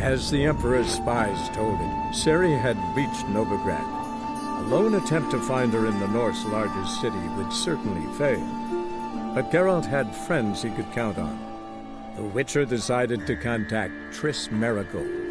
As the Emperor's spies told him, Ciri had reached Novigrad. A lone attempt to find her in the North's largest city would certainly fail. But Geralt had friends he could count on. The Witcher decided to contact Triss Merigold.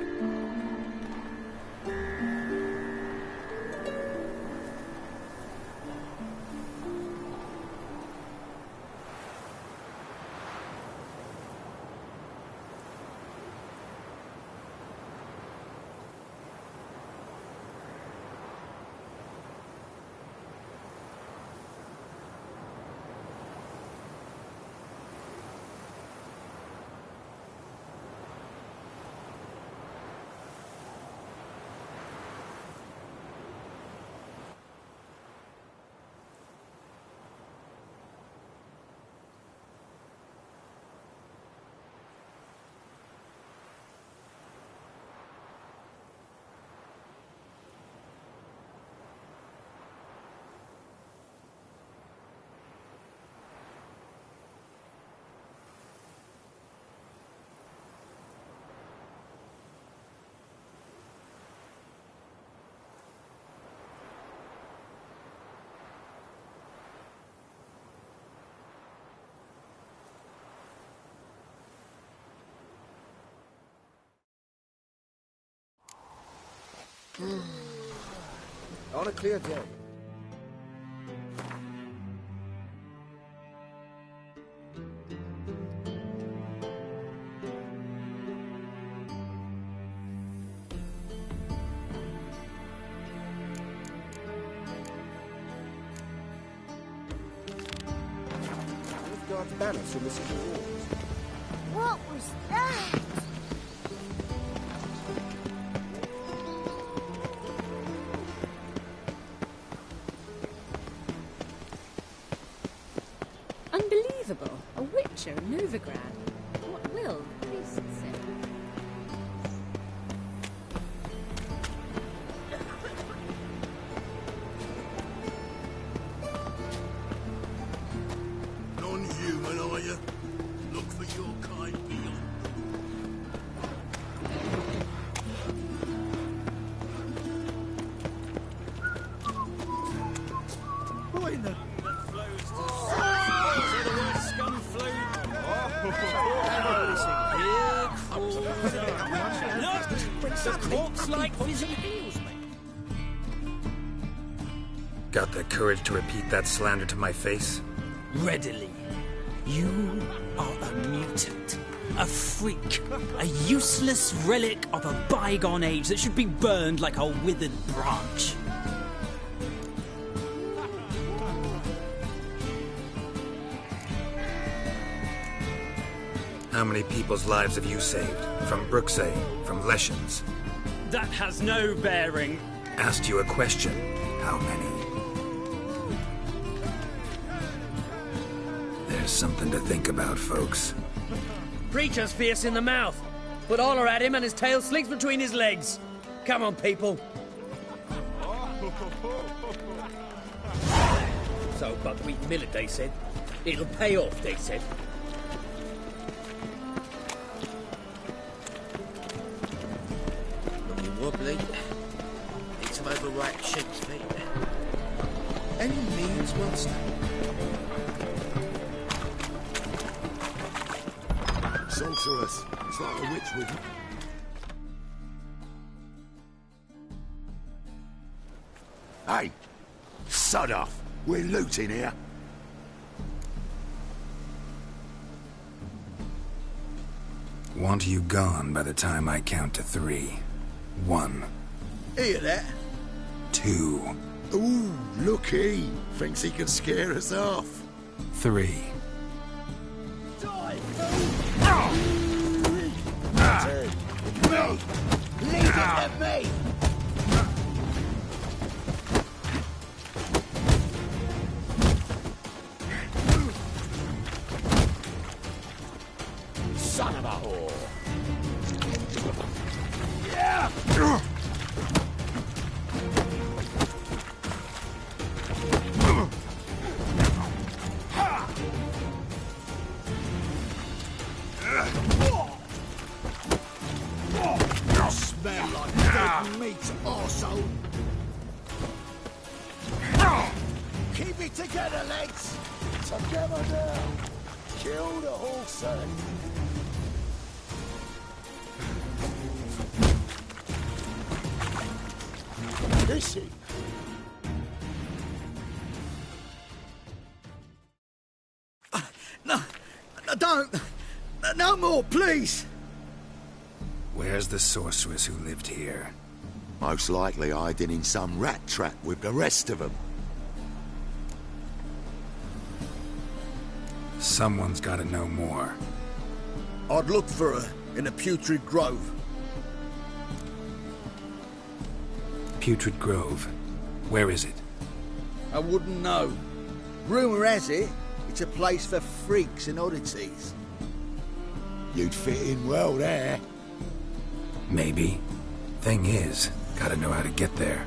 On a clear day. Nilfgaard's banners from the city walls. What was that? Unbelievable. A Witcher in Novigrad. What will the priest say? Non-human, are you? Look for your kind beyond. What in the... Got the courage to repeat that slander to my face? Readily. You are a mutant. A freak. A useless relic of a bygone age that should be burned like a withered branch. How many people's lives have you saved? From Bruxay, from Leshens? That has no bearing. Asked you a question. How many? There's something to think about, folks. Preacher's fierce in the mouth, but holler at him and his tail slinks between his legs. Come on, people. So, buckwheat millet, they said. It'll pay off, they said. Looking wobbly. Need some overripe sheep's feet. Any means, master? Sorceress. It's like a witch with you. Hey! Sod off! We're looting here. Want you gone by the time I count to 3. 1. Hear that? 2. Ooh, looky! Thinks he can scare us off. 3. Leave it at me! Son of a whore! Yeah! them like dead meat, arsehole. Keep it together, legs! Together now! Kill the horse, Is he? No, don't! No more, please! Where's the sorceress who lived here? Most likely hiding in some rat trap with the rest of them. Someone's gotta know more. I'd look for her in the Putrid Grove. Putrid Grove. Where is it? I wouldn't know. Rumour has it, it's a place for freaks and oddities. You'd fit in well there. Maybe. Thing is, gotta know how to get there.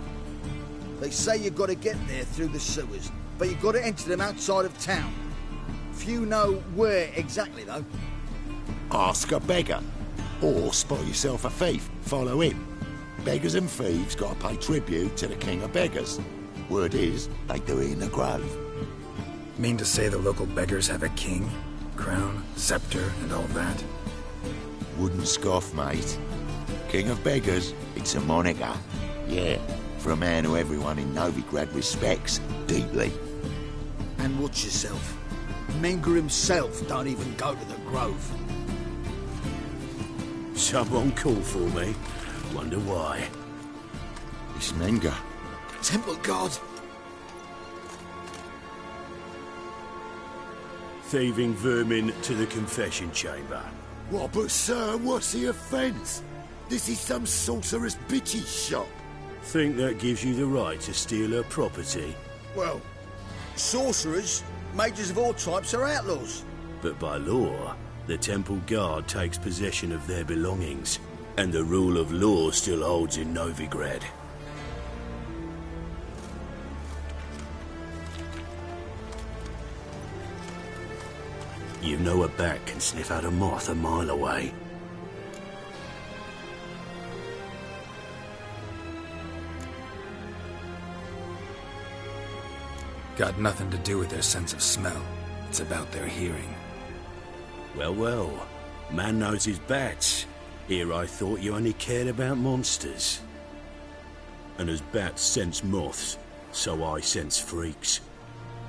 They say you've got to get there through the sewers, but you've got to enter them outside of town. Few know where exactly, though. Ask a beggar. Or spot yourself a thief. Follow him. Beggars and thieves got to pay tribute to the king of beggars. Word is, they do it in the grove. Mean to say the local beggars have a king? Crown, scepter, and all that? Wouldn't scoff, mate. King of beggars, it's a moniker. Yeah, for a man who everyone in Novigrad respects deeply. And watch yourself. Menger himself don't even go to the grove. Someone called for me. Wonder why. It's Menger. Temple God. Thieving vermin to the confession chamber. What, but sir, what's the offence? This is some sorcerer's bitch's shop. Think that gives you the right to steal her property? Well, sorcerers, mages of all types are outlaws. But by law, the temple guard takes possession of their belongings, and the rule of law still holds in Novigrad. You know a bat can sniff out a moth a mile away. Got nothing to do with their sense of smell. It's about their hearing. Well, well. Man knows his bats. Here I thought you only cared about monsters. And as bats sense moths, so I sense freaks.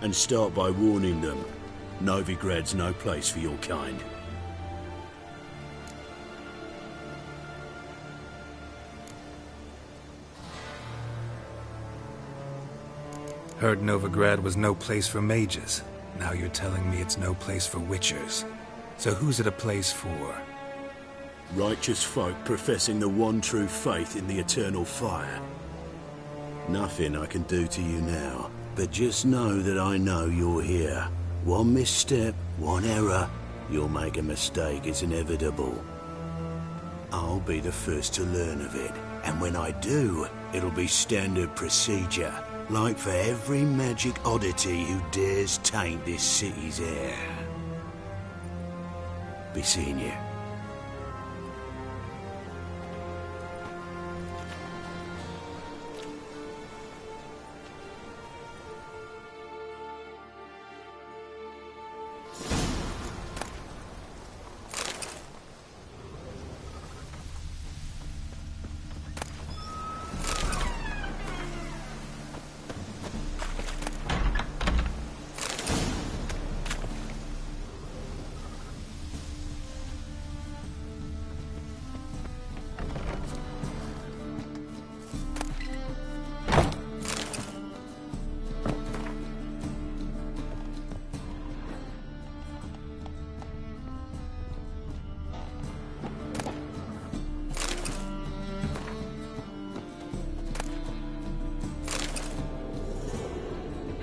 And start by warning them. Novigrad's no place for your kind. Heard Novigrad was no place for mages. Now you're telling me it's no place for witchers. So who's it a place for? Righteous folk professing the one true faith in the eternal fire. Nothing I can do to you now, but just know that I know you're here. One misstep, one error, you'll make a mistake, it's inevitable. I'll be the first to learn of it, and when I do, it'll be standard procedure, like for every magic oddity who dares taint this city's air. Be seeing you.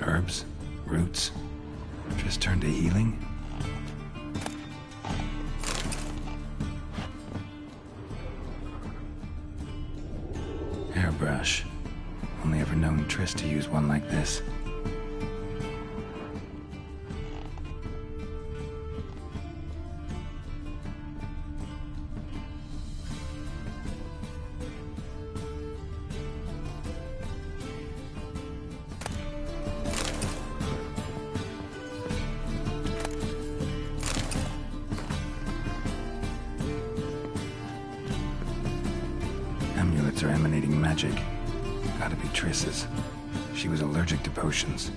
Herbs? Roots? Just turn to healing? Hairbrush. Only ever known Triss to use one like this. amulets are emanating magic. Gotta be Triss's. She was allergic to potions.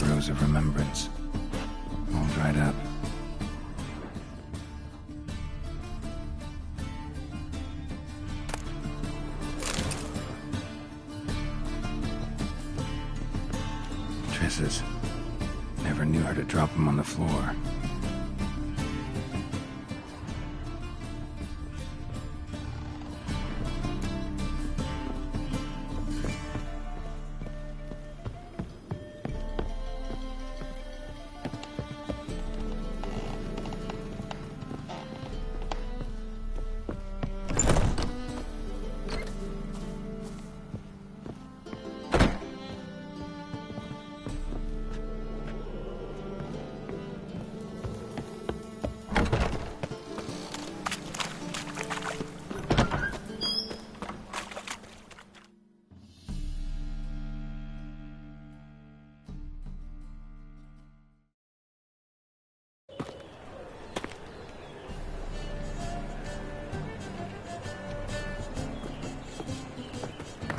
Rose of Remembrance. All dried up. Triss's. Never knew her to drop them on the floor.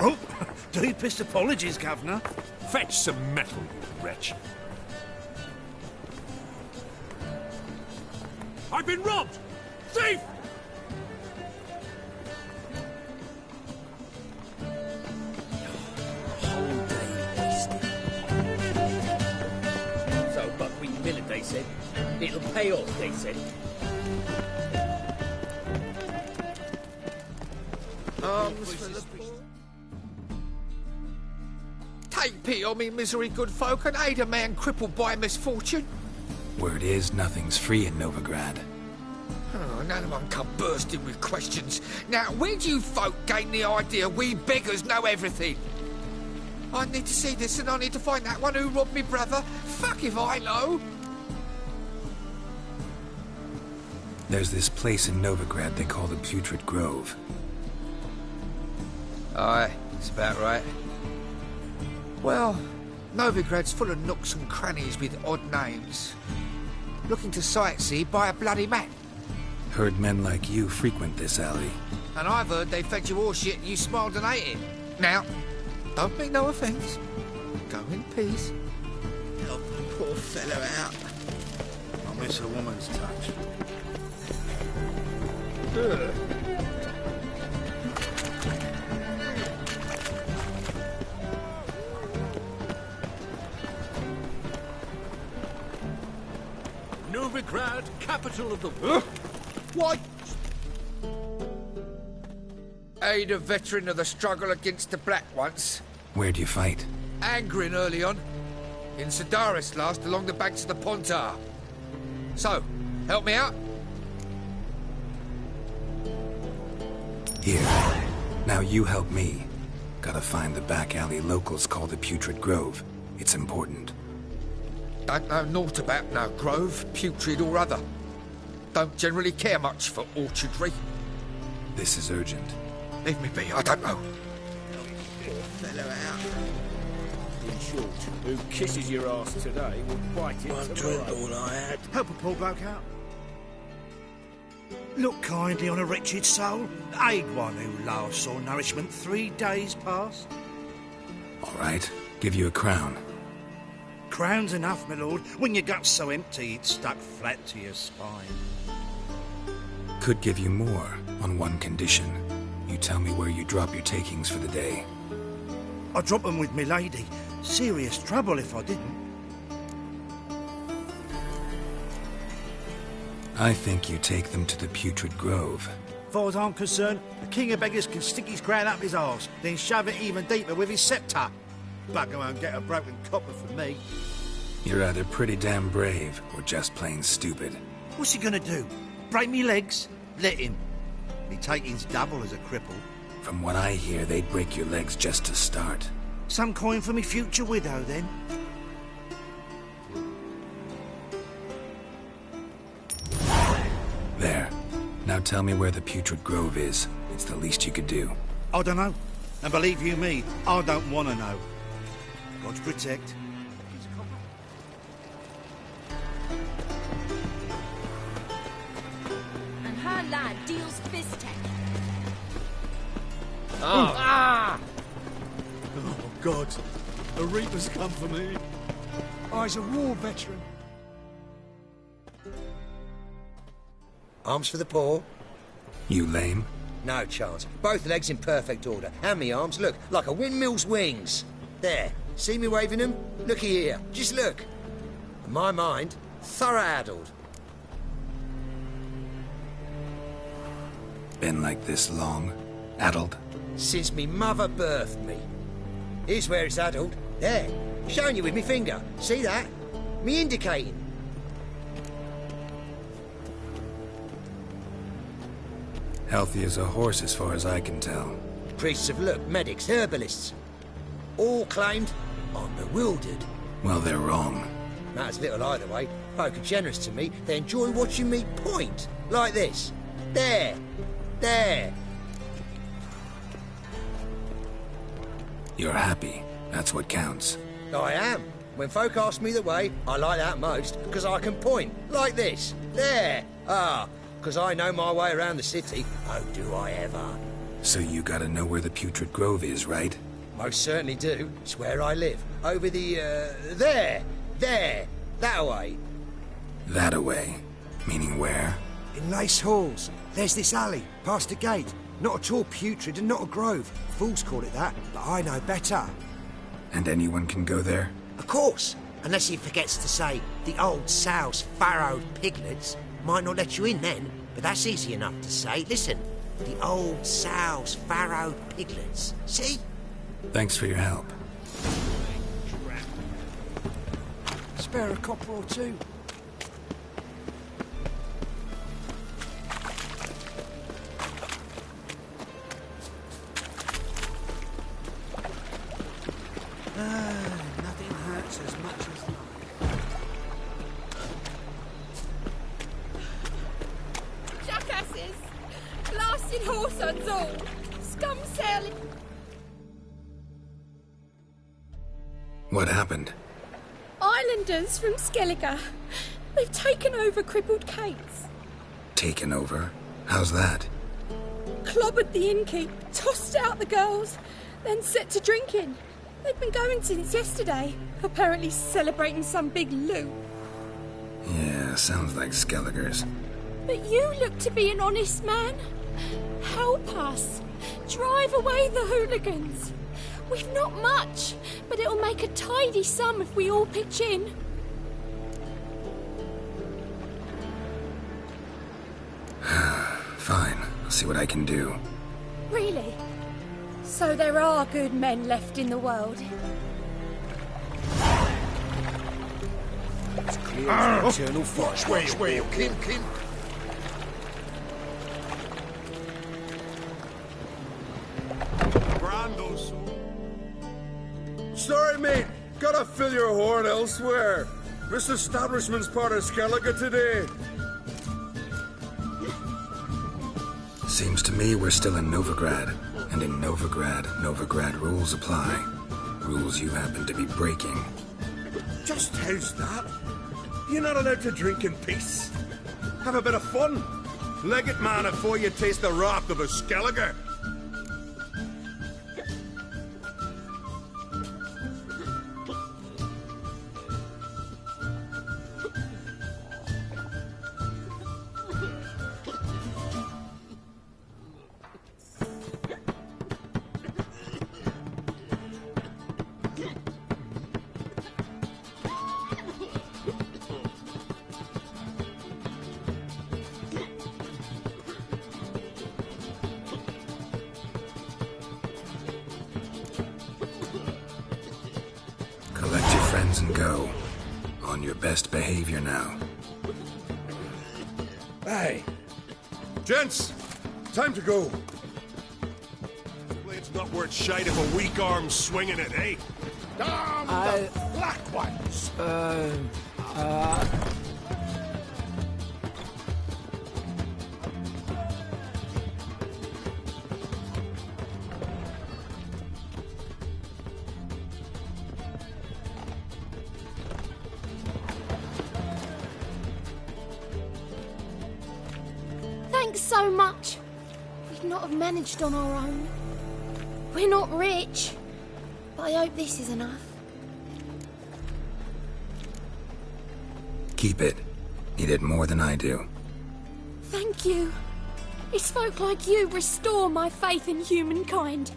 Oh, deepest apologies, Governor. Fetch some metal, you wretch. I've been robbed! Thief! Whole day wasted. So, buckwheat millet, they said. It'll pay off, they said. Take pity on me, misery good folk, and aid a man crippled by misfortune. Word is, nothing's free in Novigrad. Oh, none of them come bursting with questions. Now, where do you folk gain the idea we beggars know everything? I need to see this, and I need to find that one who robbed me brother. Fuck if I know. There's this place in Novigrad they call the Putrid Grove. Aye, it's about right. Well, Novigrad's full of nooks and crannies with odd names. Looking to sightsee, buy a bloody map. Heard men like you frequent this alley. And I've heard they fed you all shit and you smiled and ate it. Now, don't mean no offence. Go in peace. Help the poor fellow out. I miss a woman's touch. Ugh. Novigrad, capital of the world. What? Aid a veteran of the struggle against the Black once. Where'd you fight? Angrin early on. In Sedaris last, along the banks of the Pontar. So, help me out? Here. Now you help me. Gotta find the back alley locals call the Putrid Grove. It's important. Don't know naught about no grove, putrid or other. Don't generally care much for orchardry. This is urgent. Leave me be, I don't know. Poor fellow out. In short, who kisses your ass today will bite it One tomorrow. drink all I had. Help a poor bloke out. Look kindly on a wretched soul. Aid one who last saw nourishment 3 days past. All right. Give you a crown. Crown's enough, my lord, when your gut's so empty it's stuck flat to your spine. Could give you more, on one condition. You tell me where you drop your takings for the day. I'd drop them with me lady. Serious trouble if I didn't. I think you take them to the Putrid Grove. far as I'm concerned, the King of Beggars can stick his crown up his arse, then shove it even deeper with his sceptre. Bugger won't get a broken copper from me. You're either pretty damn brave or just plain stupid. What's he gonna do? Break me legs? Let him. Me taking's double as a cripple. From what I hear, they'd break your legs just to start. Some coin for me future widow, then. There. Now tell me where the Putrid Grove is. It's the least you could do. I don't know. And believe you me, I don't want to know. God protect. And her lad deals fist tech. Oh, God. A Reaper's come for me. I's a war veteran. Arms for the poor? You lame? No chance. Both legs in perfect order. And me arms, look, like a windmill's wings. There. See me waving them? Looky here. Just look. In my mind, thorough addled. Been like this long? Addled? Since me mother birthed me. Here's where it's addled. There. Showing you with me finger. See that? Me indicating. Healthy as a horse as far as I can tell. Priests of look, medics, herbalists. All claimed I'm bewildered. Well, they're wrong. Matters little either way. Folk are generous to me. They enjoy watching me point. Like this. There. There. You're happy. That's what counts. I am. When folk ask me the way, I like that most, because I can point. Like this. There. Ah. Because I know my way around the city. Oh, do I ever. So you gotta know where the Putrid Grove is, right? Most certainly do. It's where I live. Over the, there. There. That way. That away. Meaning where? In Lace Halls. There's this alley, past the gate. Not at all putrid and not a grove. Fools call it that, but I know better. And anyone can go there? Of course. Unless he forgets to say, the old sow's farrowed piglets. Might not let you in then, but that's easy enough to say. Listen, the old sow's farrowed piglets. See? Thanks for your help. Spare a copper or two. Nothing hurts as much as life. Jackasses! Blasted horsehunds all! Scum sailing! What happened? Islanders from Skellige. They've taken over crippled Kate's. Taken over? How's that? Clobbered the innkeep, tossed out the girls, then set to drinking. They've been going since yesterday, apparently celebrating some big loot. Yeah, sounds like Skellige's. But you look to be an honest man. Help us. Drive away the hooligans. We've not much, but it'll make a tidy sum if we all pitch in. Fine, I'll see what I can do. Really? So there are good men left in the world. It's clear as the eternal fire. Where you Kin. Brandos. Sorry, mate. Gotta fill your horn elsewhere. This establishment's part of Skellige today. Seems to me we're still in Novigrad. And in Novigrad, Novigrad rules apply. Rules you happen to be breaking. Just how's that? You're not allowed to drink in peace. Have a bit of fun. Leg it, man, before you taste the wrath of a Skellige. weapons and go. On your best behavior now. Aye. Gents, time to go. Blade's not worth shite if a weak arm's swinging it, eh? Damn the black ones! Thanks so much. We'd not have managed on our own. We're not rich, but I hope this is enough. Keep it. Need it more than I do. Thank you. It's folk like you restore my faith in humankind.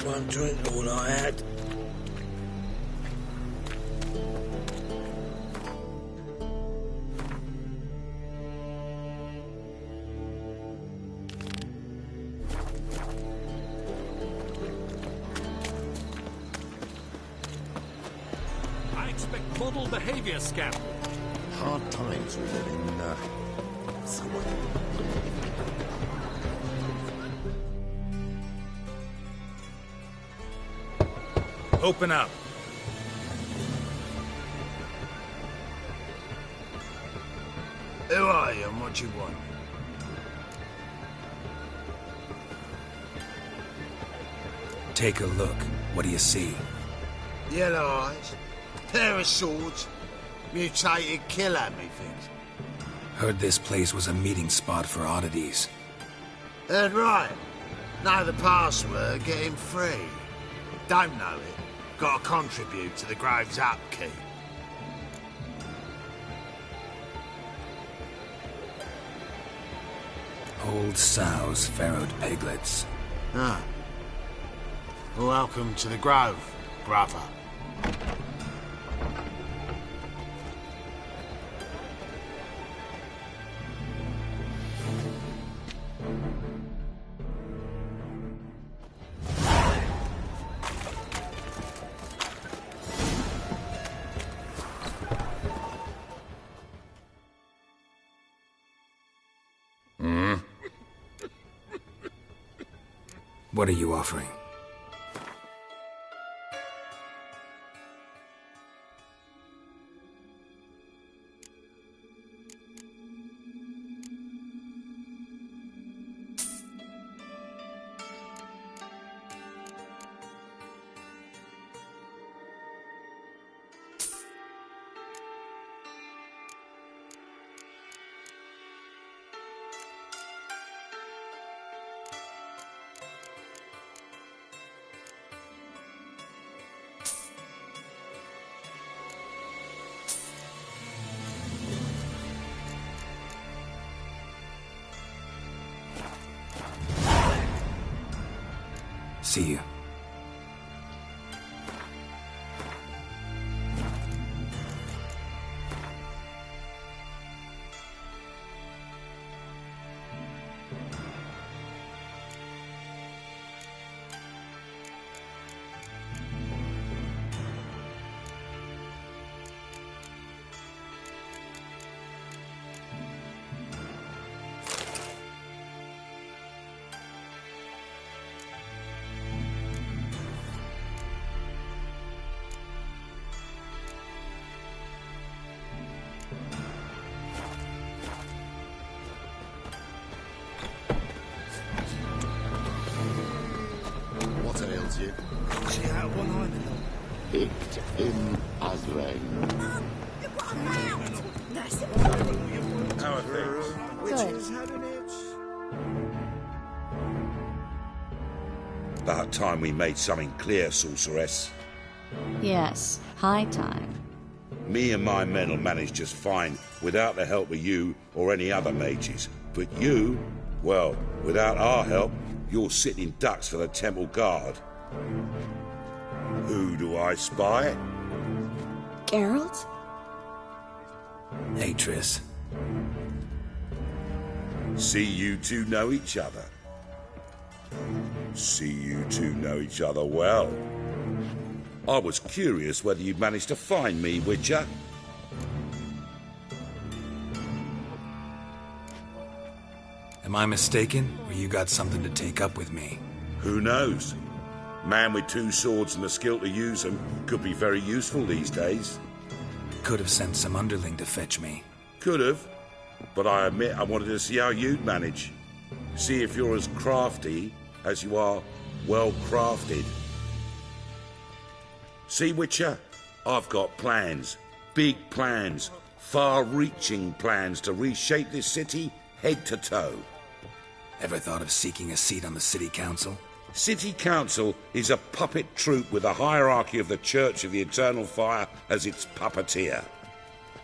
One drink all I had. I expect model behavior, scamp. Hard times we live in, somewhere. Open up. Who are you and what do you want? Take a look. What do you see? Yellow eyes, pair of swords, mutated killer, methinks. Heard this place was a meeting spot for oddities. Heard right. Know the password, get him free. Don't know it. Got to contribute to the Grove's upkeep. Old sows, farrowed piglets. Ah. Welcome to the Grove, brother. What are you offering? See you. towards you. See out of one eye, Picked him as rain. That's it. How are things? Good. Had an itch. About time we made something clear, sorceress. Yes, high time. Me and my men will manage just fine without the help of you or any other mages. But you, well, without our help, you're sitting ducks for the temple guard. Who do I spy? Geralt? Hey, Triss. See you two know each other. See you two know each other well. I was curious whether you'd managed to find me, Witcher. Am I mistaken, or you got something to take up with me? Who knows? Man with two swords and the skill to use them could be very useful these days. Could have sent some underling to fetch me. Could have, but I admit I wanted to see how you'd manage. See if you're as crafty as you are well crafted. See, Witcher, I've got plans. Big plans. Far-reaching plans to reshape this city head to toe. Ever thought of seeking a seat on the city council? City Council is a puppet troupe with the hierarchy of the Church of the Eternal Fire as its puppeteer.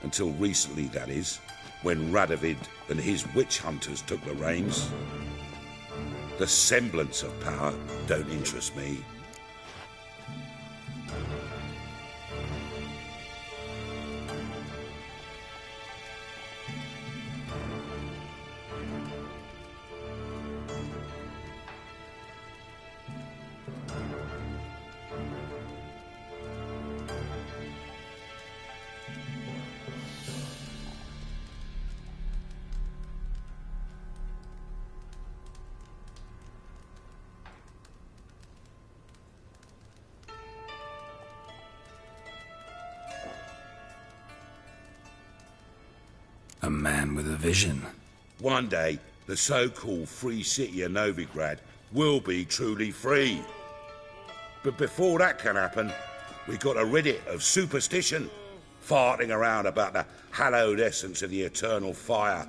Until recently, that is, when Radovid and his witch hunters took the reins. The semblance of power don't interest me. A man with a vision. One day, the so-called free city of Novigrad will be truly free. But before that can happen, we've got to rid it of superstition, farting around about the hallowed essence of the eternal fire.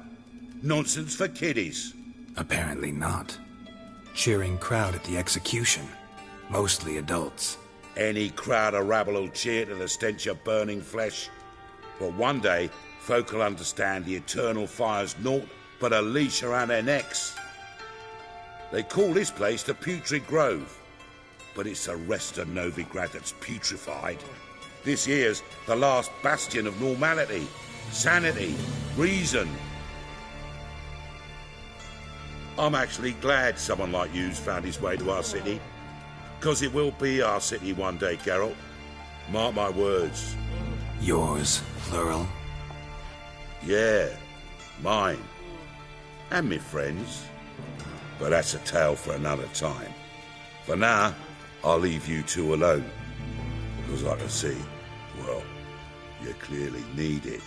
Nonsense for kiddies. Apparently not. Cheering crowd at the execution. Mostly adults. Any crowd of rabble will cheer to the stench of burning flesh. But one day, folk will understand the eternal fire's naught but a leash around their necks. They call this place the Putrid Grove, but it's the rest of Novigrad that's putrefied. This here's the last bastion of normality, sanity, reason. I'm actually glad someone like you's found his way to our city, because it will be our city one day, Geralt. Mark my words. Yours, plural. Yeah, mine. And me friends. But that's a tale for another time. For now, I'll leave you two alone. Because I can see, well, you clearly need it.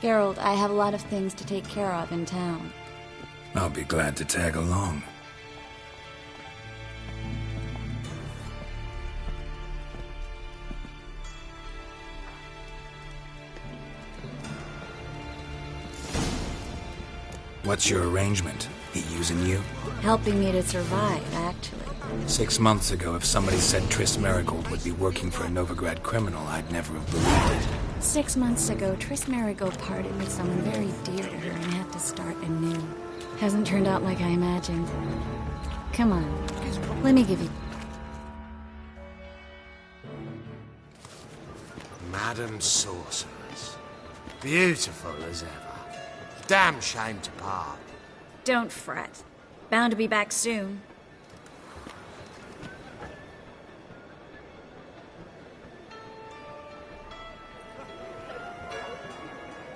Geralt, I have a lot of things to take care of in town. I'll be glad to tag along. What's your arrangement? He using you? Helping me to survive, actually. 6 months ago, if somebody said Triss Merigold would be working for a Novigrad criminal, I'd never have believed it. 6 months ago, Triss Merigold parted with someone very dear to her and had to start anew. Hasn't turned out like I imagined. Come on, let me give you... Madam Sorceress. Beautiful as ever. Damn shame to part. Don't fret. Bound to be back soon.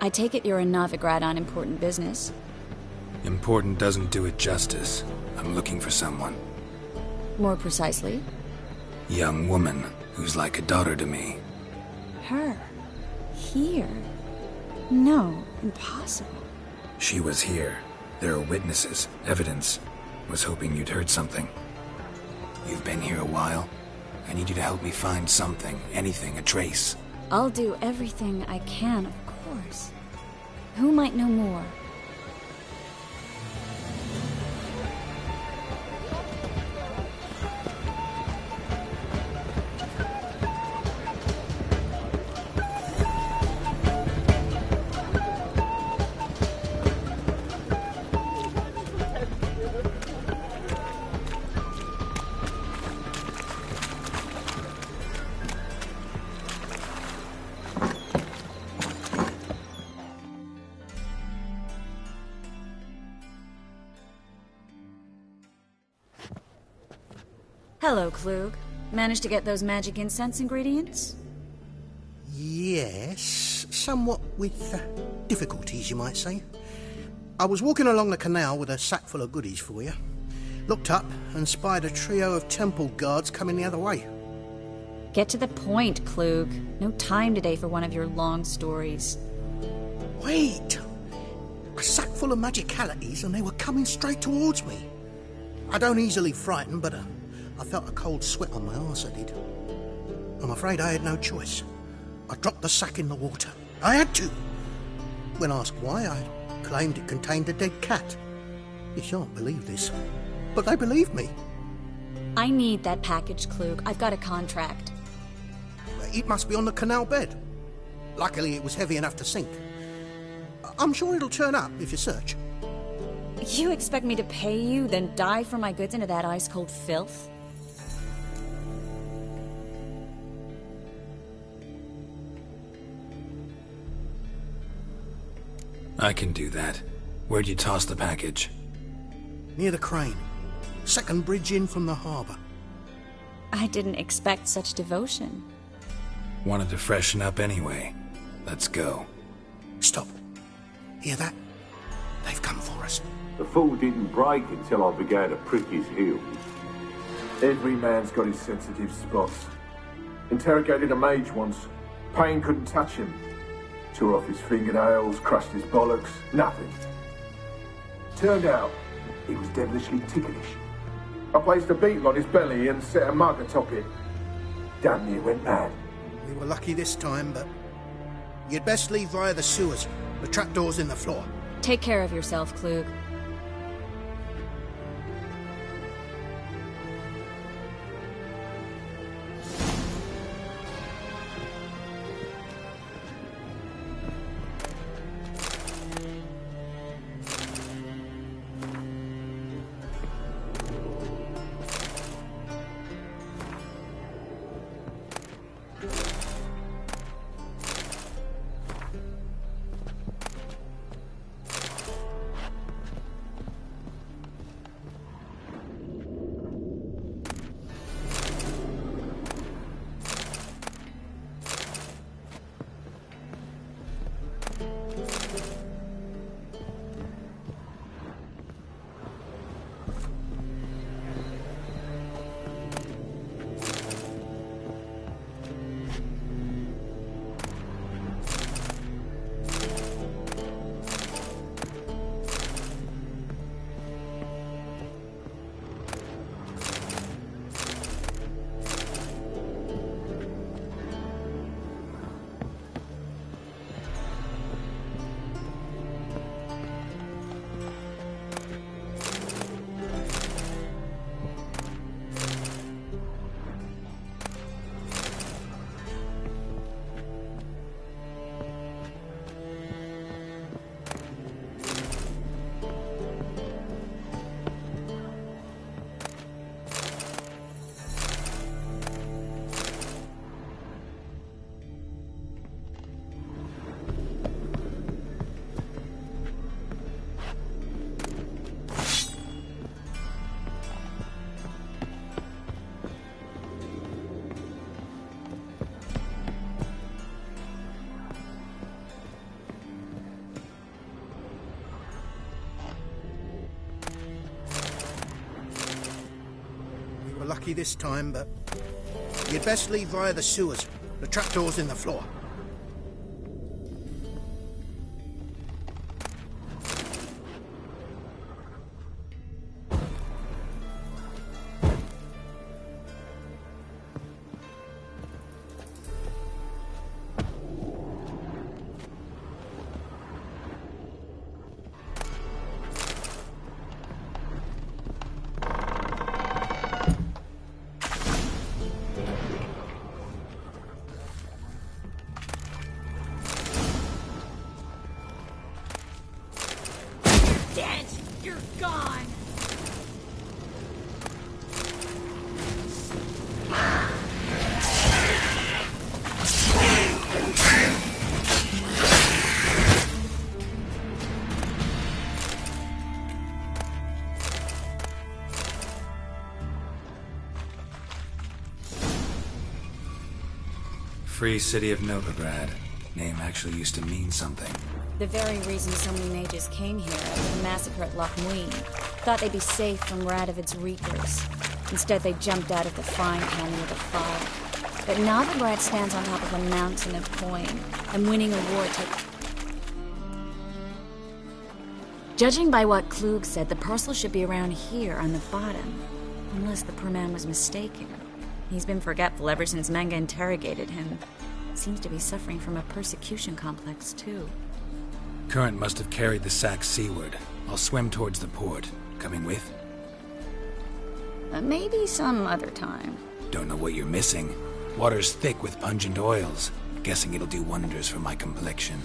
I take it you're in Novigrad on important business. Important doesn't do it justice. I'm looking for someone. More precisely? Young woman who's like a daughter to me. Her? Here? No, impossible. She was here. There are witnesses, evidence. Was hoping you'd heard something. You've been here a while. I need you to help me find something, anything, a trace. I'll do everything I can, of course. Who might know more? Hello, Klug. Managed to get those magic incense ingredients? Yes, somewhat with difficulties, you might say. I was walking along the canal with a sack full of goodies for you. Looked up and spied a trio of temple guards coming the other way. Get to the point, Klug. No time today for one of your long stories. Wait! A sack full of magicalities and they were coming straight towards me. I don't easily frighten, but I felt a cold sweat on my arse, I did. I'm afraid I had no choice. I dropped the sack in the water. I had to. When asked why, I claimed it contained a dead cat. You shan't believe this, but they believed me. I need that package, Klug. I've got a contract. It must be on the canal bed. Luckily, it was heavy enough to sink. I'm sure it'll turn up if you search. You expect me to pay you, then dive for my goods into that ice-cold filth? I can do that. Where'd you toss the package? Near the crane. Second bridge in from the harbour. I didn't expect such devotion. Wanted to freshen up anyway. Let's go. Stop. Hear that? They've come for us. The fall didn't break until I began to prick his heels. Every man's got his sensitive spots. Interrogated a mage once. Pain couldn't touch him. Tore off his fingernails, crushed his bollocks, nothing. Turned out, he was devilishly ticklish. I placed a beetle on his belly and set a mug atop it. Damn near went mad. We were lucky this time, but you'd best leave via the sewers. The trapdoor's in the floor. Take care of yourself, Klug. Lucky this time, but you'd best leave via the sewers. The trapdoor's in the floor. Free City of Novigrad. Name actually used to mean something. The very reason so many mages came here after the massacre at Loch Muin. Thought they'd be safe from Radovid's reapers. Instead, they jumped out of the frying pan into the fire. But Novigrad stands on top of a mountain of coin, and winning a war takes... Judging by what Klug said, the parcel should be around here on the bottom. Unless the poor man was mistaken. He's been forgetful ever since Manga interrogated him. Seems to be suffering from a persecution complex, too. Current must have carried the sack seaward. I'll swim towards the port. Coming with? Maybe some other time. Don't know what you're missing. Water's thick with pungent oils. Guessing it'll do wonders for my complexion.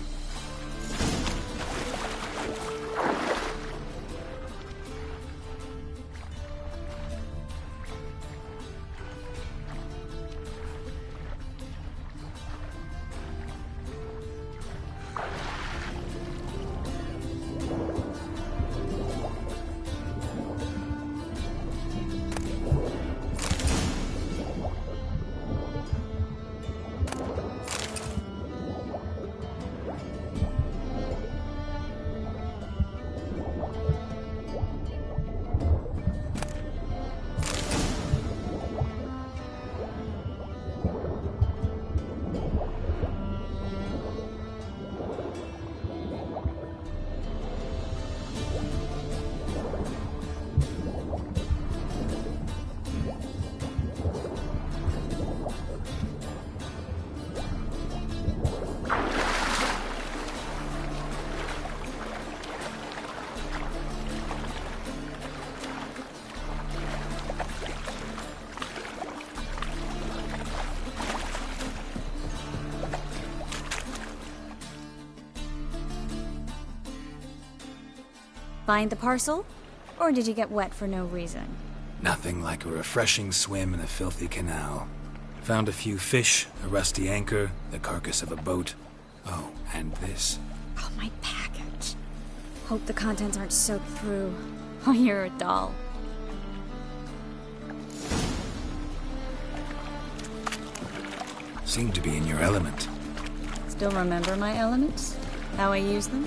Find the parcel? Or did you get wet for no reason? Nothing like a refreshing swim in a filthy canal. Found a few fish, a rusty anchor, the carcass of a boat. Oh, and this. Oh, my package. Hope the contents aren't soaked through. Oh, you're a doll. Seem to be in your element. Still remember my elements? How I use them?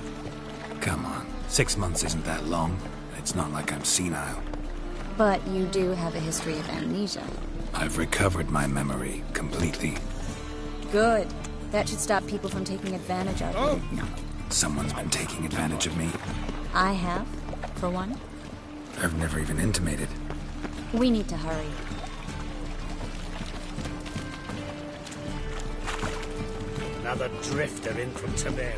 Come on. 6 months isn't that long. It's not like I'm senile. But you do have a history of amnesia. I've recovered my memory completely. Good. That should stop people from taking advantage of you. No. Someone's been taking advantage of me. I have, for one. I've never even intimated. We need to hurry. Another drifter in from Temeria.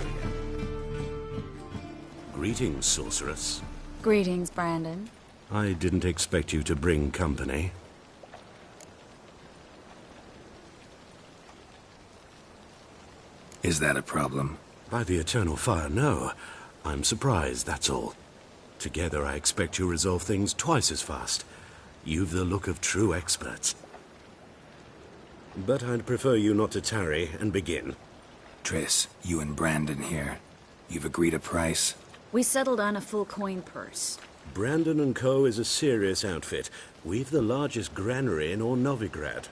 Greetings, sorceress. Greetings, Brandon. I didn't expect you to bring company. Is that a problem? By the Eternal Fire, no. I'm surprised, that's all. Together, I expect you resolve things twice as fast. You've the look of true experts. But I'd prefer you not to tarry and begin. Triss, you and Brandon here. You've agreed a price? We settled on a full coin purse. Brandon & Co. is a serious outfit. We've the largest granary in all Novigrad.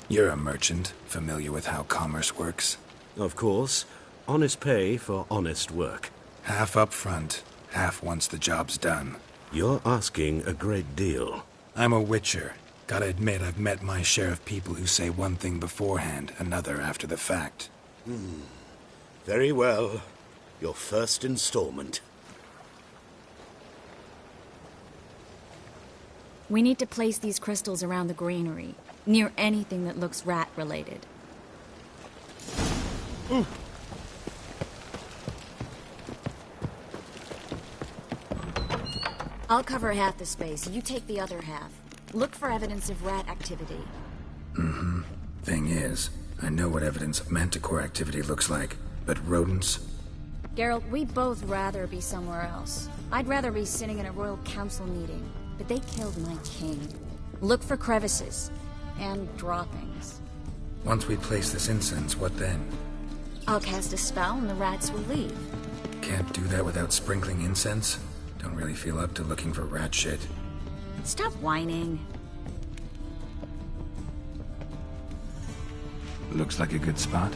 You're a merchant, familiar with how commerce works? Of course. Honest pay for honest work. Half up front, half once the job's done. You're asking a great deal. I'm a witcher. Gotta admit, I've met my share of people who say one thing beforehand, another after the fact. Very well. Your first installment. We need to place these crystals around the granary, near anything that looks rat-related. I'll cover half the space, you take the other half. Look for evidence of rat activity. Thing is, I know what evidence of manticore activity looks like, but rodents? Geralt, we'd both rather be somewhere else. I'd rather be sitting in a royal council meeting, but they killed my king. Look for crevices, and droppings. Once we place this incense, what then? I'll cast a spell and the rats will leave. Can't do that without sprinkling incense? Don't really feel up to looking for rat shit. stop whining. Looks like a good spot.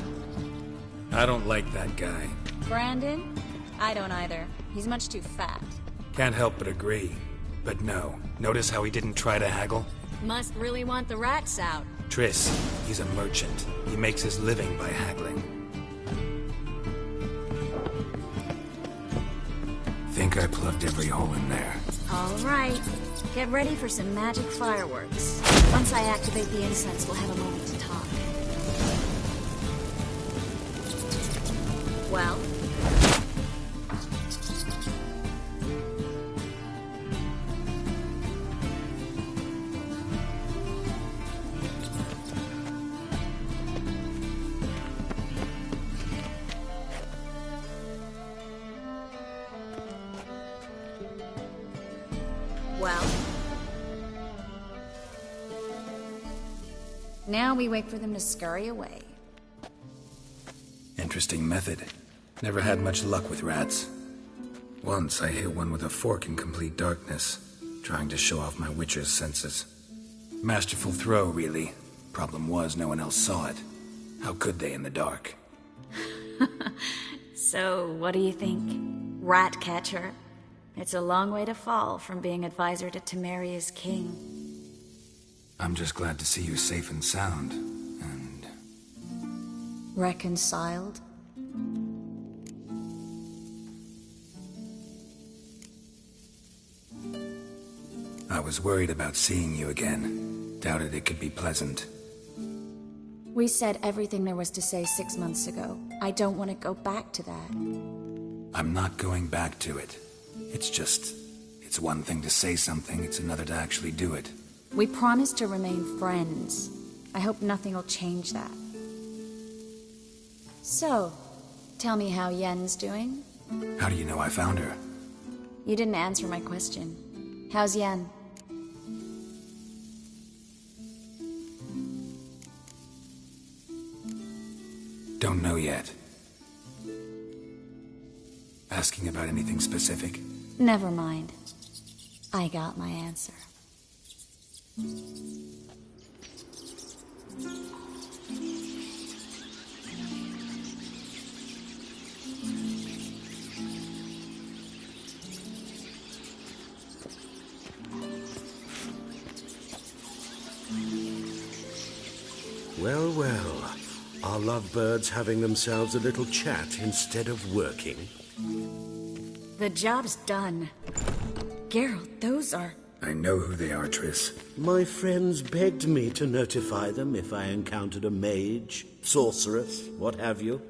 I don't like that guy. Brandon? I don't either. He's much too fat. Can't help but agree. But no, notice how he didn't try to haggle? Must really want the rats out. Triss, he's a merchant. He makes his living by haggling. Think I plugged every hole in there. All right. Get ready for some magic fireworks. Once I activate the incense, we'll have a moment to talk. Well? Well? Now we wait for them to scurry away. Interesting method. Never had much luck with rats. Once I hit one with a fork in complete darkness, trying to show off my witcher's senses. Masterful throw, really. Problem was, no one else saw it. How could they in the dark? So, what do you think? Rat catcher? It's a long way to fall from being advisor to Temeria's king. I'm just glad to see you safe and sound, and... Reconciled? I was worried about seeing you again. Doubted it could be pleasant. We said everything there was to say 6 months ago. I don't want to go back to that. I'm not going back to it. It's one thing to say something, it's another to actually do it. We promised to remain friends. I hope nothing will change that. So, tell me how Yen's doing? How do you know I found her? You didn't answer my question. How's Yen? Don't know yet. Asking about anything specific? Never mind. I got my answer. Well, well. Are lovebirds having themselves a little chat instead of working? The job's done. Geralt, those are... I know who they are, Triss. My friends begged me to notify them if I encountered a mage, sorceress, what have you.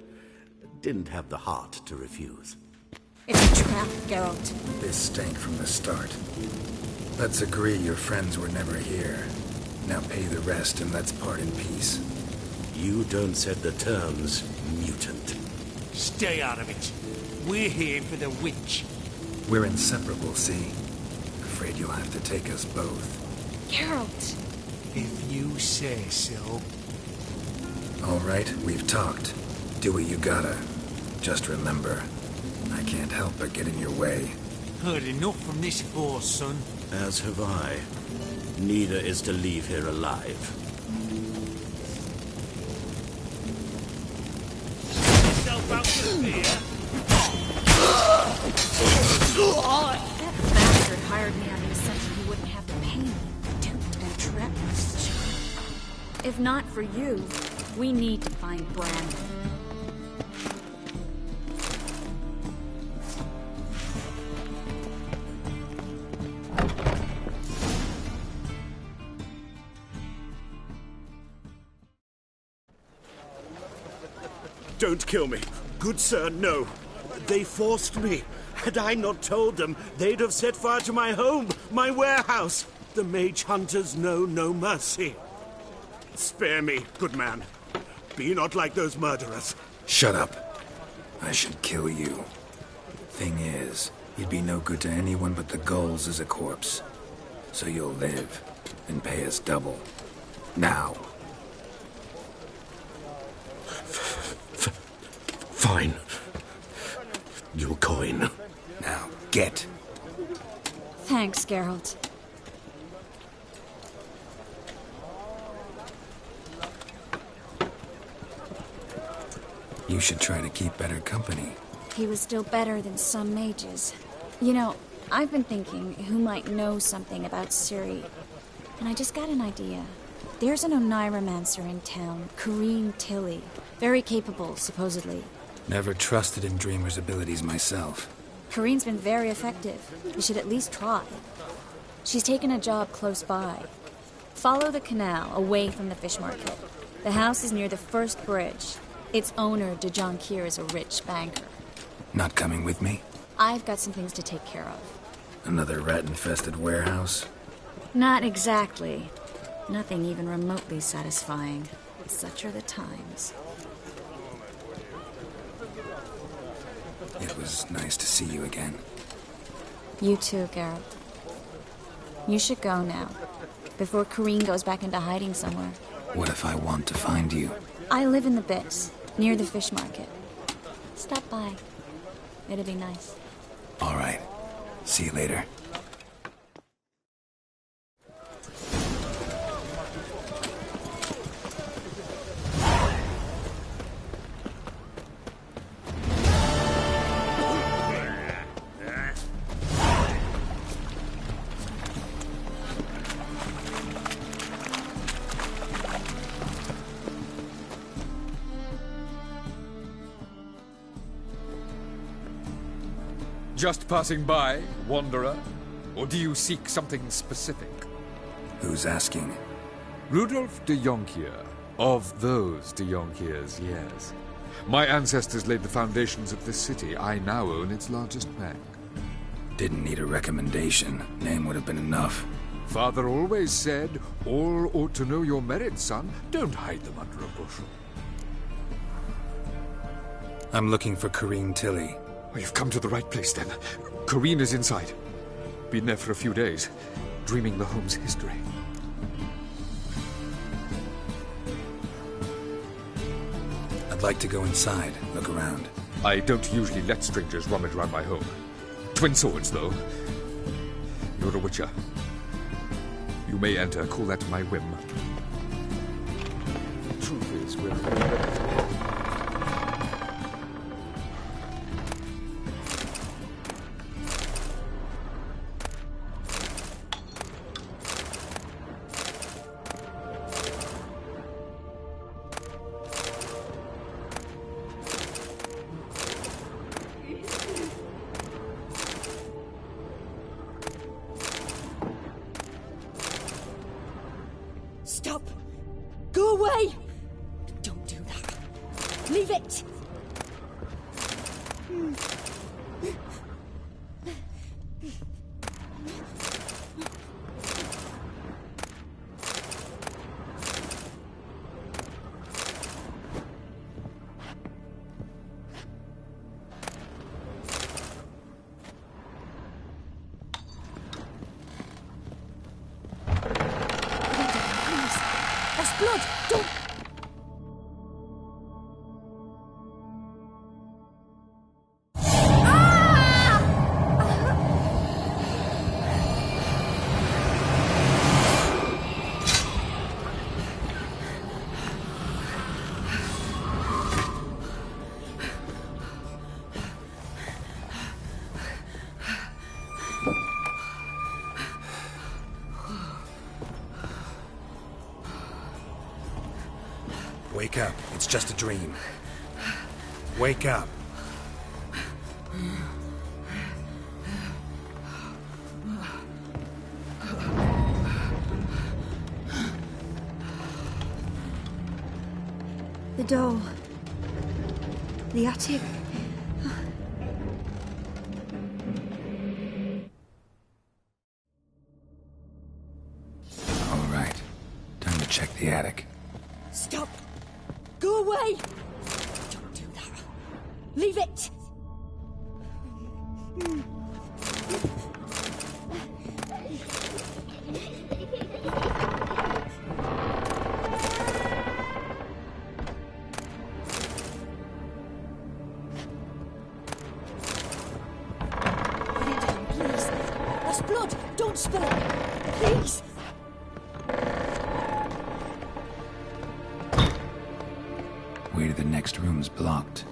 Didn't have the heart to refuse. It's a trap, Geralt. This stank from the start. Let's agree your friends were never here. Now pay the rest and let's part in peace. You don't set the terms, mutant. Stay out of it. We're here for the witch. We're inseparable, see? Afraid you'll have to take us both. Geralt! If you say so. All right, we've talked. Do what you gotta. Just remember, I can't help but get in your way. Heard enough from this force, son. As have I. Neither is to leave here alive. Yourself out to fear. That bastard hired me on the assumption he wouldn't have to pay me. Duped and trapped. If not for you, we need to find Brandon. Don't kill me. Good sir, no. They forced me. Had I not told them, they'd have set fire to my home, my warehouse. The mage hunters know no mercy. Spare me, good man. Be not like those murderers. Shut up. I should kill you. Thing is, you'd be no good to anyone but the gulls as a corpse. So you'll live, and pay us double. Now. Fine. Your coin. Now, get. Thanks, Geralt. You should try to keep better company. He was still better than some mages. You know, I've been thinking who might know something about Ciri, and I just got an idea. There's an Oneiromancer in town, Corrine Tilly. Very capable, supposedly. Never trusted in Dreamer's abilities myself. Corrine's been very effective. You should at least try. She's taken a job close by. Follow the canal, away from the fish market. The house is near the first bridge. Its owner, De Jonquier, is a rich banker. Not coming with me? I've got some things to take care of. Another rat-infested warehouse? Not exactly. Nothing even remotely satisfying. Such are the times. It was nice to see you again. You too, Geralt. You should go now, before Corrine goes back into hiding somewhere. What if I want to find you? I live in the Bix, near the fish market. Stop by. It'll be nice. All right. See you later. Just passing by, wanderer? Or do you seek something specific? Who's asking? Rudolf de Jonquier. Of those de Jonquiers, yes. My ancestors laid the foundations of this city. I now own its largest bank. Didn't need a recommendation. Name would have been enough. Father always said, all ought to know your merits, son. Don't hide them under a bushel. I'm looking for Corrine Tilly. Oh, you've come to the right place, then. Corrine is inside. Been there for a few days, dreaming the home's history. I'd like to go inside, look around. I don't usually let strangers rummage around my home. Twin swords, though. You're a witcher. You may enter, call that my whim. Truth is, we're ready for it. Stop! Go away! Don't do that. Leave it! That's blood! Don't... Wake up. It's just a dream. Wake up. The door. The attic. All right. Time to check the attic. Stop! Go away! Don't do that. Leave it! Put it down, please. That's blood! Don't spill it! Please! Way to the next next room's blocked.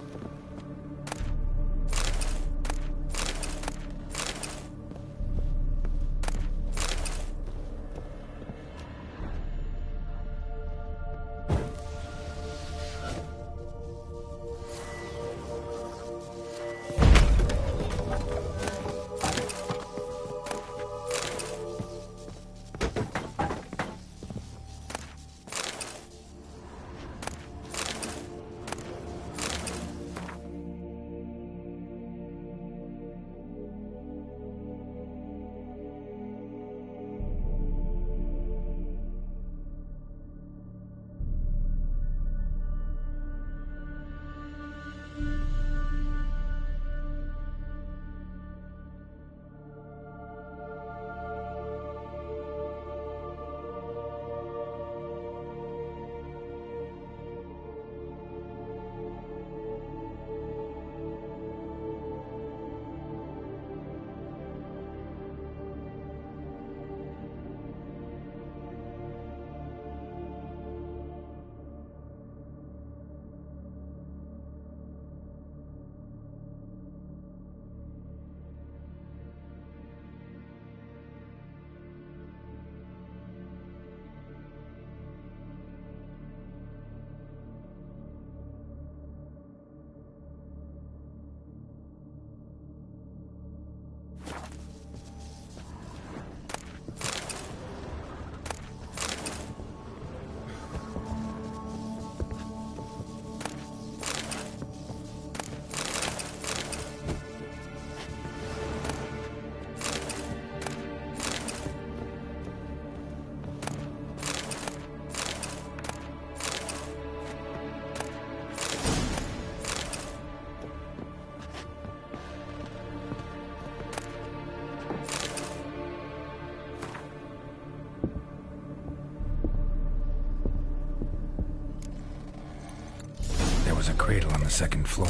Cradle on the second floor.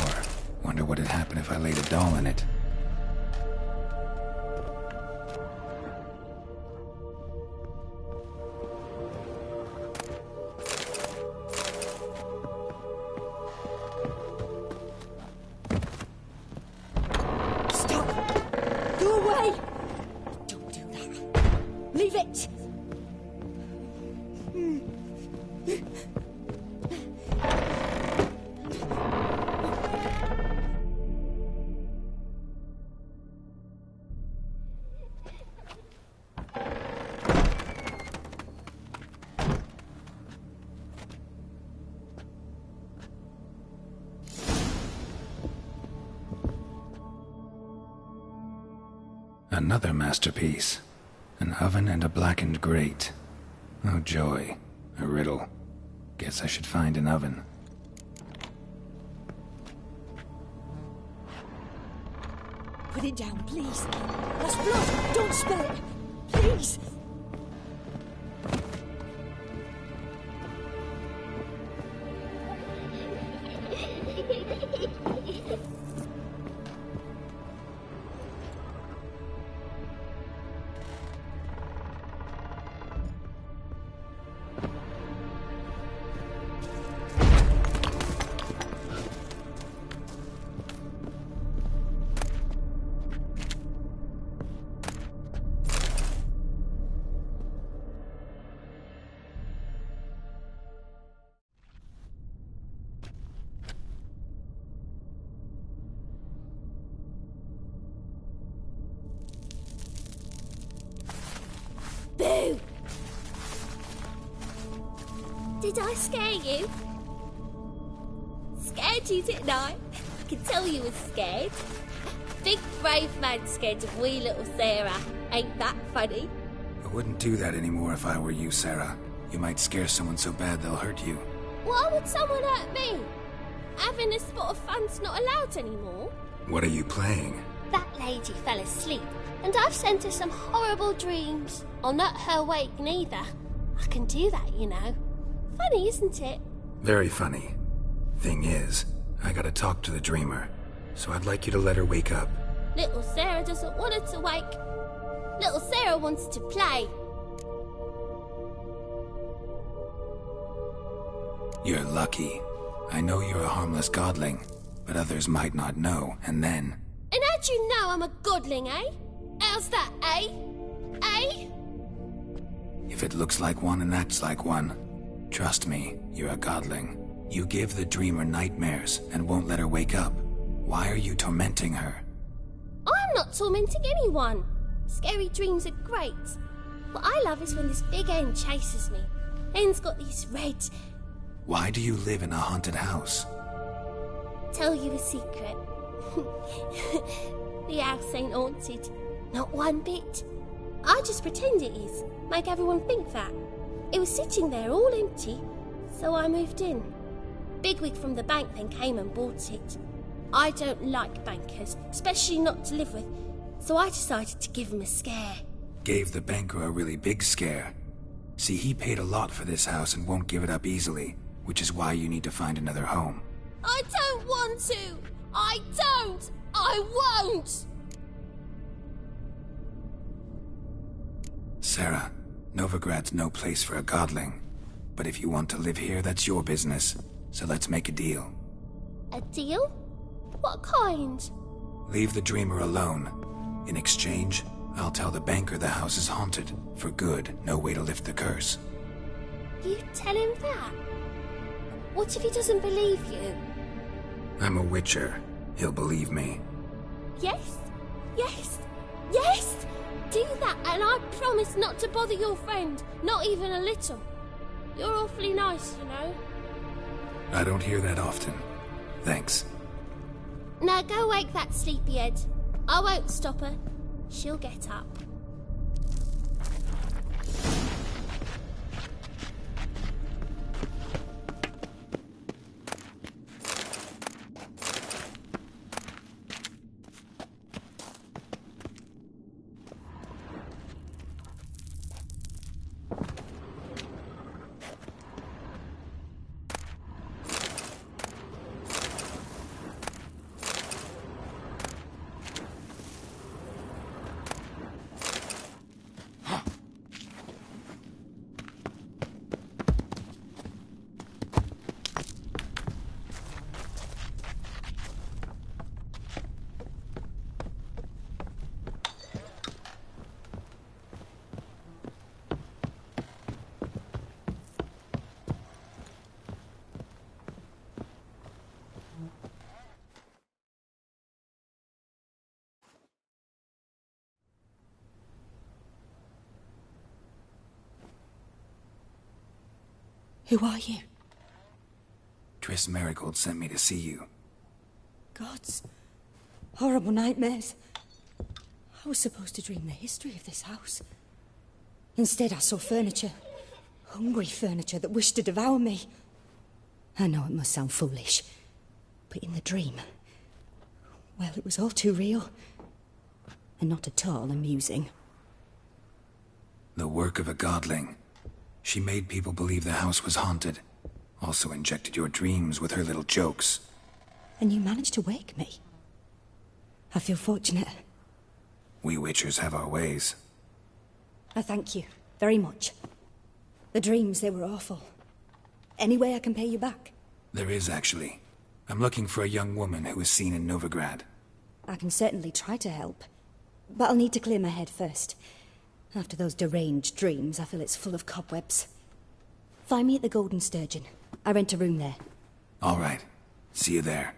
Wonder what would happen if I laid a doll in it. Stop! Go away! Don't do that. Leave it! Another masterpiece. An oven and a blackened grate. Oh joy. A riddle. Guess I should find an oven. Put it down, please. That's blood. Don't spill it. Please. Boo! Did I scare you? Scared you, didn't I? I can tell you was scared. Big brave man scared of wee little Sarah. Ain't that funny? I wouldn't do that anymore if I were you, Sarah. You might scare someone so bad they'll hurt you. Why would someone hurt me? Having a spot of fun's not allowed anymore. What are you playing? That lady fell asleep, and I've sent her some horrible dreams. I'll not her awake neither. I can do that, you know. Funny, isn't it? Very funny. Thing is, I gotta talk to the dreamer, so I'd like you to let her wake up. Little Sarah doesn't want her to wake. Little Sarah wants to play. You're lucky. I know you're a harmless godling, but others might not know, and then... And how'd you know I'm a godling, eh? How's that, eh? Eh? If it looks like one and acts like one, trust me, you're a godling. You give the dreamer nightmares and won't let her wake up. Why are you tormenting her? I'm not tormenting anyone. Scary dreams are great. What I love is when this big hen chases me. Hen's got these red... Why do you live in a haunted house? Tell you a secret. The house ain't haunted. Not one bit. I just pretend it is. Make everyone think that. It was sitting there all empty, so I moved in. Bigwig from the bank then came and bought it. I don't like bankers, especially not to live with, so I decided to give him a scare. Gave the banker a really big scare. See, he paid a lot for this house and won't give it up easily, which is why you need to find another home. I don't want to! I don't! I won't! Sarah, Novigrad's no place for a godling. But if you want to live here, that's your business. So let's make a deal. A deal? What kind? Leave the dreamer alone. In exchange, I'll tell the banker the house is haunted. For good, no way to lift the curse. You tell him that? What if he doesn't believe you? I'm a witcher. He'll believe me. Yes? Yes? Yes! Do that and I promise not to bother your friend. Not even a little. You're awfully nice, you know. I don't hear that often. Thanks. Now go wake that sleepyhead. I won't stop her. She'll get up. Who are you? Triss Merigold sent me to see you. Gods. Horrible nightmares. I was supposed to dream the history of this house. Instead, I saw furniture. Hungry furniture that wished to devour me. I know it must sound foolish, but in the dream, well, it was all too real. And not at all amusing. The work of a godling. She made people believe the house was haunted. Also injected your dreams with her little jokes. And you managed to wake me. I feel fortunate. We witchers have our ways. I thank you very much. The dreams, they were awful. Any way I can pay you back? There is, actually. I'm looking for a young woman who was seen in Novigrad. I can certainly try to help. But I'll need to clear my head first. After those deranged dreams, I feel it's full of cobwebs. Find me at the Golden Sturgeon. I rent a room there. All right. See you there.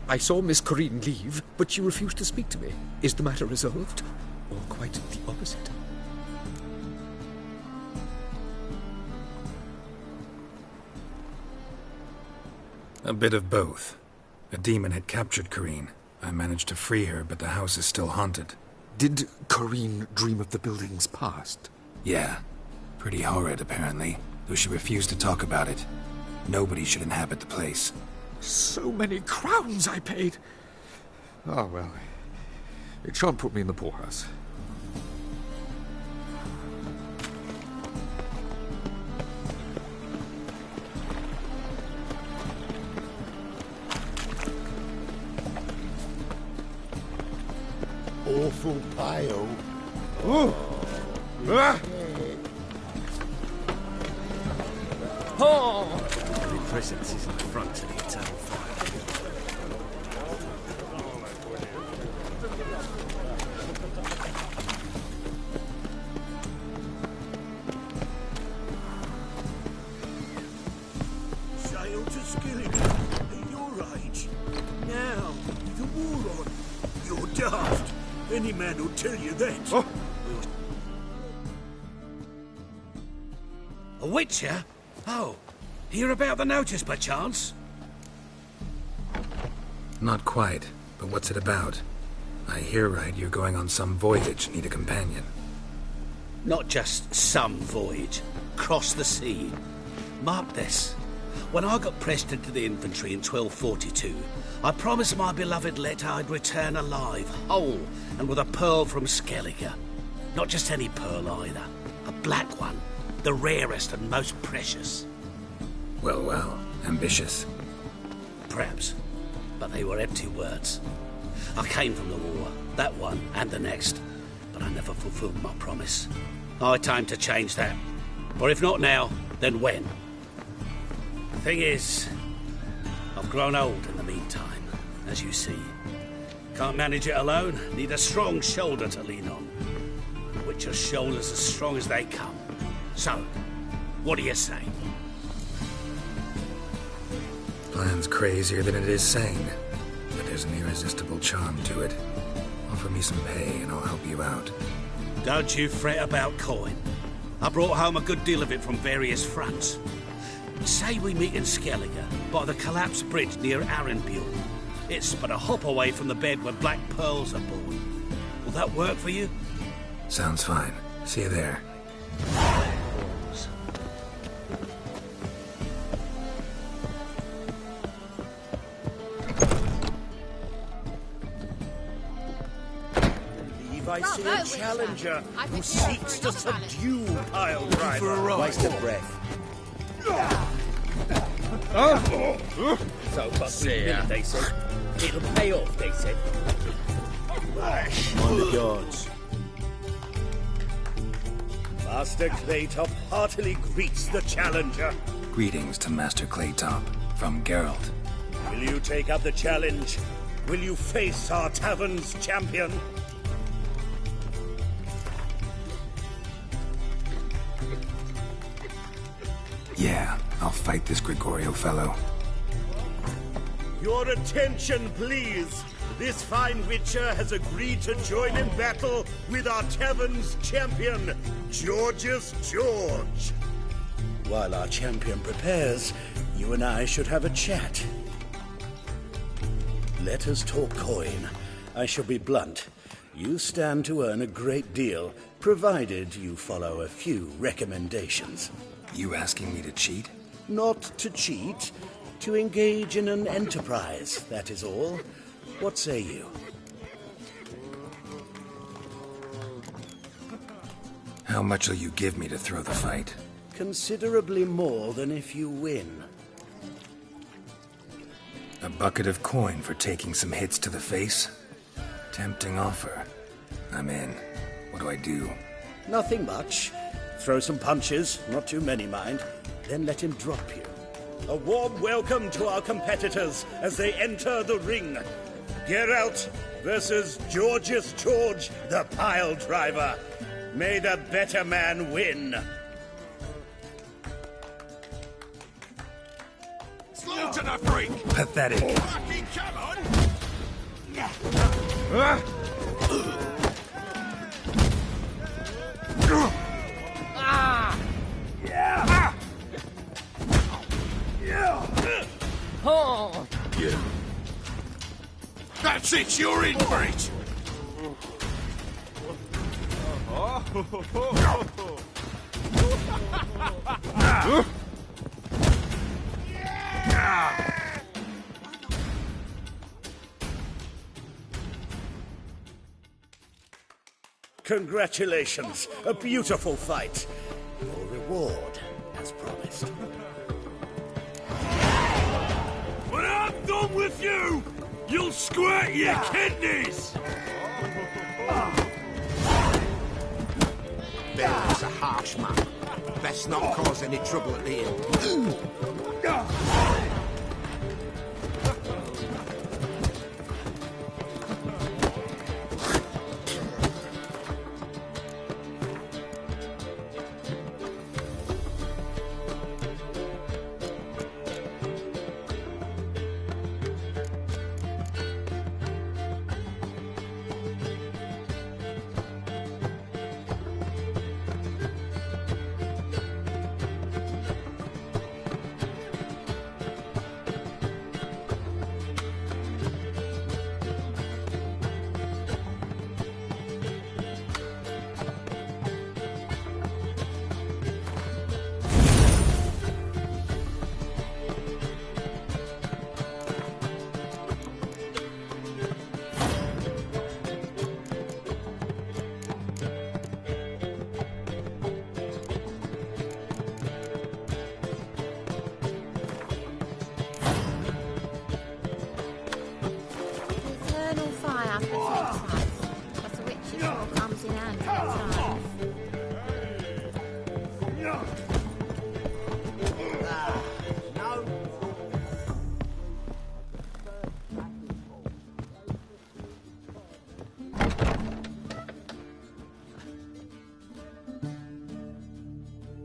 I saw Miss Corinne leave, but she refused to speak to me. Is the matter resolved? Or quite the opposite? A bit of both. A demon had captured Corinne. I managed to free her, but the house is still haunted. Did Corinne dream of the building's past? Yeah. Pretty horrid, apparently, though she refused to talk about it. Nobody should inhabit the place. So many crowns I paid. Oh, well. It shan't put me in the poorhouse. awful pale. Ooh. Ah. Oh! The presence is an affront to the eternal fire. Sail to Skilligan at your age. Now, with the war on. You're daft. Any man will tell you that. Oh. A witcher? Oh, hear about the notice by chance? Not quite, but what's it about? I hear right, you're going on some voyage, need a companion. Not just some voyage. Cross the sea. Mark this. When I got pressed into the infantry in 1242, I promised my beloved Let I'd return alive, whole, and with a pearl from Skellige. Not just any pearl either. A black one. The rarest and most precious. Well, well. Ambitious. Perhaps. But they were empty words. I came from the war. That one and the next. But I never fulfilled my promise. High time to change that. Or if not now, then when? Thing is, I've grown old in the meantime, as you see. Can't manage it alone. Need a strong shoulder to lean on. Witcher's shoulders as strong as they come. So, what do you say? Plan's crazier than it is sane, but there's an irresistible charm to it. Offer me some pay and I'll help you out. Don't you fret about coin. I brought home a good deal of it from various fronts. Say we meet in Skellige, by the collapsed bridge near Arenbjorn. It's but a hop away from the bed where black pearls are born. Will that work for you? Sounds fine. See you there. I see a challenger who seeks to subdue Pile Driver. Waste of breath. So, but they said. It'll pay off, they said. On the guards. Master Claytop heartily greets the challenger. Greetings to Master Claytop, from Geralt. Will you take up the challenge? Will you face our tavern's champion? Yeah, I'll fight this Gregorio fellow. Your attention, please. This fine witcher has agreed to join in battle with our tavern's champion, Georgius George. While our champion prepares, you and I should have a chat. Let us talk coin. I shall be blunt. You stand to earn a great deal, provided you follow a few recommendations. You asking me to cheat? Not to cheat, to engage in an enterprise, that is all. What say you? How much will you give me to throw the fight? Considerably more than if you win. A bucket of coin for taking some hits to the face? Tempting offer. I'm in. What do I do? Nothing much. Throw some punches, not too many, mind, then let him drop you. A warm welcome to our competitors as they enter the ring. Geralt versus Georgius George, the Pile Driver. May the better man win. Slow to the freak! Pathetic. Fucking come on! Yeah. Oh. Yeah. That's it, you're in for it! Congratulations, a beautiful fight. Your reward, as promised. When I'm done with you, you'll squirt your kidneys! There's a harsh man. Best not cause any trouble at the inn.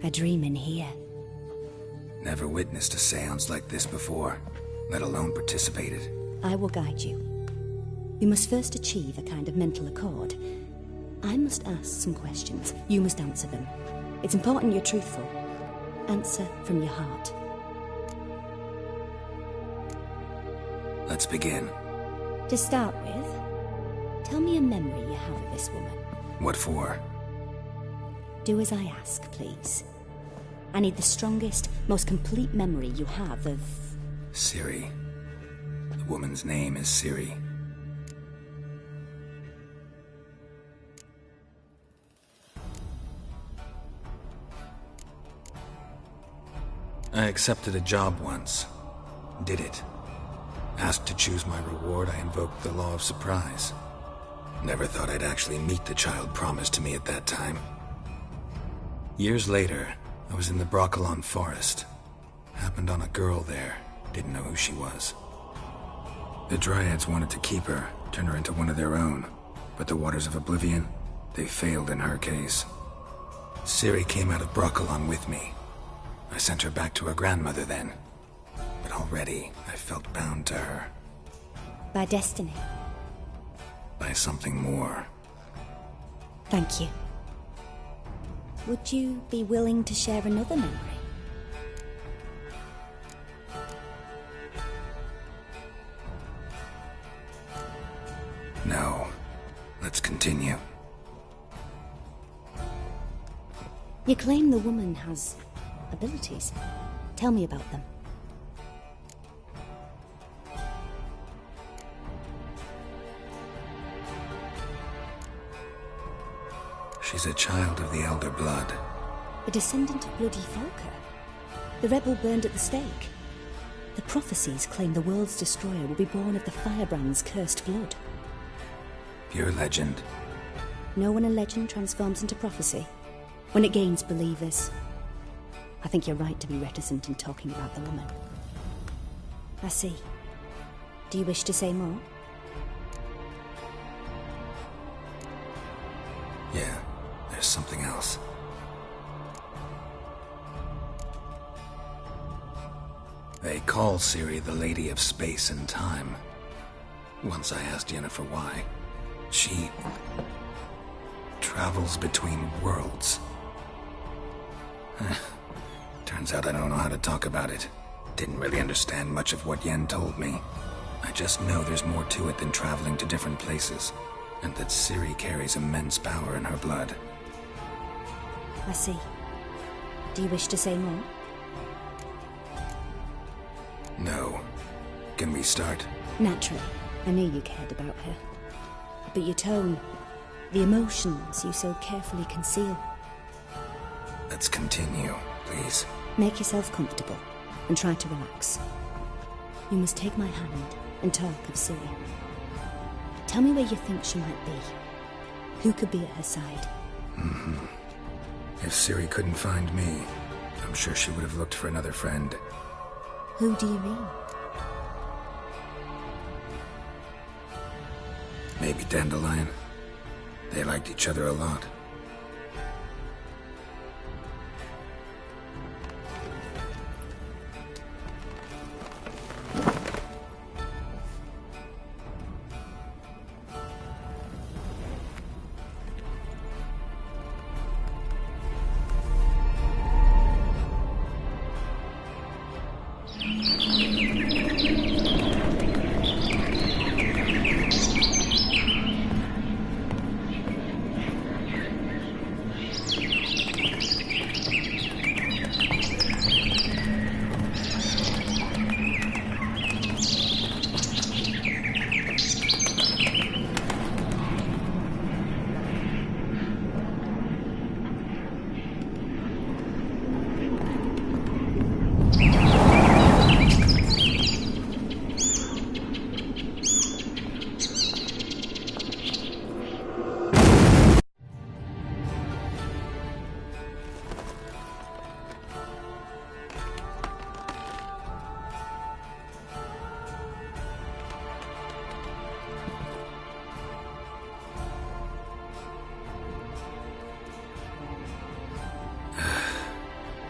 A dream in here. Never witnessed a seance like this before, let alone participated. I will guide you. You must first achieve a kind of mental accord. I must ask some questions. You must answer them. It's important you're truthful. Answer from your heart. Let's begin. To start with, tell me a memory you have of this woman. What for? Do as I ask, please. I need the strongest, most complete memory you have of... Ciri. The woman's name is Ciri. I accepted a job once. Did it. Asked to choose my reward, I invoked the law of surprise. Never thought I'd actually meet the child promised to me at that time. Years later, I was in the Brokilon Forest. Happened on a girl there. Didn't know who she was. The Dryads wanted to keep her, turn her into one of their own. But the Waters of Oblivion, they failed in her case. Ciri came out of Brokilon with me. I sent her back to her grandmother then. But already, I felt bound to her. By destiny. By something more. Thank you. Would you be willing to share another memory? No. Let's continue. You claim the woman has abilities. Tell me about them. She's a child of the Elder Blood. A descendant of Bloody Volker. The rebel burned at the stake. The prophecies claim the world's destroyer will be born of the Firebrand's cursed blood. Pure legend. Know when a legend transforms into prophecy? When it gains believers. I think you're right to be reticent in talking about the woman. I see. Do you wish to say more? Yeah, there's something else. They call Ciri the Lady of Space and Time. Once I asked Yennefer why. She travels between worlds. Turns out I don't know how to talk about it. Didn't really understand much of what Yen told me. I just know there's more to it than traveling to different places, and that Ciri carries immense power in her blood. I see. Do you wish to say more? No. Can we start? Naturally. I knew you cared about her. But your tone, the emotions you so carefully conceal. Let's continue, please. Make yourself comfortable and try to relax. You must take my hand and talk of Ciri. Tell me where you think she might be. Who could be at her side? If Ciri couldn't find me, I'm sure she would have looked for another friend. Who do you mean? Maybe Dandelion. They liked each other a lot.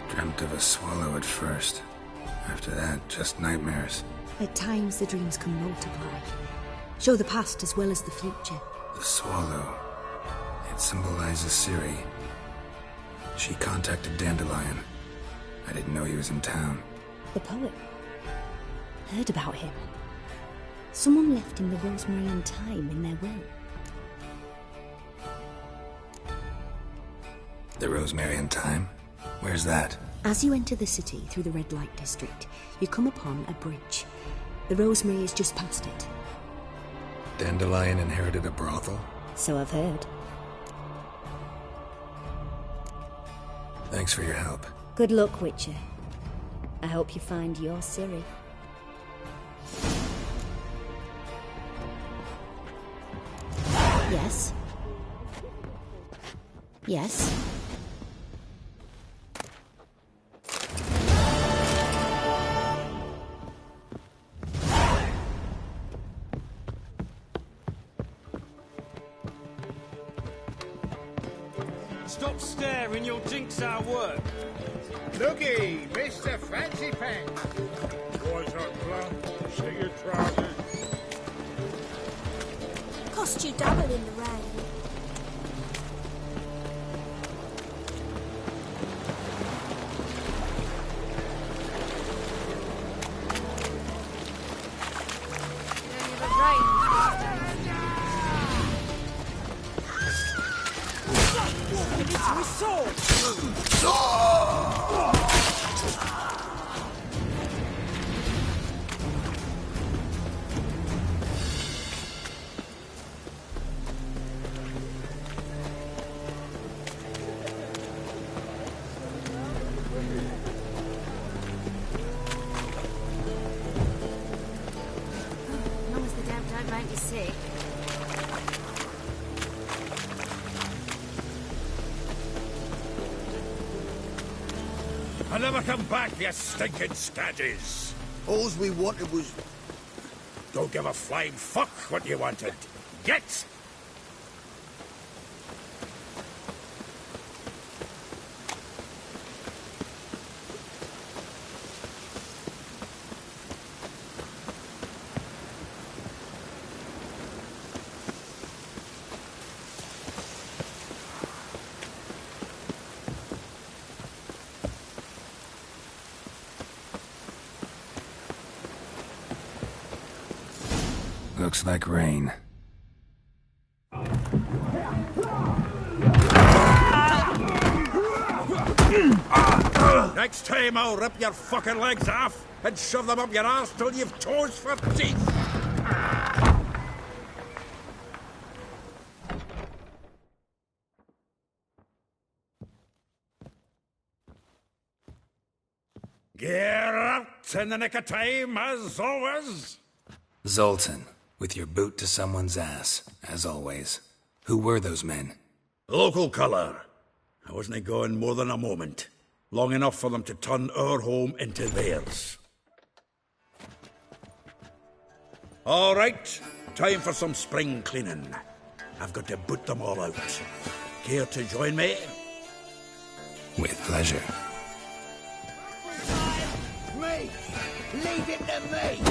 Dreamt of a swallow at first. After that, just nightmares. At times, the dreams can multiply. Show the past as well as the future. The swallow. It symbolizes Ciri. She contacted Dandelion. I didn't know he was in town. The poet. Heard about him. Someone left him the rosemary and thyme in their will. The rosemary and thyme? Where's that? As you enter the city through the red light district, you come upon a bridge. The rosemary is just past it. Dandelion inherited a brothel? So I've heard. Thanks for your help. Good luck, Witcher. I hope you find your Ciri. Yes? Yes? Stop staring, you'll jinx our work. Looky, Mr. Fancy Pants. Boys are plump. See your trousers. Cost you double in the rain. I never come back, you stinking stagges. Alls we wanted was... Don't give a flying fuck what you wanted. Get! Looks like rain. Next time I'll rip your fucking legs off and shove them up your arse till you've toes for teeth. Get out in the nick of time, as always. Zoltan, with your boot to someone's ass, as always. Who were those men? Local colour. I wasn't gone more than a moment. Long enough for them to turn our home into theirs. All right, time for some spring cleaning. I've got to boot them all out. Care to join me? With pleasure. Me! Leave it to me!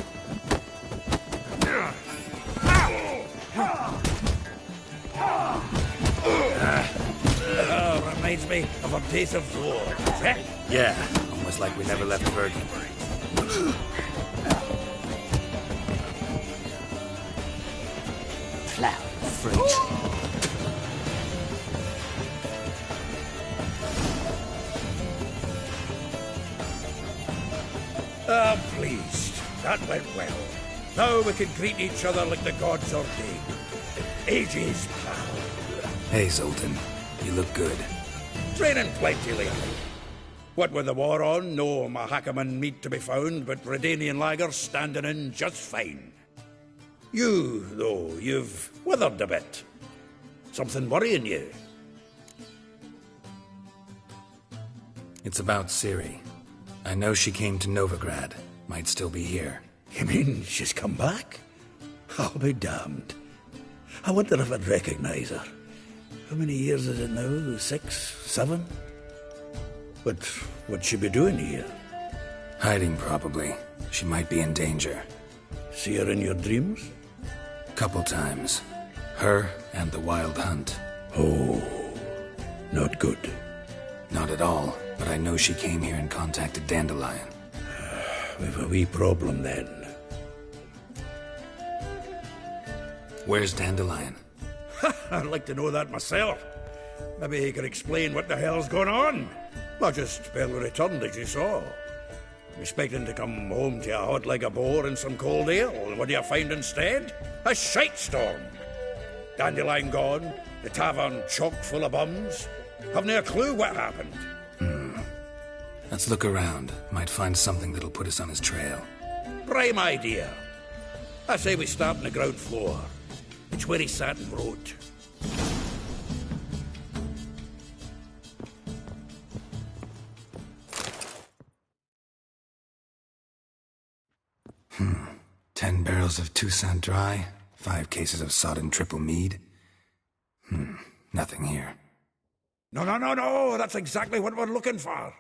Reminds me of a days of war. Yeah, almost like we never left Bergen. Plough fruit. I'm pleased. That went well. Now we can greet each other like the gods ordained. Ages, pal. Hey, Zoltan. You look good. Training plenty lately. What with the war on, no Mahakaman meat to be found, but Redanian lagers standing in just fine. You, though, you've withered a bit. Something worrying you? It's about Ciri. I know she came to Novigrad. Might still be here. You mean she's come back? I'll be damned. I wonder if I'd recognize her. How many years is it now? 6, 7? But what'd she be doing here? Hiding, probably. She might be in danger. See her in your dreams? Couple times. Her and the Wild Hunt. Oh, not good. Not at all, but I know she came here and contacted Dandelion. We've a wee problem then. Where's Dandelion? I'd like to know that myself. Maybe he could explain what the hell's going on. I just barely returned, as you saw. Expecting to come home to a hot leg of boar and some cold ale. What do you find instead? A shite storm. Dandelion gone, the tavern chock full of bums. Haven't a clue what happened. Let's look around. Might find something that'll put us on his trail. Prime idea. I say we start on the ground floor. It's where he sat and wrote. Hmm. 10 barrels of Toussaint Dry, 5 cases of sodden triple mead. Nothing here. No, that's exactly what we're looking for.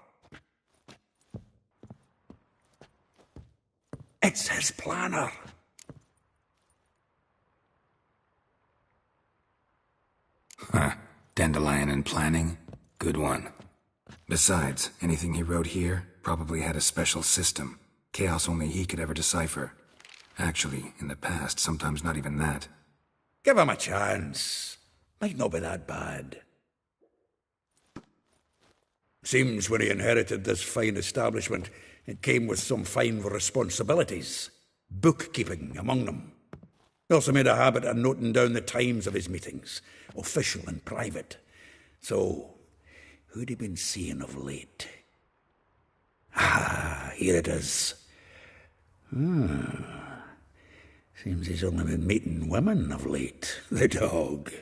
It's his planner. Huh. Dandelion and planning? Good one. Besides, anything he wrote here probably had a special system. Chaos only he could ever decipher. Actually, in the past, sometimes not even that. Give him a chance. Might not be that bad. Seems when he inherited this fine establishment, it came with some fine responsibilities. Bookkeeping among them. He also made a habit of noting down the times of his meetings, official and private. So, who'd he been seeing of late? Ah, here it is. Seems he's only been meeting women of late. The dog.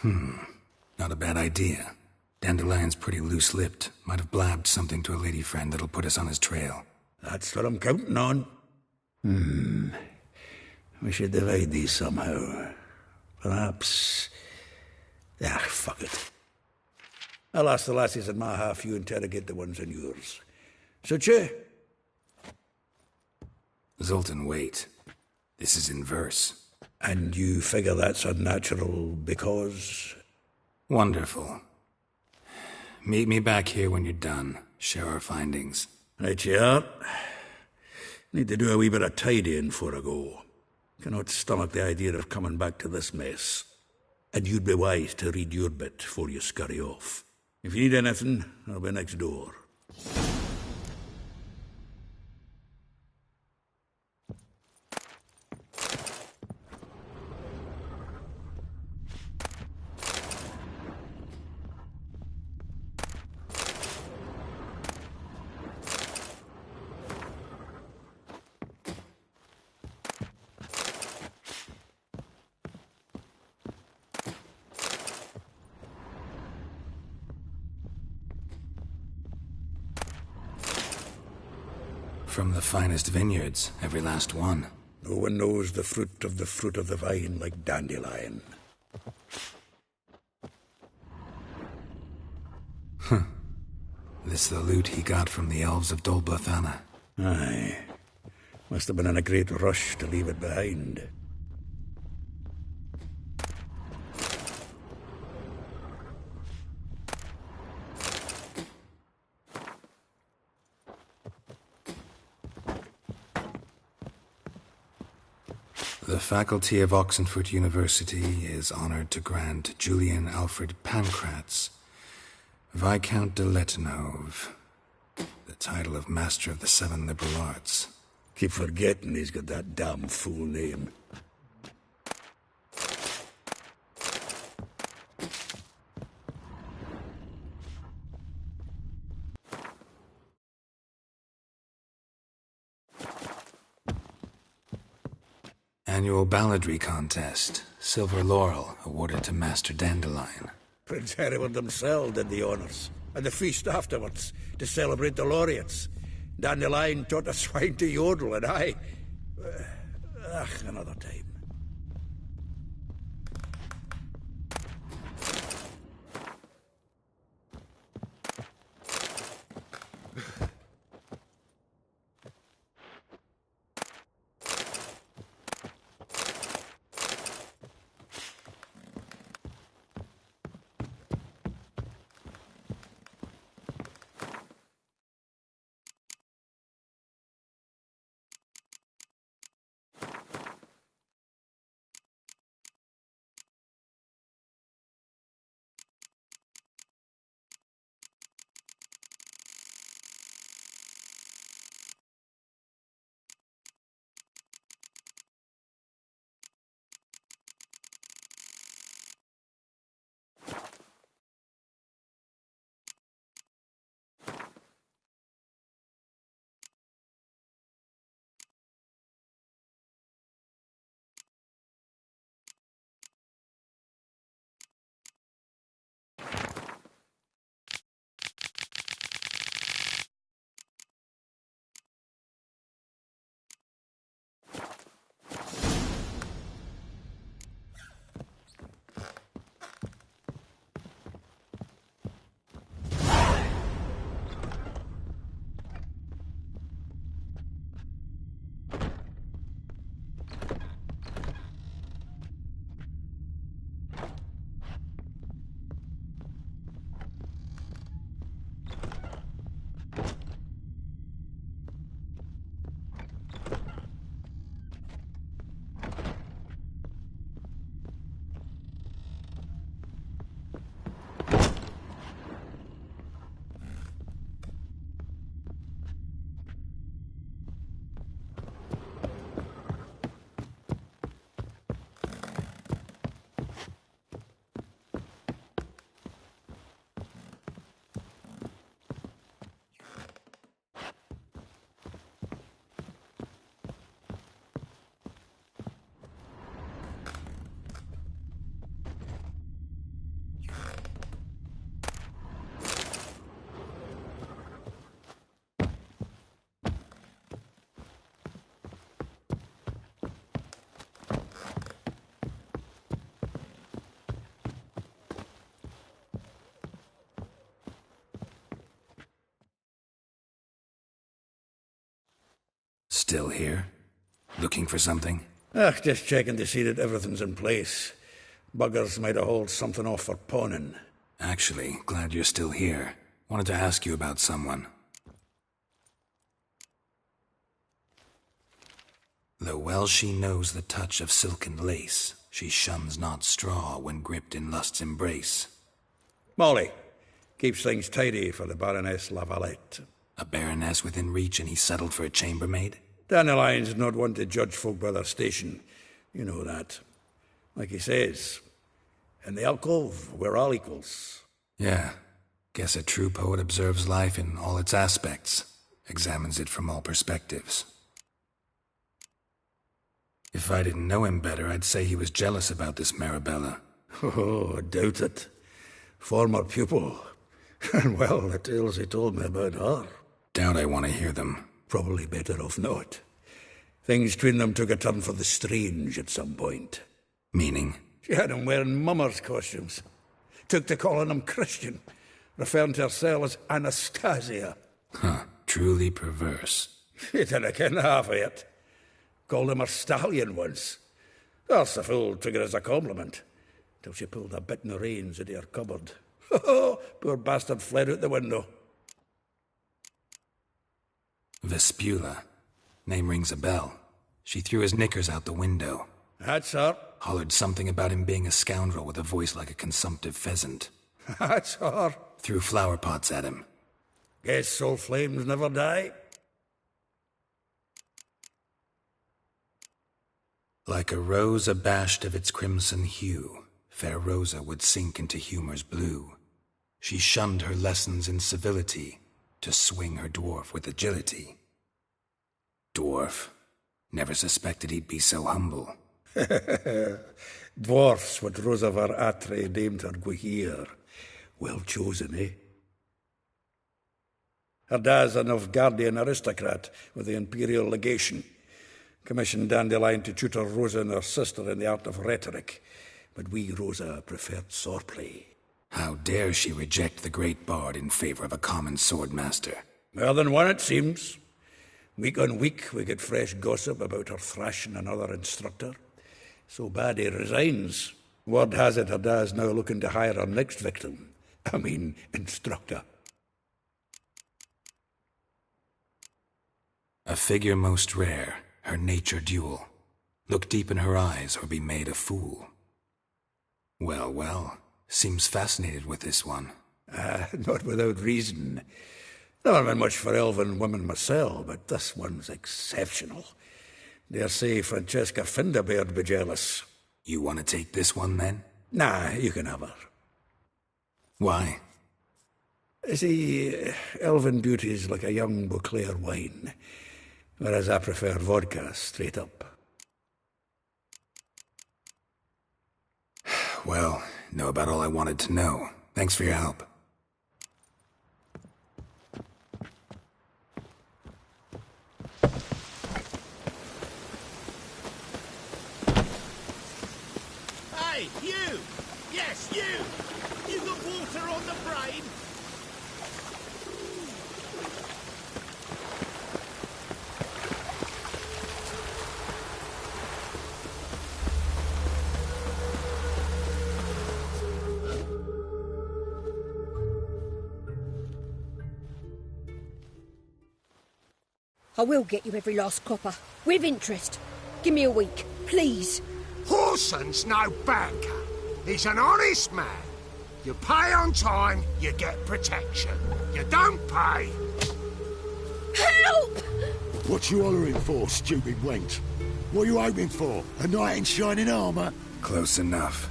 Not a bad idea. Dandelion's pretty loose-lipped. Might have blabbed something to a lady friend that'll put us on his trail. That's what I'm counting on. We should divide these somehow. Perhaps... fuck it. I'll ask the lassies in my half, you interrogate the ones in yours. Suit you? Zoltan, wait. This is in verse. And you figure that's unnatural because... Wonderful. Meet me back here when you're done. Share our findings. Right you are. Need to do a wee bit of tidying before I go. Cannot stomach the idea of coming back to this mess. And you'd be wise to read your bit before you scurry off. If you need anything, I'll be next door. From the finest vineyards, every last one. No one knows the fruit of the vine like Dandelion. Huh. This the loot he got from the elves of Dol Blathanna. Aye. Must have been in a great rush to leave it behind. The faculty of Oxenfurt University is honored to grant Julian Alfred Pancratz, Viscount de Letenhove, the title of Master of the Seven Liberal Arts. Keep forgetting he's got that damn fool name. Annual balladry contest. Silver laurel awarded to Master Dandelion. Prince Hereward himself did the honours, and the feast afterwards, to celebrate the laureates. Dandelion taught the swine to yodel, and I... another time. Still here? Looking for something? Just checking to see that everything's in place. Buggers might have hauled something off for pawning. Actually, glad you're still here. Wanted to ask you about someone. Though well she knows the touch of silken lace, she shuns not straw when gripped in lust's embrace. Molly keeps things tidy for the Baroness Lavalette. A baroness within reach and he's settled for a chambermaid? Dandelion's not one to judge folk by their station. You know that. Like he says, in the alcove, we're all equals. Yeah. Guess a true poet observes life in all its aspects, examines it from all perspectives. If I didn't know him better, I'd say he was jealous about this Marabella. Oh, I doubt it. Former pupil. And well, the tales he told me about her. Doubt I want to hear them. Probably better off not. Things between them took a turn for the strange at some point. Meaning? She had him wearing mummers' costumes. Took to calling him Christian, referring to herself as Anastasia. Huh, truly perverse. She didn't ken half of it. Called him her stallion once. That's the fool took it as a compliment, till she pulled a bit in the reins into her cupboard. Poor bastard fled out the window. Vespula. Name rings a bell. She threw his knickers out the window. That's her. Hollered something about him being a scoundrel with a voice like a consumptive pheasant. That's her. Threw flower pots at him. Guess soul flames never die. Like a rose abashed of its crimson hue, fair Rosa would sink into humor's blue. She shunned her lessons in civility, to swing her dwarf with agility. Dwarf. Never suspected he'd be so humble. Dwarfs what Rosavar Atre named her Guihir. Well chosen, eh? Her dad's a Novgardian aristocrat with the Imperial Legation. Commissioned Dandelion to tutor Rosa and her sister in the art of rhetoric. But we, Rosa, preferred swordplay. How dare she reject the great bard in favor of a common swordmaster? More than one, it seems. Week on week, we get fresh gossip about her thrashing another instructor. So bad he resigns. Word has it her dad's now looking to hire her next victim. Instructor. A figure most rare, her nature dual. Look deep in her eyes or be made a fool. Well, well, seems fascinated with this one. Not without reason. Never been much for elven women myself, but this one's exceptional. Dare say Francesca Finderbeard be jealous. You want to take this one, then? Nah, you can have her. Why? See, elven beauty's like a young Beauclair wine, whereas I prefer vodka straight up. Well, know about all I wanted to know. Thanks for your help. Hey, you! Yes, you! You got water on the brain? I will get you every last copper, with interest. Give me a week, please. Horson's no banker. He's an honest man. You pay on time, you get protection. You don't pay... Help! What you hollering for, stupid wench? What you hoping for? A knight in shining armour? Close enough.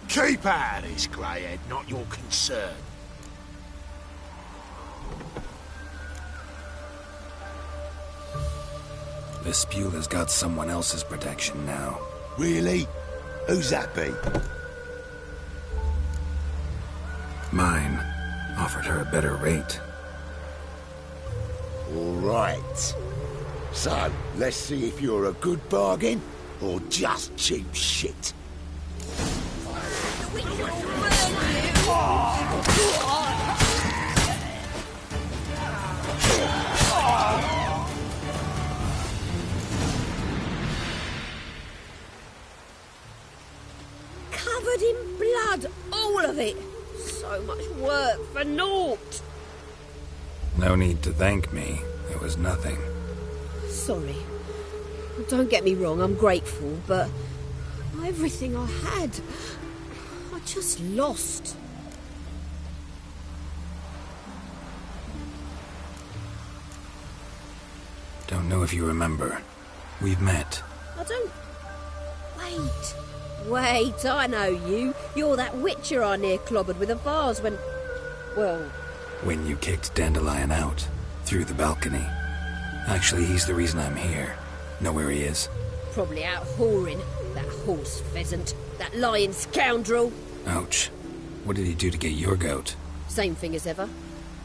Keep out of this, Greyhead, not your concern. Vespula's got someone else's protection now. Really? Who's that be? Mine. Offered her a better rate. All right. So, let's see if you're a good bargain or just cheap shit. Covered in blood, all of it. So much work for naught. No need to thank me. It was nothing. Sorry. Don't get me wrong, I'm grateful, but everything I had, I just lost. Don't know if you remember. We've met. I don't... Wait, I know you. You're that witcher I near clobbered with a vase when... Well... When you kicked Dandelion out. Through the balcony. Actually, he's the reason I'm here. Know where he is? Probably out whoring. That horse pheasant. That lying scoundrel. Ouch. What did he do to get your goat? Same thing as ever.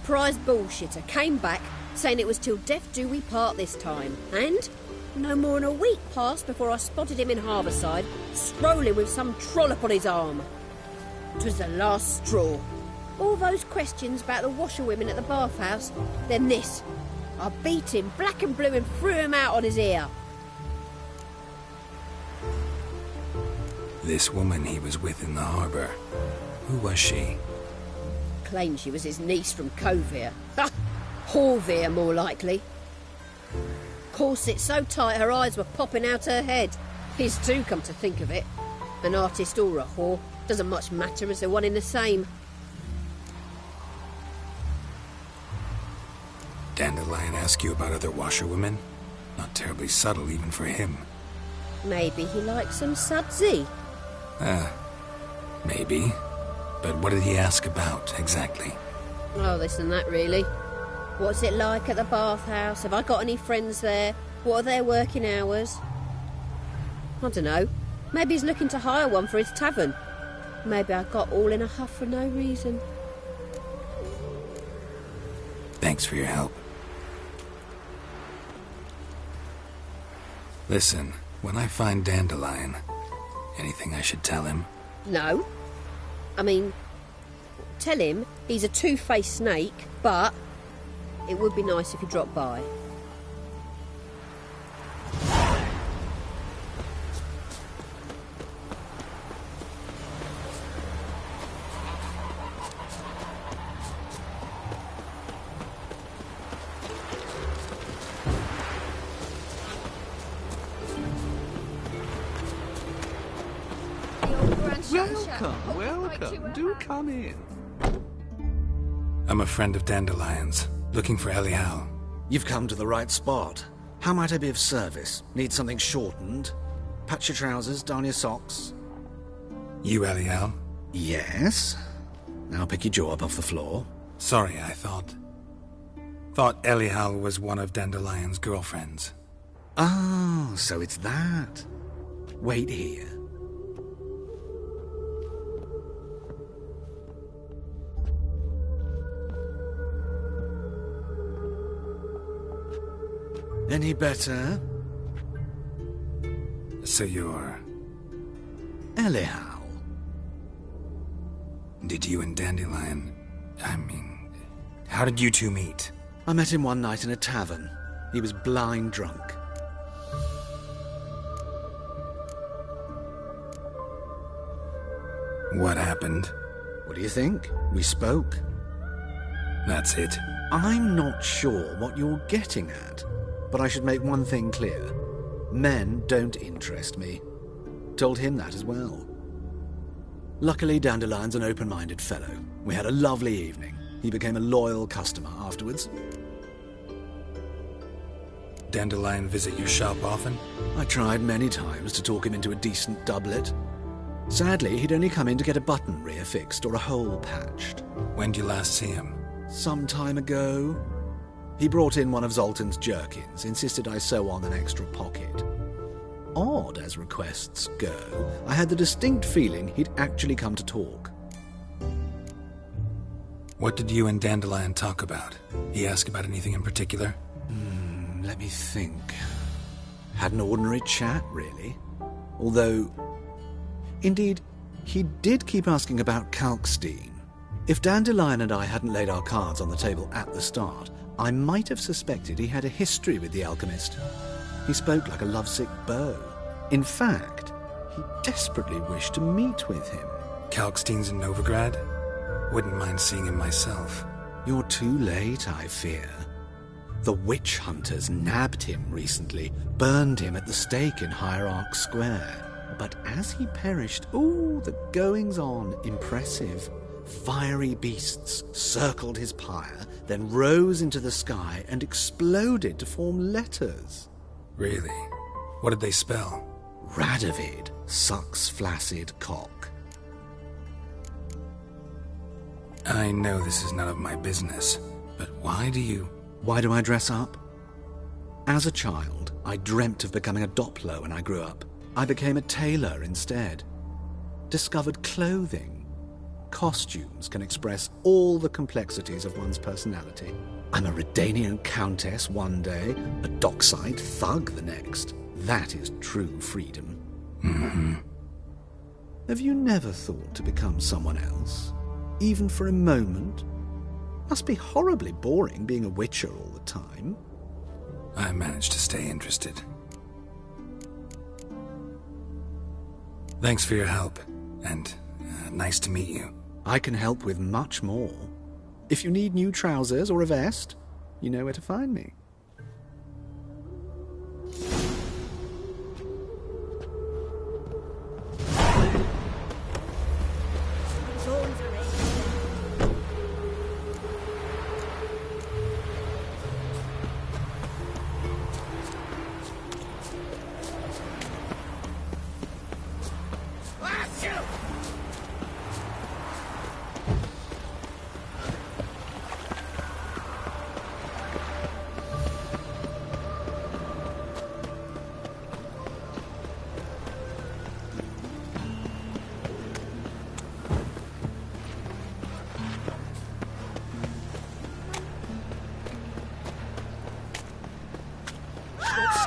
Prize bullshitter. Came back, saying it was till death do we part this time. And no more than a week passed before I spotted him in Harbourside, strolling with some trollop on his arm. 'Twas the last straw. All those questions about the washerwomen at the bathhouse, then this. I beat him black and blue and threw him out on his ear. This woman he was with in the harbour, who was she? Claimed she was his niece from Covere. Horvere, more likely. Corset so tight her eyes were popping out her head. His too, come to think of it. An artist or a whore, doesn't much matter as they're one in the same. Dandelion ask you about other washerwomen? Not terribly subtle even for him. Maybe he likes some sudsy. Maybe. But what did he ask about, exactly? Oh, this and that, really. What's it like at the bathhouse? Have I got any friends there? What are their working hours? I don't know. Maybe he's looking to hire one for his tavern. Maybe I got all in a huff for no reason. Thanks for your help. Listen, when I find Dandelion, anything I should tell him? No. I mean, tell him he's a two-faced snake, but it would be nice if he dropped by. Welcome. Do come in. I'm a friend of Dandelion's, looking for Elial. You've come to the right spot. How might I be of service? Need something shortened? Patch your trousers, darn your socks. You Elial? Yes. Now pick your jaw up off the floor. Sorry, I thought Elial was one of Dandelion's girlfriends. Oh, so it's that. Wait here. Any better? So you're... Elial. Did you and Dandelion... how did you two meet? I met him one night in a tavern. He was blind drunk. What happened? What do you think? We spoke. That's it. I'm not sure what you're getting at. But I should make one thing clear. Men don't interest me. Told him that as well. Luckily, Dandelion's an open-minded fellow. We had a lovely evening. He became a loyal customer afterwards. Dandelion visit your shop often? I tried many times to talk him into a decent doublet. Sadly, he'd only come in to get a button rear fixed or a hole patched. When did you last see him? Some time ago. He brought in one of Zoltan's jerkins, insisted I sew on an extra pocket. Odd as requests go, I had the distinct feeling he'd actually come to talk. What did you and Dandelion talk about? He ask about anything in particular? Let me think. Had an ordinary chat, really. Although, indeed, he did keep asking about Kalkstein. If Dandelion and I hadn't laid our cards on the table at the start, I might have suspected he had a history with the alchemist. He spoke like a lovesick beau. In fact, he desperately wished to meet with him. Kalkstein's in Novigrad? Wouldn't mind seeing him myself. You're too late, I fear. The witch hunters nabbed him recently, burned him at the stake in Hierarch Square. But as he perished, the goings-on, impressive. Fiery beasts circled his pyre, then rose into the sky and exploded to form letters. Really? What did they spell? Radovid sucks flaccid cock. I know this is none of my business, but why do I dress up? As a child, I dreamt of becoming a Doppler when I grew up. I became a tailor instead. Discovered clothing. Costumes can express all the complexities of one's personality. I'm a Redanian countess one day, a dockside thug the next. That is true freedom. Mm-hmm. Have you never thought to become someone else? Even for a moment? Must be horribly boring being a witcher all the time. I managed to stay interested. Thanks for your help, and nice to meet you. I can help with much more. If you need new trousers or a vest, you know where to find me.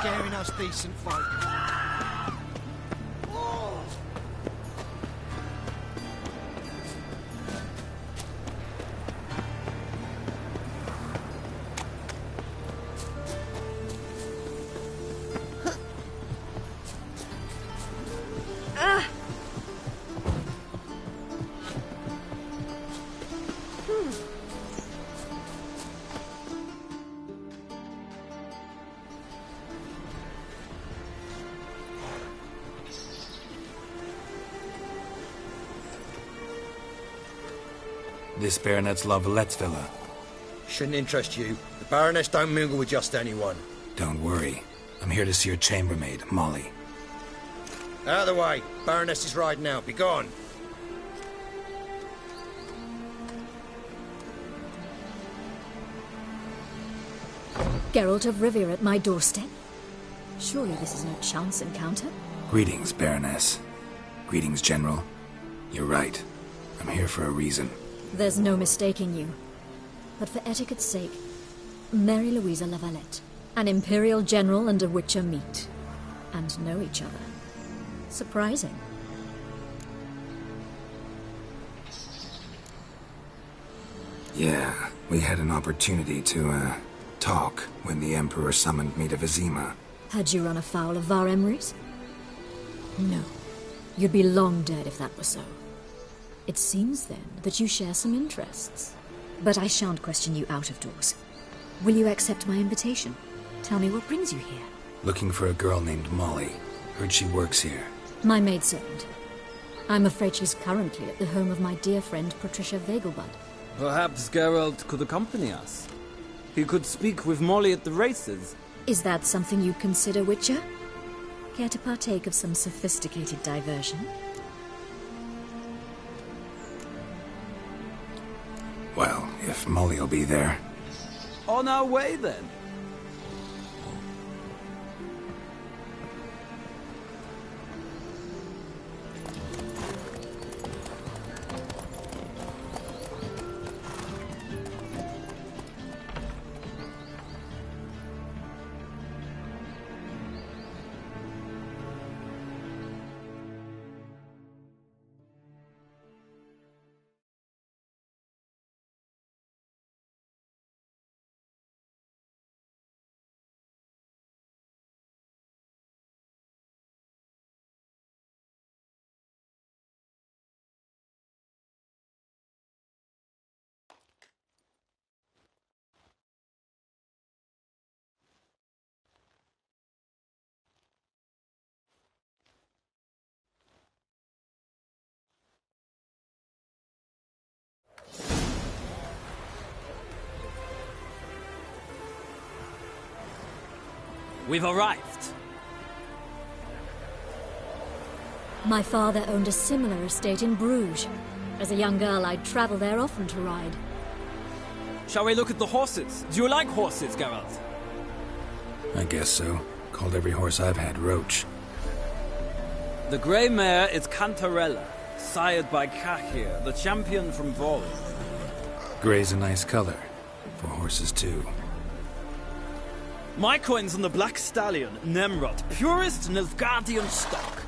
Scaring us decent folk. This Baronet's La Vallette's villa. Shouldn't interest you. The Baroness don't mingle with just anyone. Don't worry. I'm here to see your chambermaid, Molly. Out of the way. Baroness is riding out. Be gone. Geralt of Rivia at my doorstep? Surely this is no chance encounter? Greetings, Baroness. Greetings, General. You're right. I'm here for a reason. There's no mistaking you. But for etiquette's sake, Mary Louisa La Valette, an Imperial General and a Witcher meet, and know each other. Surprising. Yeah, we had an opportunity to, talk when the Emperor summoned me to Vizima. Had you run afoul of Var Emrys? No. You'd be long dead if that were so. It seems, then, that you share some interests. But I shan't question you out of doors. Will you accept my invitation? Tell me what brings you here. Looking for a girl named Molly. Heard she works here. My maidservant. I'm afraid she's currently at the home of my dear friend Patricia Vegelbud. Perhaps Geralt could accompany us. He could speak with Molly at the races. Is that something you consider, Witcher? Care to partake of some sophisticated diversion? Well, if Molly'll be there. On our way, then. We've arrived. My father owned a similar estate in Bruges. As a young girl, I'd travel there often to ride. Shall we look at the horses? Do you like horses, Geralt? I guess so. Called every horse I've had Roach. The grey mare is Cantarella, sired by Cahir, the champion from Vol. Grey's a nice color. For horses, too. My coin's on the Black Stallion, Nemrod, purest Nilfgaardian stock.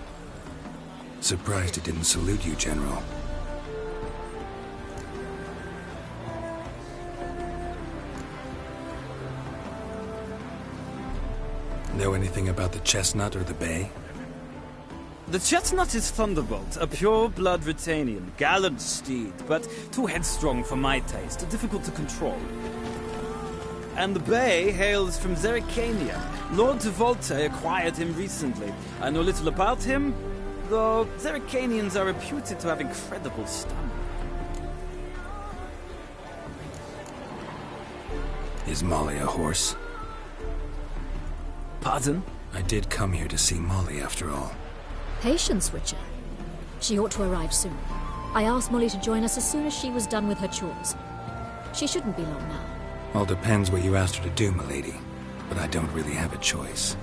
Surprised it didn't salute you, General. Know anything about the Chestnut or the Bay? The Chestnut is Thunderbolt, a pure-blood Britannian, gallant steed, but too headstrong for my taste, difficult to control. And the Bay hails from Zerrikania. Lord de Volte acquired him recently. I know little about him, though Zerrikanians are reputed to have incredible stamina. Is Molly a horse? Pardon? I did come here to see Molly, after all. Patience, Witcher. She ought to arrive soon. I asked Molly to join us as soon as she was done with her chores. She shouldn't be long now. All depends what you asked her to do, milady. But I don't really have a choice.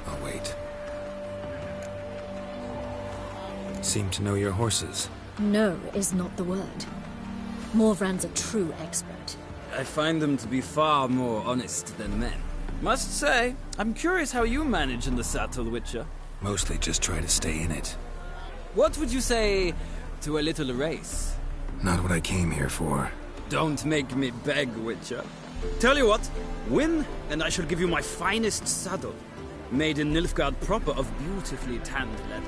I'll wait. Seem to know your horses. No is not the word. Morvran's a true expert. I find them to be far more honest than men. Must say, I'm curious how you manage in the saddle, Witcher. Mostly just try to stay in it. What would you say to a little race? Not what I came here for. Don't make me beg, Witcher. Tell you what, win, and I shall give you my finest saddle, made in Nilfgaard proper of beautifully tanned leather.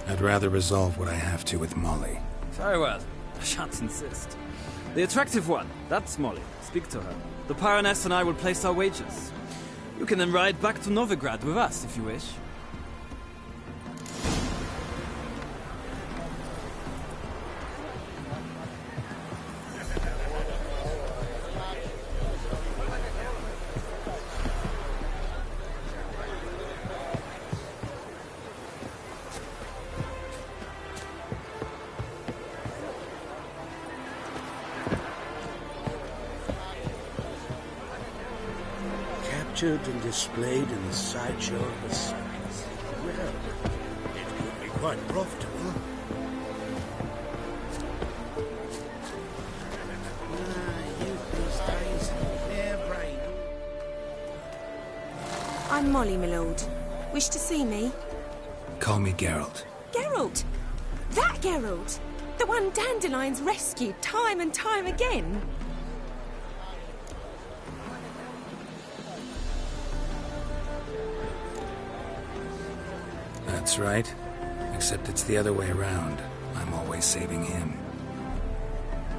I'd rather resolve what I have to with Molly. Very well. I shan't insist. The attractive one, that's Molly. Speak to her. The Baroness and I will place our wagers. You can then ride back to Novigrad with us, if you wish. Captured and displayed in the sideshow of a circus. Well, it could be quite profitable. I'm Molly, my lord. Wish to see me? Call me Geralt. Geralt! That Geralt! The one Dandelion's rescued time and time again! That's right. Except it's the other way around. I'm always saving him.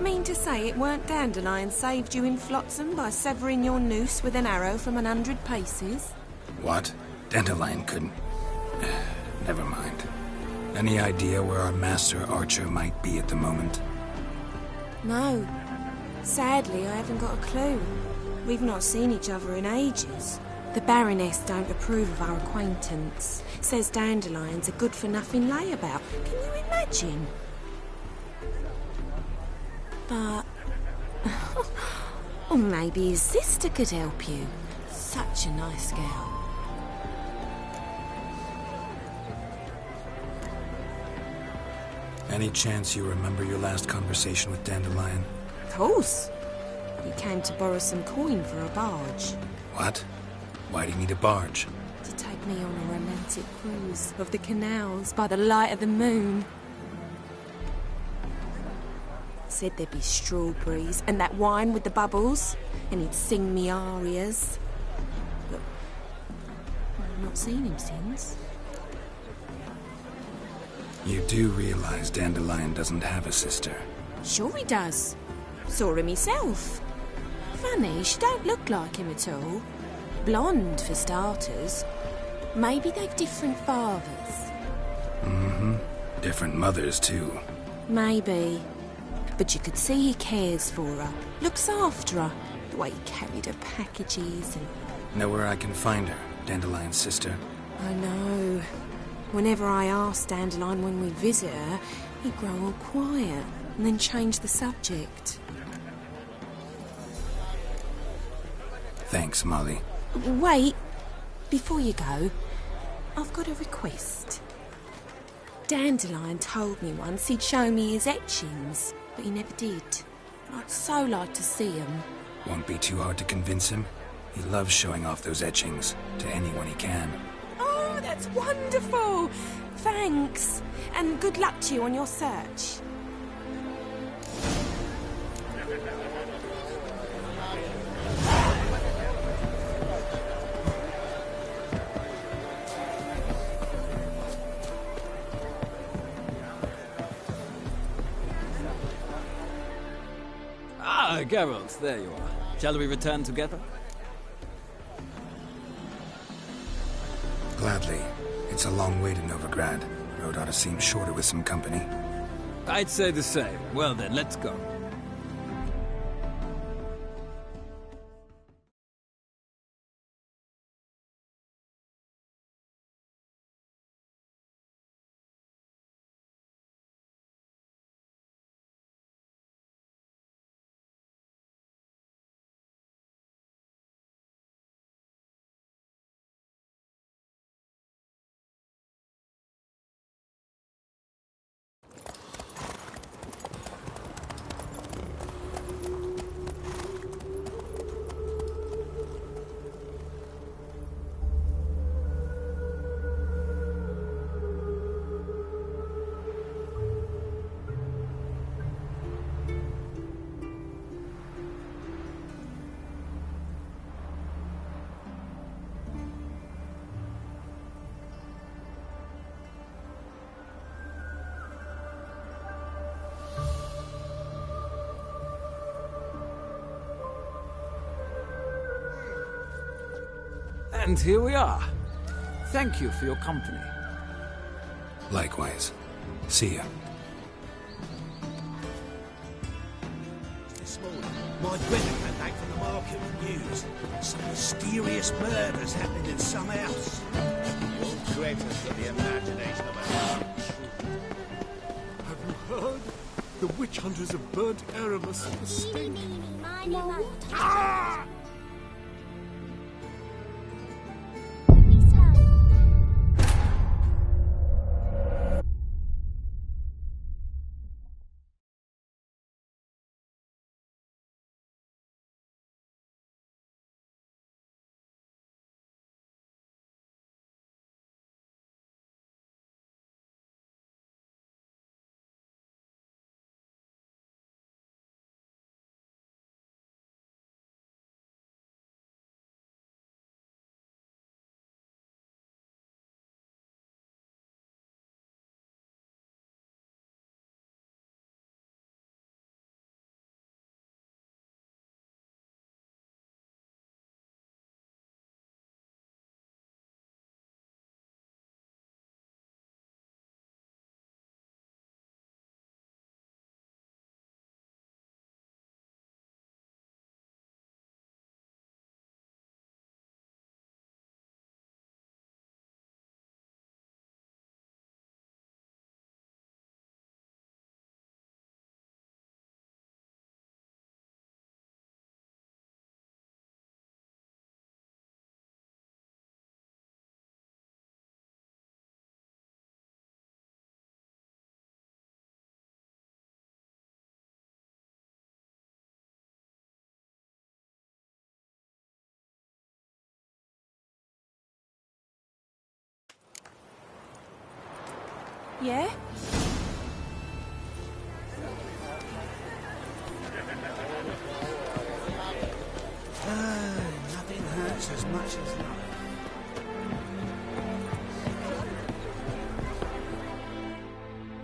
Mean to say it weren't Dandelion saved you in Flotsam by severing your noose with an arrow from 100 paces? What? Dandelion couldn't... Never mind. Any idea where our master archer might be at the moment? No. Sadly, I haven't got a clue. We've not seen each other in ages. The Baroness don't approve of our acquaintance. Says Dandelion's a good-for-nothing layabout. Can you imagine? But... or maybe his sister could help you. Such a nice girl. Any chance you remember your last conversation with Dandelion? Of course. He came to borrow some coin for a barge. What? Why do you need a barge? To take me on a romantic cruise of the canals by the light of the moon. Said there'd be strawberries and that wine with the bubbles, and he'd sing me arias. But I've not seen him since. You do realize Dandelion doesn't have a sister? Sure he does. Saw him himself. Funny, she don't look like him at all. Blonde, for starters. Maybe they've different fathers. Mm-hmm. Different mothers, too. Maybe. But you could see he cares for her. Looks after her. The way he carried her packages and... Know where I can find her, Dandelion's sister? I know. Whenever I ask Dandelion when we visit her, he'd grow all quiet and then change the subject. Thanks, Molly. Wait. Before you go, I've got a request. Dandelion told me once he'd show me his etchings, but he never did. I'd so like to see them. Won't be too hard to convince him. He loves showing off those etchings to anyone he can. Oh, that's wonderful! Thanks. And good luck to you on your search. Ah, Geralt, there you are. Shall we return together? Gladly. It's a long way to Novigrad. Road ought to seem shorter with some company. I'd say the same. Well then, let's go. And here we are. Thank you for your company. Likewise. See ya. This morning, my brother came back from the market with news. Some mysterious murders happening in some house. Won't create us to the imagination of a Have you heard? The witch hunters have burnt Erebus at the stake. Ah! Yeah? Nothing hurts as much as love.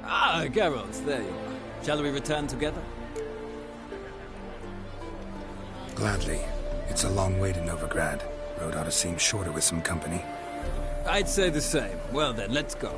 Ah, Geralt, there you are. Shall we return together? Gladly. It's a long way to Novigrad. Road ought to seem shorter with some company. I'd say the same. Well then, let's go.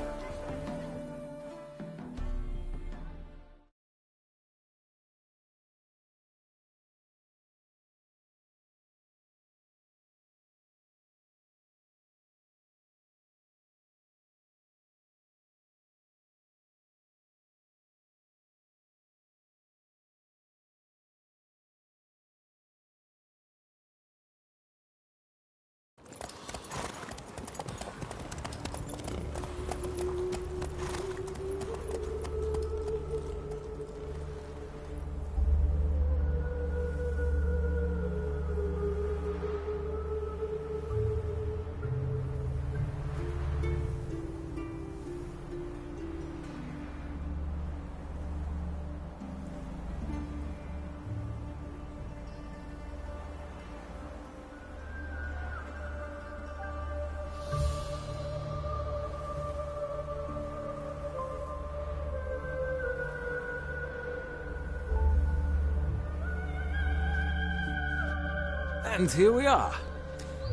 And here we are.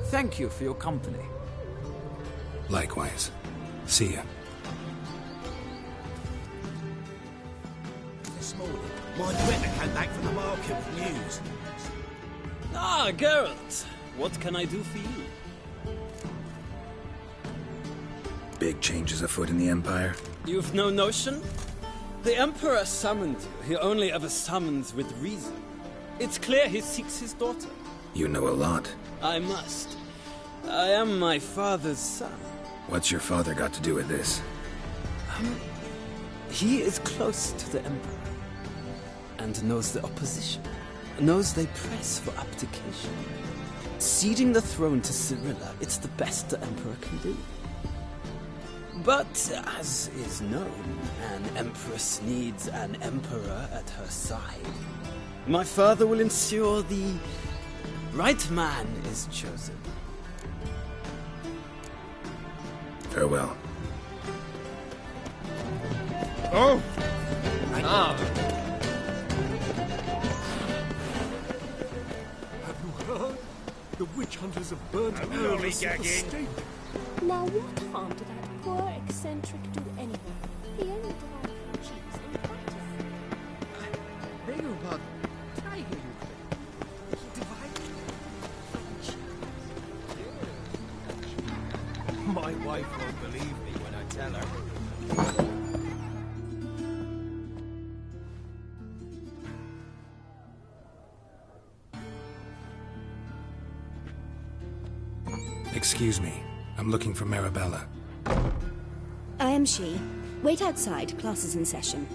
Thank you for your company. Likewise. See ya. This morning, my Twitter came back from the market with news. Ah, Geralt. What can I do for you? Big changes afoot in the Empire. You've no notion? The Emperor summoned you. He only ever summons with reason. It's clear he seeks his daughter. You know a lot. I must. I am my father's son. What's your father got to do with this? He is close to the Emperor. And knows the opposition. Knows they press for abdication. Ceding the throne to Cirilla, it's the best the Emperor can do. But, as is known, an Empress needs an Emperor at her side. My father will ensure the right man is chosen. Farewell. Oh! Ah. Have you heard? The witch hunters have burnt Earl's estate. Now what harm did that poor eccentric do anyway? He only derived from cheese and practice. Beg your pardon. Did I hear you correctly? He divided My wife won't believe me when I tell her. Excuse me. I'm looking for Marabella. I am she. Wait outside. Class is in session.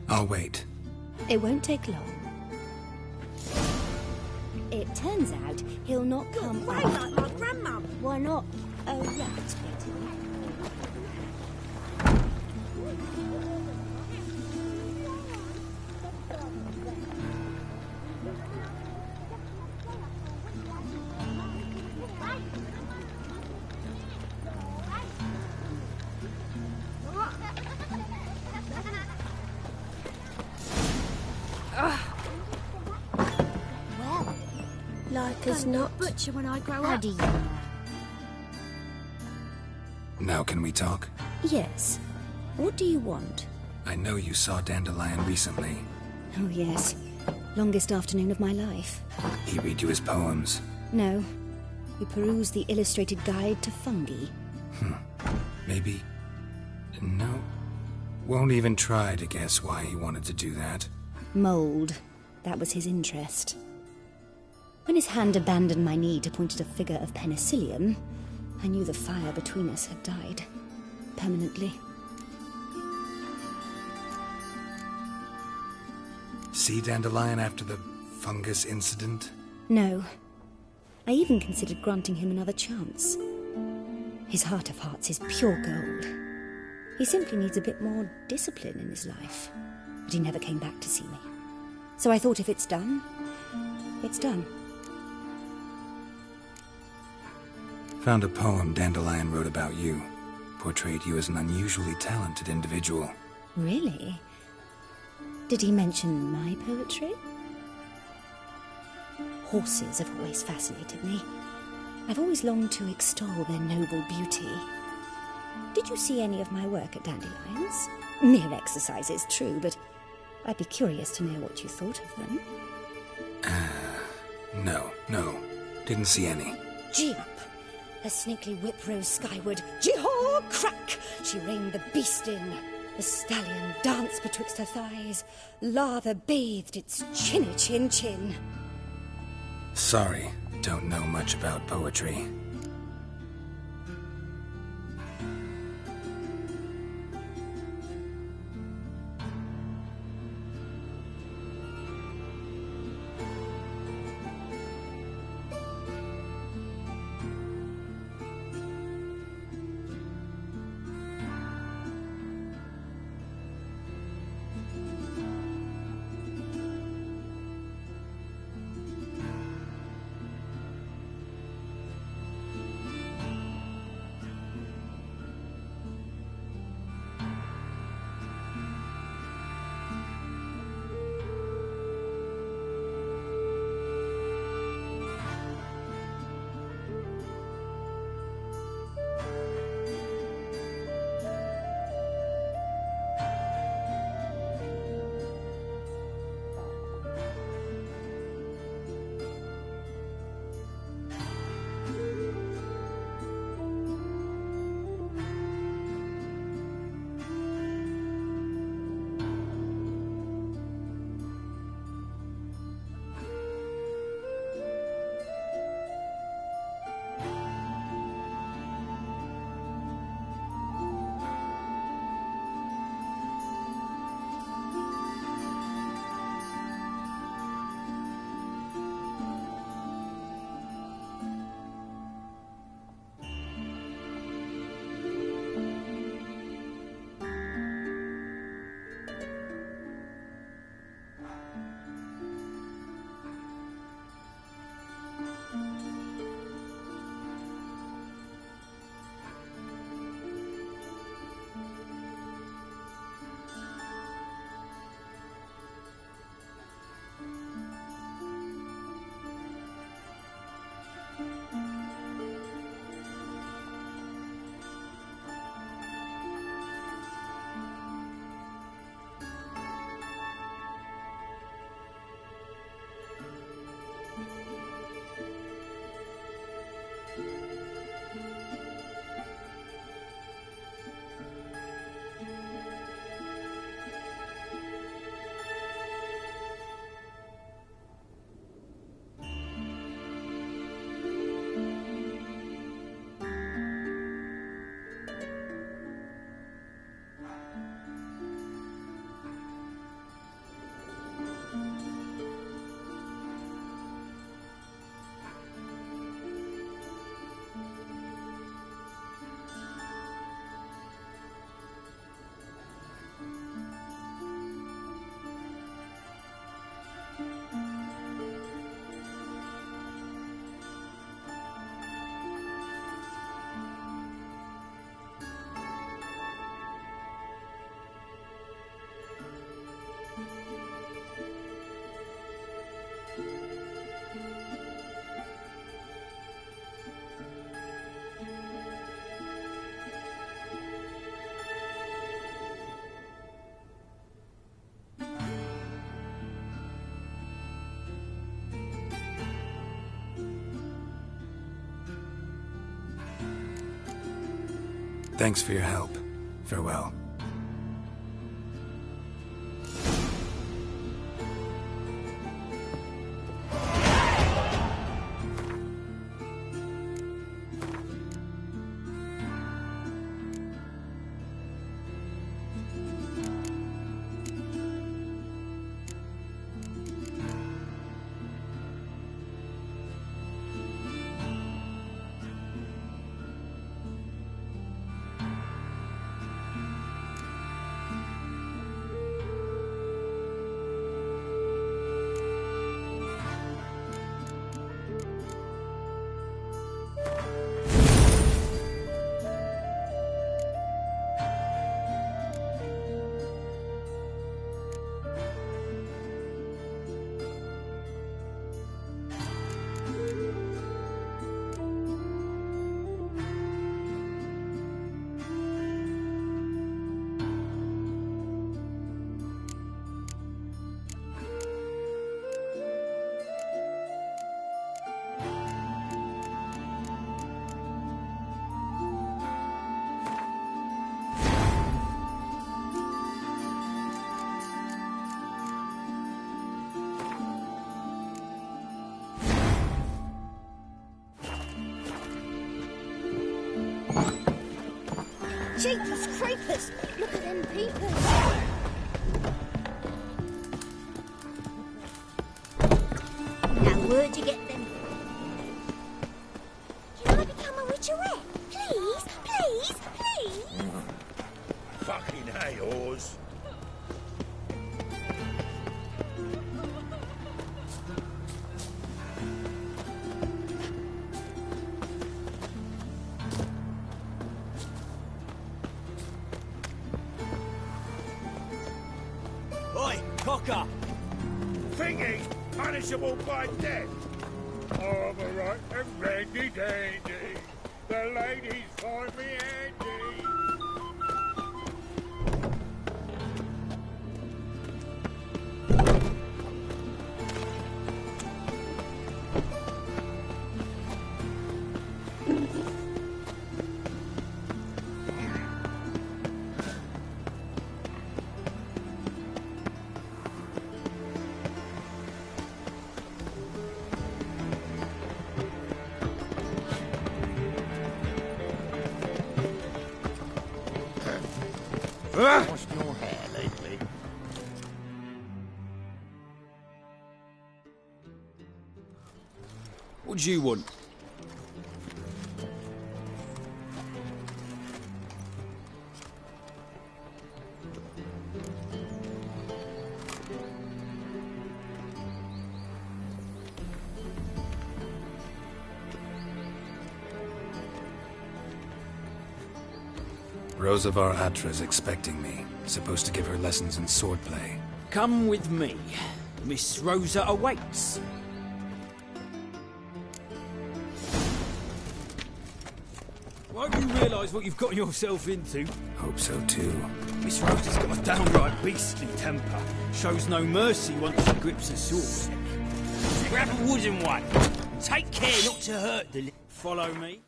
I'll wait. It won't take long. It turns out he'll not come Why out. not my grandmum? Why not? A rat, Betty. Like as not butcher when I grow up. Now can we talk? Yes. What do you want? I know you saw Dandelion recently. Oh, yes. Longest afternoon of my life. He read you his poems. No. We perused the illustrated guide to fungi. Maybe... No. Won't even try to guess why he wanted to do that. Mold. That was his interest. When his hand abandoned my knee to point at a figure of penicillium, I knew the fire between us had died. Permanently. See Dandelion after the fungus incident? No. I even considered granting him another chance. His heart of hearts is pure gold. He simply needs a bit more discipline in his life. But he never came back to see me. So I thought if it's done, it's done. Found a poem Dandelion wrote about you. Portrayed you as an unusually talented individual. Really? Did he mention my poetry? Horses have always fascinated me. I've always longed to extol their noble beauty. Did you see any of my work at Dandelions? Mere exercises, true, but I'd be curious to know what you thought of them. No. Didn't see any. Gee up! Her snakely whip rose skyward. Jee-haw! Crack! She reined the beast in. The stallion danced betwixt her thighs. Lather bathed its chinny chin. Sorry, don't know much about poetry. Thanks for your help. Farewell. Jeepers creepers! Look at them people! Now, where'd you get them? Do you want to become a witcherette? Please, please, please! Fucking hey, Oz. Cocker! Thingy, punishable by death. I'm a right and randy dandy. The ladies find me handy. What's your hair lately? What do you want? Rosa var Atra's expecting me. Supposed to give her lessons in swordplay. Come with me. Miss Rosa awaits. Won't you realise what you've got yourself into? Hope so too. Miss Rosa's got a downright beastly temper. Shows no mercy once she grips a sword. Grab a wooden one. Take care not to hurt the... Follow me.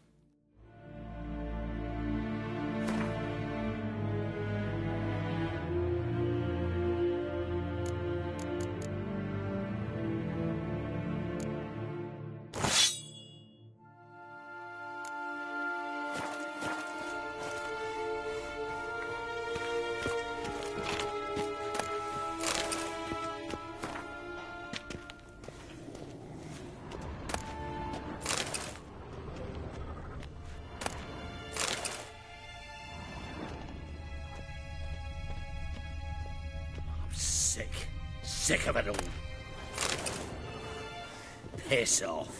Sick of it all. Piss off.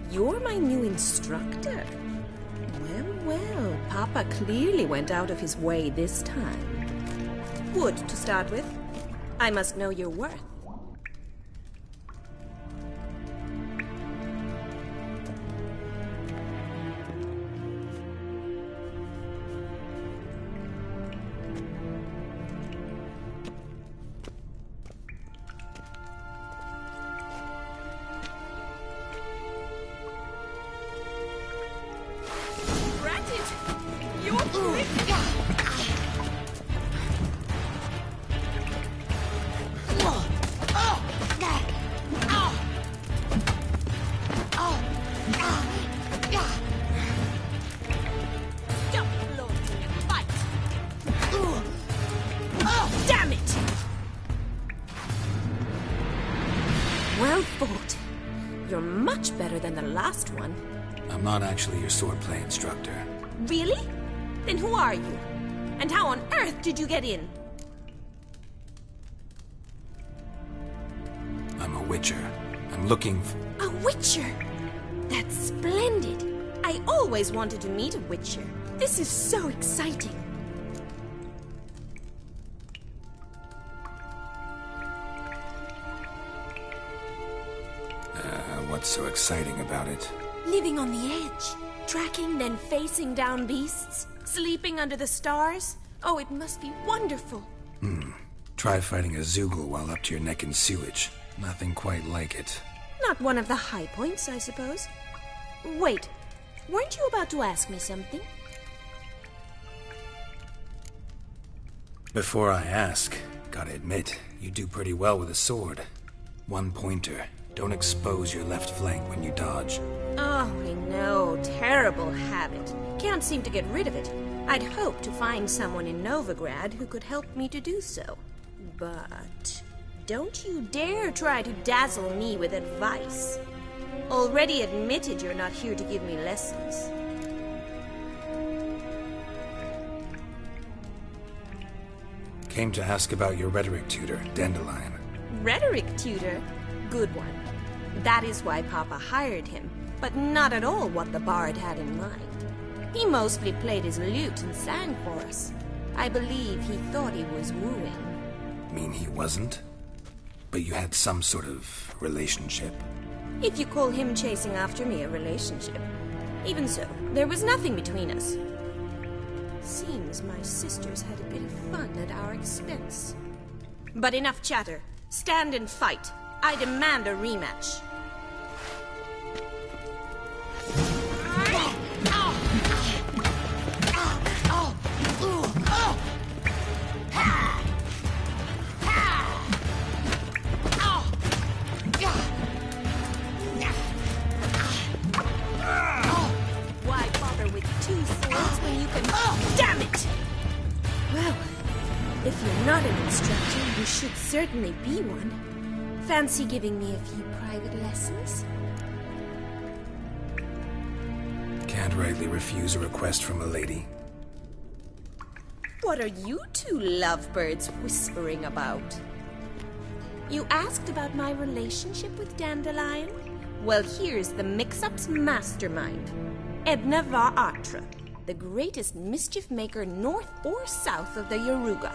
You're my new instructor. Well, Papa clearly went out of his way this time. Good to start with. I must know your worth. Well fought. You're much better than the last one. I'm not actually your swordplay instructor. Really? Then who are you? And how on earth did you get in? I'm a witcher. I'm looking for... A witcher? That's splendid. I always wanted to meet a witcher. This is so exciting. What's so exciting about it? Living on the edge. Tracking, then facing down beasts. Sleeping under the stars. Oh, it must be wonderful. Try fighting a Zoogle while up to your neck in sewage. Nothing quite like it. Not one of the high points, I suppose. Wait, weren't you about to ask me something? Before I ask, gotta admit, you do pretty well with a sword. One pointer. Don't expose your left flank when you dodge. Oh, I know. Terrible habit. Can't seem to get rid of it. I'd hoped to find someone in Novigrad who could help me to do so. But don't you dare try to dazzle me with advice. Already admitted you're not here to give me lessons. Came to ask about your rhetoric tutor, Dandelion. Rhetoric tutor? Good one. That is why Papa hired him, but not at all what the bard had in mind. He mostly played his lute and sang for us. I believe he thought he was wooing. Mean he wasn't? But you had some sort of relationship? If you call him chasing after me a relationship. Even so, there was nothing between us. Seems my sisters had a bit of fun at our expense. But enough chatter. Stand and fight. I demand a rematch. Why bother with two swords when you can... Damn it! Well, if you're not an instructor, you should certainly be one. Fancy giving me a few private lessons? Can't rightly refuse a request from a lady. What are you two lovebirds whispering about? You asked about my relationship with Dandelion? Well, here's the mix-up's mastermind. Edna var Atra, the greatest mischief maker north or south of the Yaruga.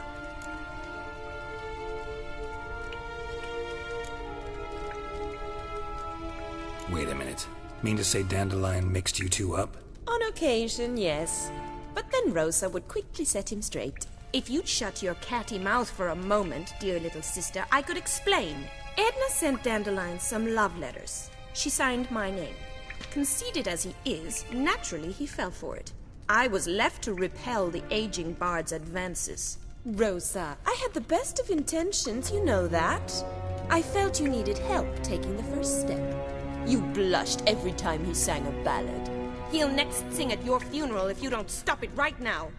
Wait a minute. Mean to say Dandelion mixed you two up? On occasion, yes. But then Rosa would quickly set him straight. If you'd shut your catty mouth for a moment, dear little sister, I could explain. Edna sent Dandelion some love letters. She signed my name. Conceited as he is, naturally he fell for it. I was left to repel the aging bard's advances. Rosa, I had the best of intentions, you know that. I felt you needed help taking the first step. You blushed every time he sang a ballad. He'll next sing at your funeral if you don't stop it right now.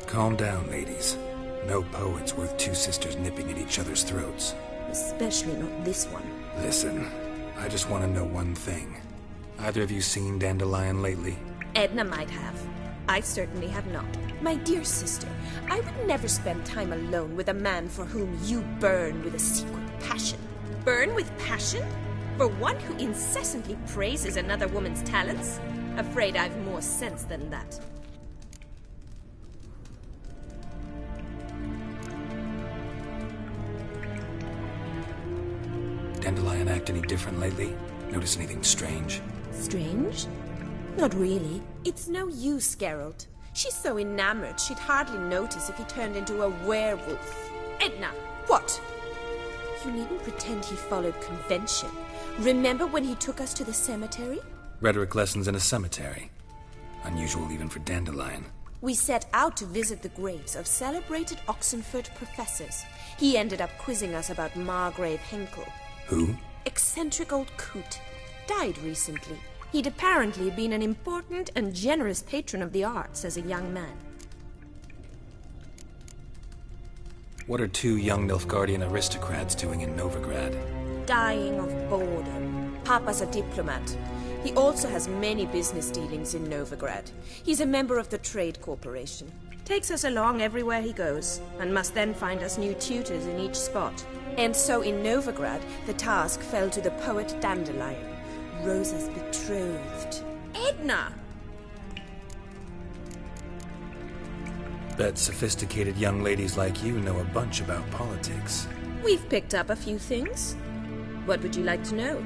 Calm down, ladies. No poet's worth two sisters nipping at each other's throats. Especially not this one. Listen, I just want to know one thing. Either of you seen Dandelion lately? Edna might have. I certainly have not. My dear sister, I would never spend time alone with a man for whom you burn with a secret passion. Burn with passion? For one who incessantly praises another woman's talents? Afraid I've more sense than that. Dandelion act any different lately? Notice anything strange? Strange? Not really. It's no use, Geralt. She's so enamored she'd hardly notice if he turned into a werewolf. Edna! What? You needn't pretend he followed convention. Remember when he took us to the cemetery? Rhetoric lessons in a cemetery. Unusual even for Dandelion. We set out to visit the graves of celebrated Oxenford professors. He ended up quizzing us about Margrave Henkel. Who? Eccentric old coot. Died recently. He'd apparently been an important and generous patron of the arts as a young man. What are two young Nilfgaardian aristocrats doing in Novigrad? Dying of boredom. Papa's a diplomat. He also has many business dealings in Novigrad. He's a member of the Trade Corporation. Takes us along everywhere he goes, and must then find us new tutors in each spot. And so in Novigrad, the task fell to the poet Dandelion, Rosa's betrothed. Edna! Bet sophisticated young ladies like you know a bunch about politics. We've picked up a few things. What would you like to know?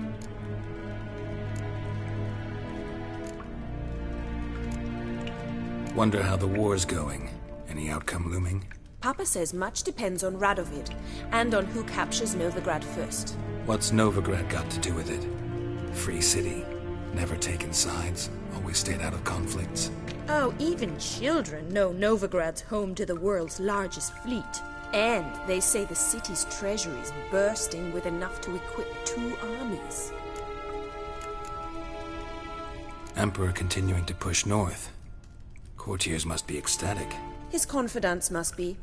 Wonder how the war's going. Any outcome looming? Papa says much depends on Radovid, and on who captures Novigrad first. What's Novigrad got to do with it? Free city. Never taken sides. Always stayed out of conflicts. Oh, even children know Novigrad's home to the world's largest fleet. And they say the city's treasury is bursting with enough to equip 2 armies. Emperor continuing to push north. Courtiers must be ecstatic. His confidants must be.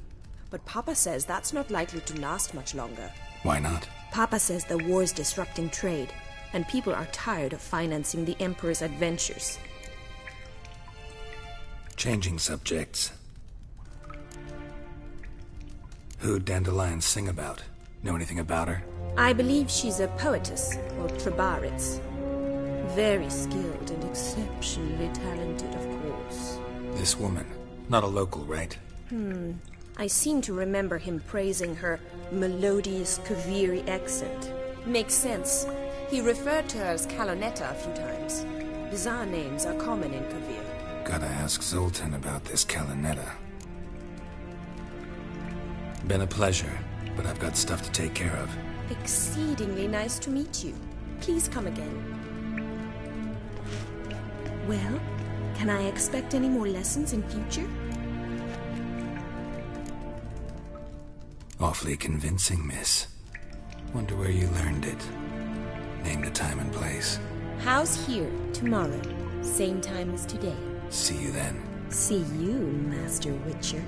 But Papa says that's not likely to last much longer. Why not? Papa says the war's disrupting trade, and people are tired of financing the Emperor's adventures. Changing subjects. Who'd Dandelion sing about? Know anything about her? I believe she's a poetess, or Trebaritz. Very skilled and exceptionally talented, of course. This woman. Not a local, right? I seem to remember him praising her melodious Kaviri accent. Makes sense. He referred to her as Kalonetta a few times. Bizarre names are common in Kavir. Gotta ask Zoltan about this Kalonetta. Been a pleasure, but I've got stuff to take care of. Exceedingly nice to meet you. Please come again. Well, can I expect any more lessons in future? Awfully convincing, miss. Wonder where you learned it. Name the time and place. House here, tomorrow. Same time as today. See you then. See you, Master Witcher.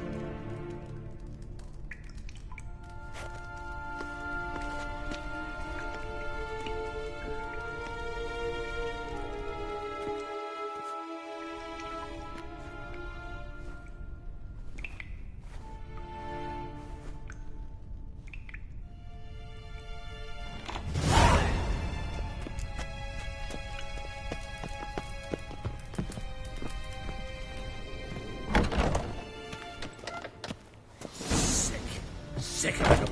Sick of it.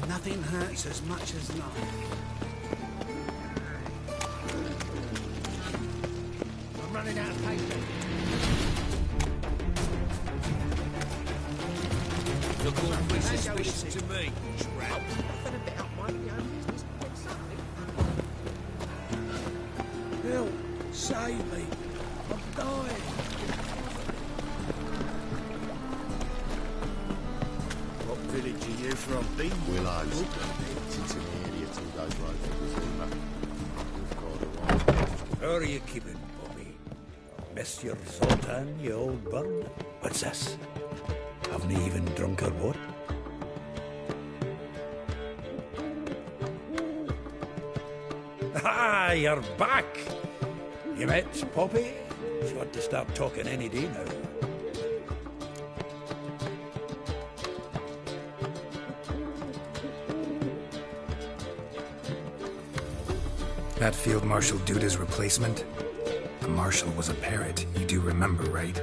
Nothing hurts as much as nothing. I'm running out of paper. Look awfully suspicious to me, trap. Help! Save me! I'm dying! What village are you from, Dean? Willows. Since in the area 2 days road from the Zima. How are you keeping, Bobby? Miss your Zoltan, you old bird? What's this? Haven't you even drunk her water? Ah, you're back! You met Poppy? She ought to start talking any day now. That Field Marshal Duda's replacement? The Marshal was a parrot, you do remember, right?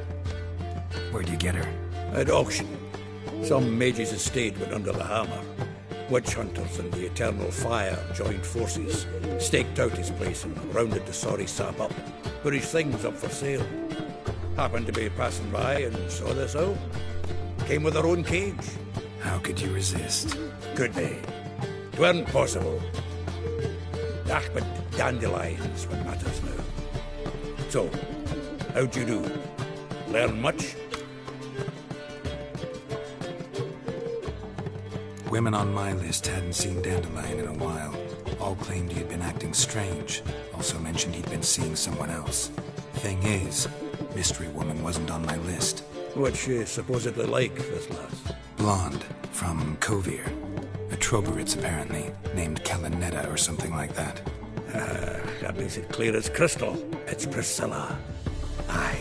Where'd you get her? At auction. Some mage's estate went under the hammer. Witch hunters and the Eternal Fire joined forces, staked out his place and rounded the sorry sap up, put his things up for sale. Happened to be passing by and saw this out. Came with her own cage. How could you resist? Could be. 'Tweren't possible. Ach, but dandelions what matters now. So, how'd you do? Learn much? Women on my list hadn't seen Dandelion in a while. All claimed he had been acting strange. Also mentioned he'd been seeing someone else. Thing is, Mystery Woman wasn't on my list. What's she supposedly like, this lass? Blonde, from Kovir. A Troberitz, apparently, named Kalanetta or something like that. That makes it clear as crystal. It's Priscilla. Aye.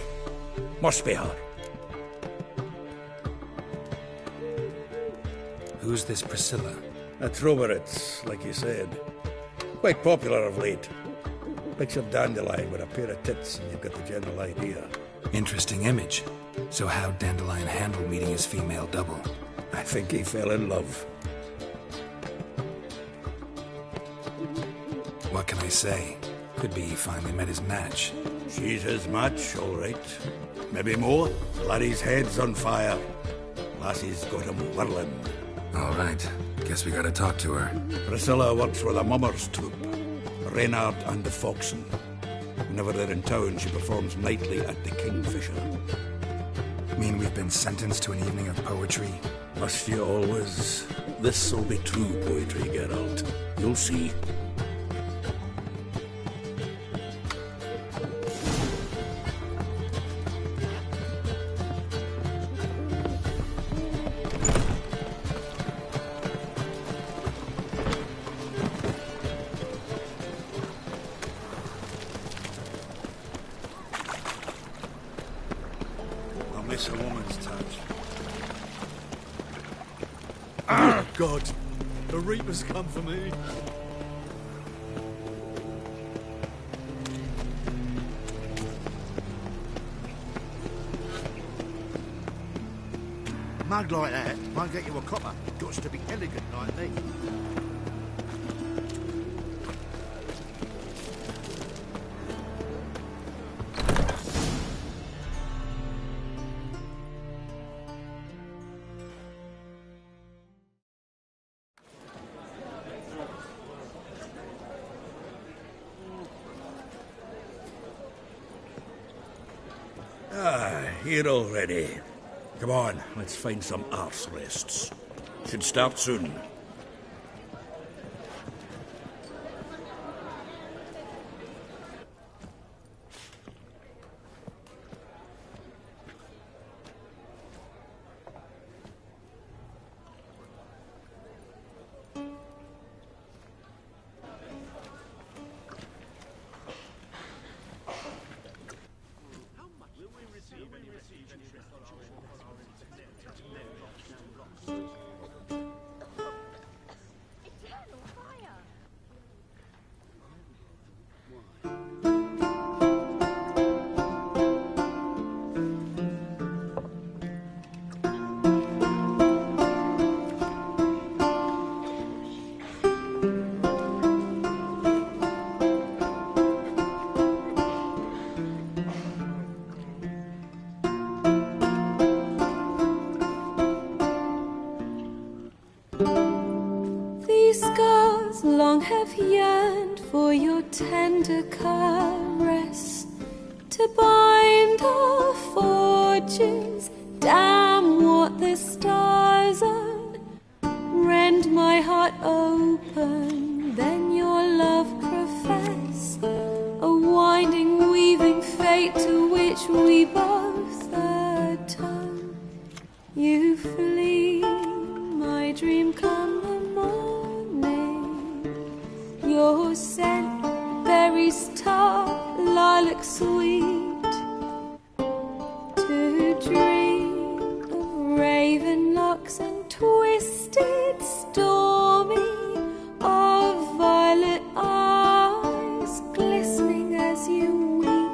Must be her. Who's this Priscilla? A Troberitz, like you said. Quite popular of late. Picture Dandelion with a pair of tits and you've got the general idea. Interesting image. So how'd Dandelion handle meeting his female double? I think he fell in love. What can I say? Could be he finally met his match. She's his match, all right. Maybe more. Laddie's head's on fire. Lassie's got him whirling. All right. Guess we gotta talk to her. Priscilla works for the Mummers troupe. Reynard and the Foxen. Whenever they're in town, she performs nightly at the Kingfisher. Mean we've been sentenced to an evening of poetry? Must you always? This'll be true poetry, Geralt. You'll see. A woman's touch. Ah, God! The Reaper's come for me. Mug like that won't get you a copper. Got to be elegant like me. Here already. Come on, let's find some arse rests. Should start soon. long have yearned for your tender caress, to bind our fortunes. Damn what the stars are, rend my heart open, then your love profess, a winding, weaving fate to which we both atone. You flee, my dream come the morning, your scent, berries tart, lilac sweet, to dream of raven locks and twisted stormy, of violet eyes glistening as you weep.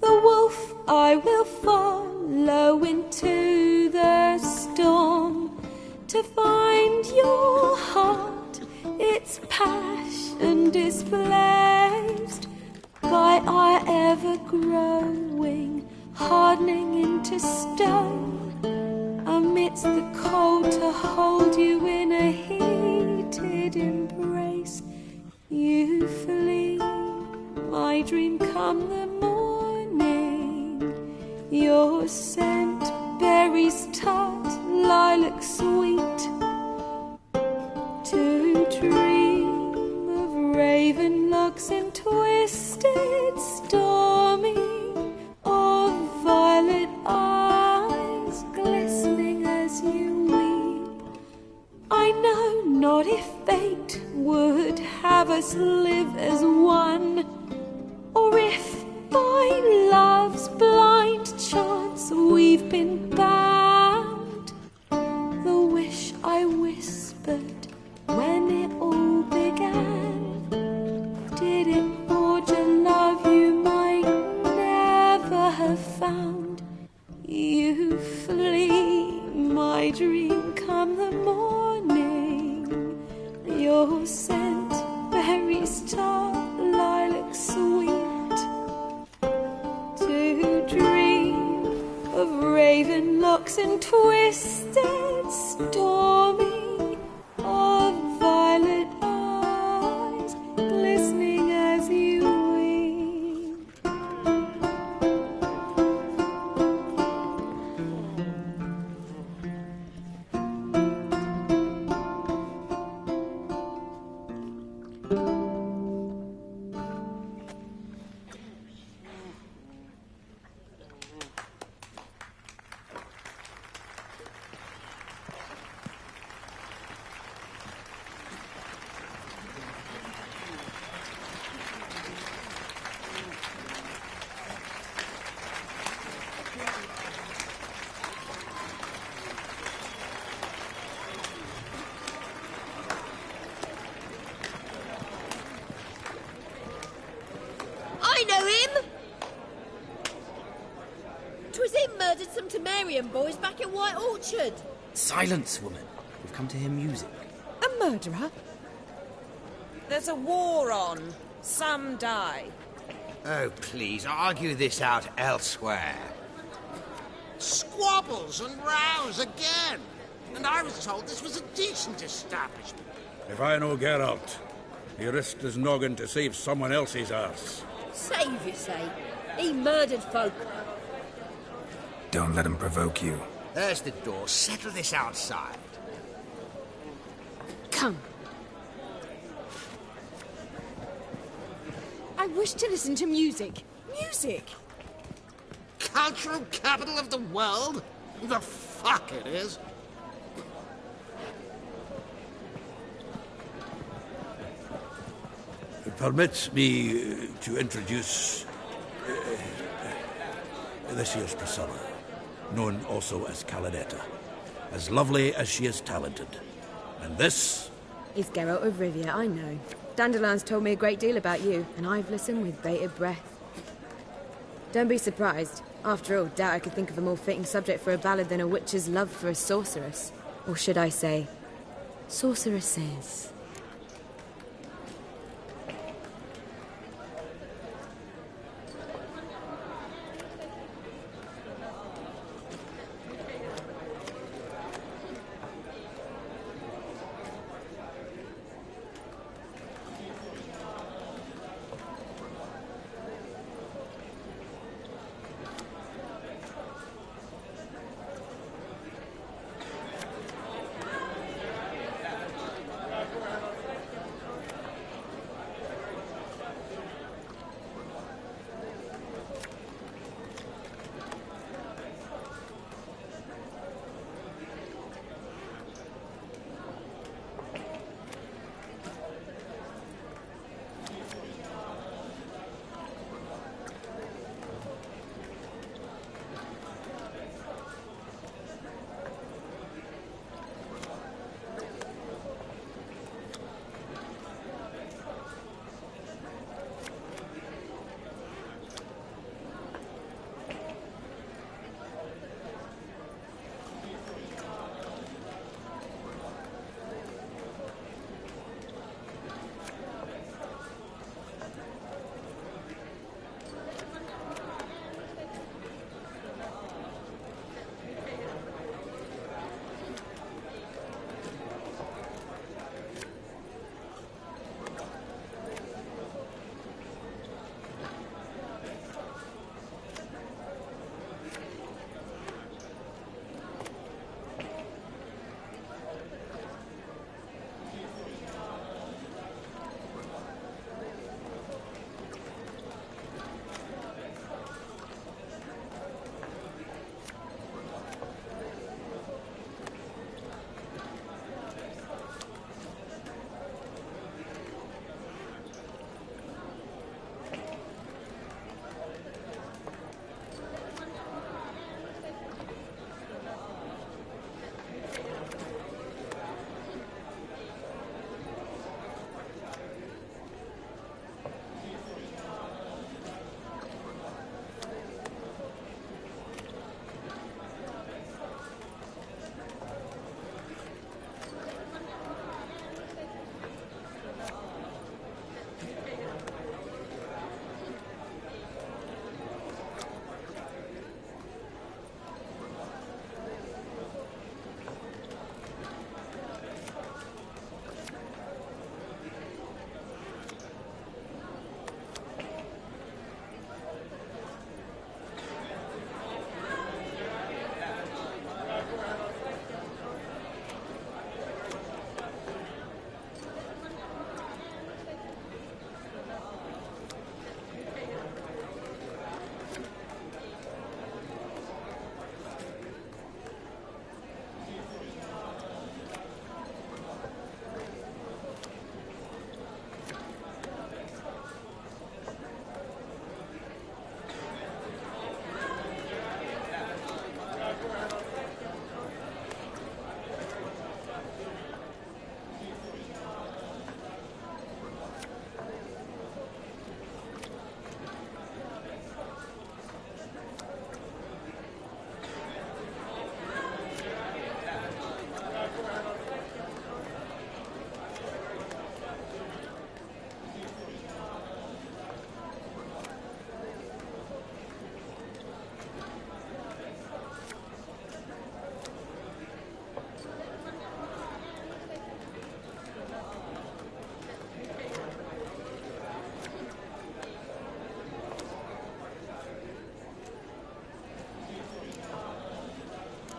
The wolf I will follow into the storm, to find your heart, its passion displaced by our ever-growing, hardening into stone, amidst the cold to hold you in a heated embrace. You dream come the morning. Your scent, berries tart, lilac sweet. To dream of raven locks and twisted, stormy, of violet eyes glistening as you weep. I know not if fate would have us live as one, or if by love's blind chance we've been bound. The wish I whispered when it all began, did it forge a love you might never have found? You flee, my dream come the morning. Your scent, berries tart, lilac sweet. To dream of raven locks and twisted, stormy, of violet eyes glistening as you weep. I know him! 'Twas him murdered some Temerian boys back in White Orchard. Silence, woman. We've come to hear music. A murderer? There's a war on. Some die. Oh, please, argue this out elsewhere. Squabbles and rows again. And I was told this was a decent establishment. If I know Geralt, he risked his noggin to save someone else's arse. Save, you say? He murdered folk. Don't let him provoke you. There's the door. Settle this outside. Come. I wish to listen to music. Music! Cultural capital of the world? The fuck it is. Permit me to introduce this here's Priscilla, known also as Calinetta, as lovely as she is talented. And this is Geralt of Rivia, I know. Dandelion's told me a great deal about you, and I've listened with bated breath. Don't be surprised. After all, doubt I could think of a more fitting subject for a ballad than a witch's love for a sorceress. Or should I say, sorceresses.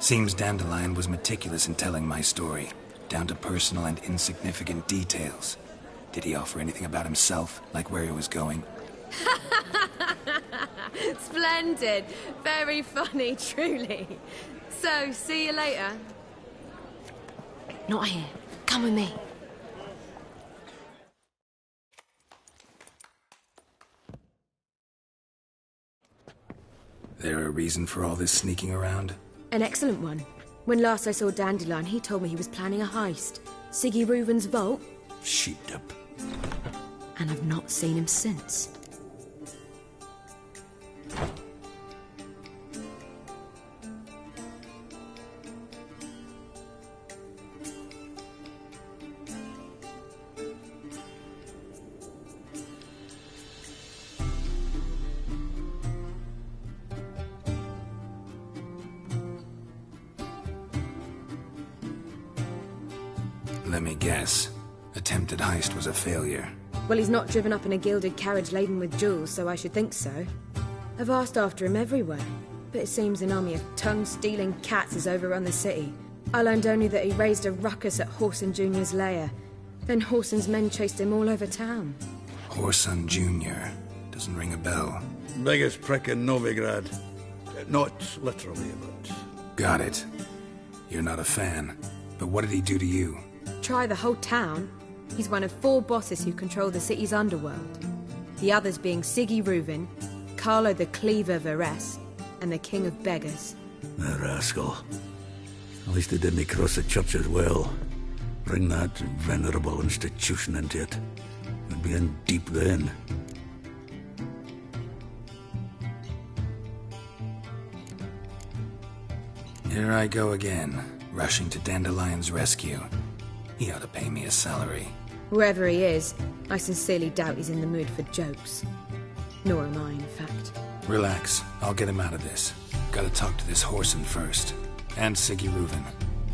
Seems Dandelion was meticulous in telling my story, down to personal and insignificant details. Did he offer anything about himself, like where he was going? Splendid. Very funny, truly. So, see you later. Not here. Come with me. There a reason for all this sneaking around? An excellent one. When last I saw Dandelion, he told me he was planning a heist. Siggy Reuven's vault. Sheeped up. And I've not seen him since. Let me guess. Attempted heist was a failure. Well, he's not driven up in a gilded carriage laden with jewels, so I should think so. I've asked after him everywhere, but it seems an army of tongue-stealing cats has overrun the city. I learned only that he raised a ruckus at Whoreson Jr.'s lair. Then Whoreson's men chased him all over town. Whoreson Jr. Doesn't ring a bell. Biggest prick in Novigrad. Not literally, but... Got it. You're not a fan. But what did he do to you? Try the whole town. He's one of 4 bosses who control the city's underworld. The others being Siggy Reuven, Carlo the Cleaver Varese, and the King of Beggars. The rascal. At least he didn't cross the church as well. Bring that venerable institution into it. We'd be in deep then. Here I go again, rushing to Dandelion's rescue. He ought to pay me a salary. Whoever he is, I sincerely doubt he's in the mood for jokes. Nor am I, in fact. Relax. I'll get him out of this. Gotta talk to this Whoreson first. And Siggy Reuven.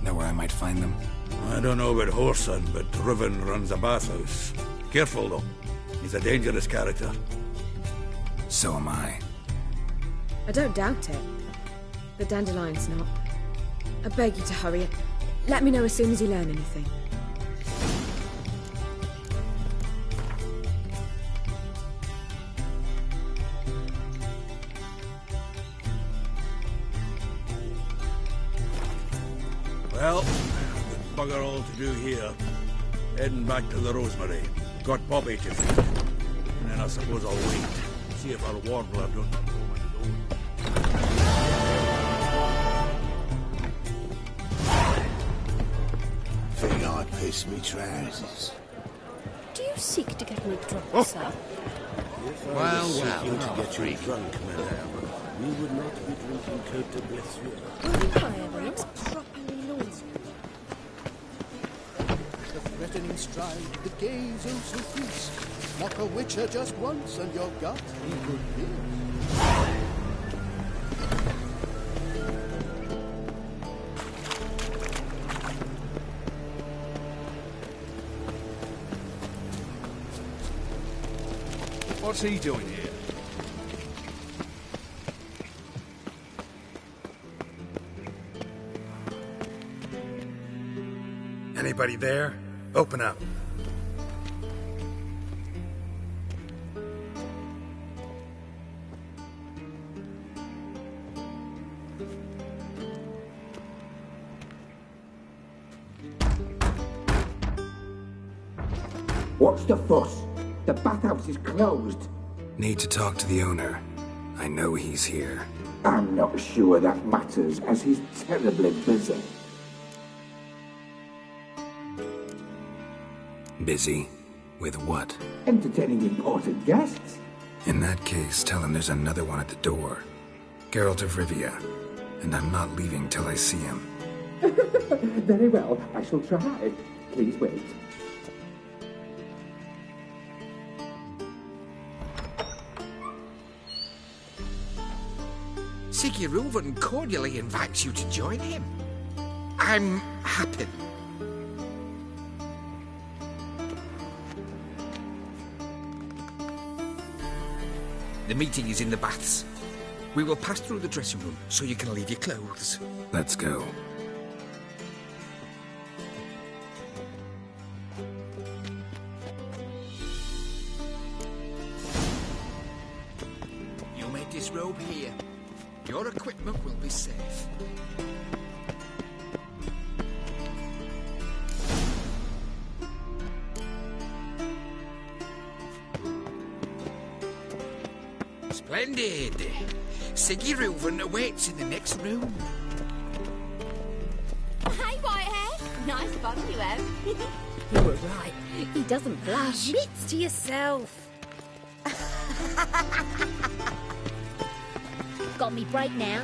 Know where I might find them? I don't know about Whoreson, but Reuven runs a bathhouse. Careful, though. He's a dangerous character. So am I. I don't doubt it. But Dandelion's not. I beg you to hurry. Let me know as soon as you learn anything. Well, bugger all to do here. Heading back to the Rosemary. Got Poppy to feed. And then I suppose I'll wait. See if our warbler don't come home on his own. Think I pissed me trousers. Do you seek to get me drunk, sir? Well, You to get you drunk, madame. We would not be drinking Cote de Blessure. However, looks properly noisy. The threatening stride, the gaze oh so fierce. Knock a witcher just once and you're got he could be. What's he doing here? Anybody there? Open up. What's the fuss? The bathhouse is closed. Need to talk to the owner. I know he's here. I'm not sure that matters, as he's terribly busy. Busy? With what? Entertaining important guests. In that case, tell him there's another one at the door. Geralt of Rivia. And I'm not leaving till I see him. Very well, I shall try. Please wait. Siggy Reuven cordially invites you to join him. I'm happy. The meeting is in the baths. We will pass through the dressing room so you can leave your clothes. Let's go. You may disrobe here. Your equipment will be safe. Splendid. Siggy Reuven awaits in the next room. Hey, Whitehead. Nice bum you have. You were right. He doesn't blush. Admits to yourself. Got me break now.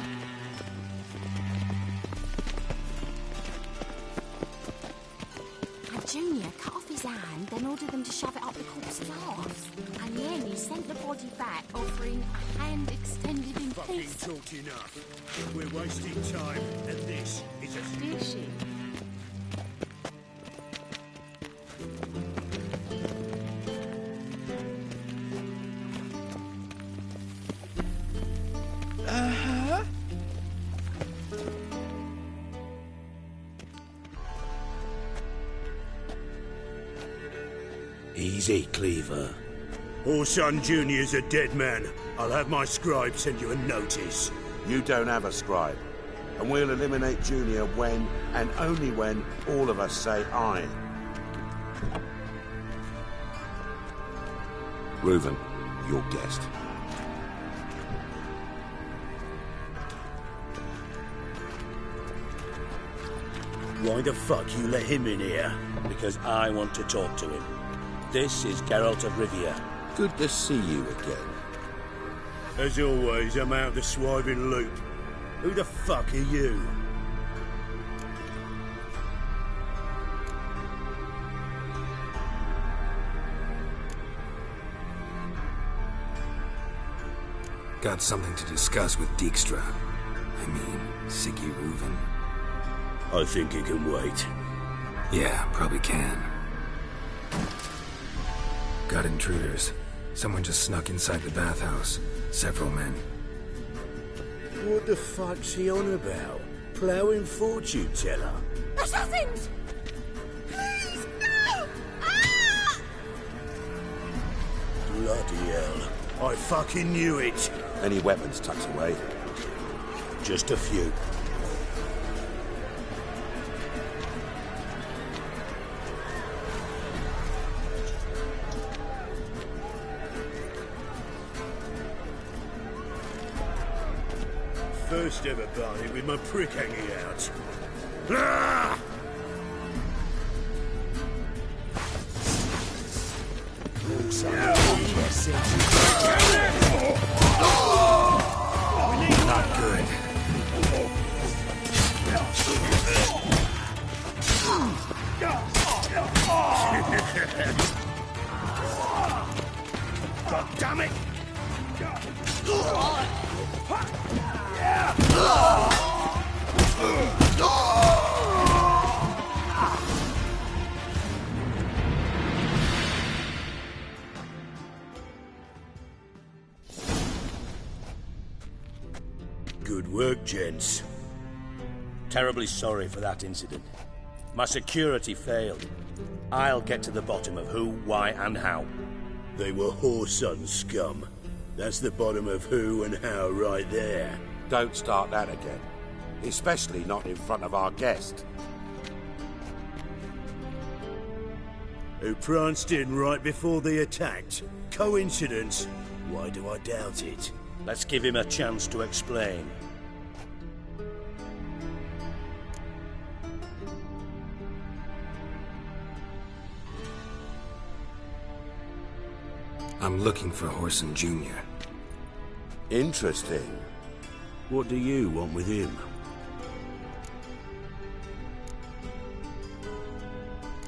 And Junior cut off his hand, then ordered them to shove it up the corpse's arse. And then he sent the body back, offering a hand extended in Fucking peace. talked enough. We're wasting time, and this is a... Did she? Uh-huh. Easy, Cleaver. Orson Jr.'s a dead man. I'll have my scribe send you a notice. You don't have a scribe. And we'll eliminate Junior when, and only when, all of us say aye. Reuven, your guest. Why the fuck you let him in here? Because I want to talk to him. This is Geralt of Rivia. Good to see you again. As always, I'm out the swiving loop. Who the fuck are you? Got something to discuss with Dijkstra. I mean, Siggy Reuven. I think it can wait. Yeah, probably can. Got intruders. Someone just snuck inside the bathhouse. Several men. What the fuck's he on about? Ploughing fortune teller? Assassins! Please, no! Ah! Bloody hell. I fucking knew it. Any weapons tucked away? Just a few. First ever party with my prick hanging out. Ah! Not good. God damn it! Good work, gents. Terribly sorry for that incident. My security failed. I'll get to the bottom of who, why, and how. They were whoreson scum. That's the bottom of who and how right there. Don't start that again. Especially not in front of our guest. Who pranced in right before they attacked. Coincidence? Why do I doubt it? Let's give him a chance to explain. I'm looking for Whoreson Jr. Interesting. What do you want with him?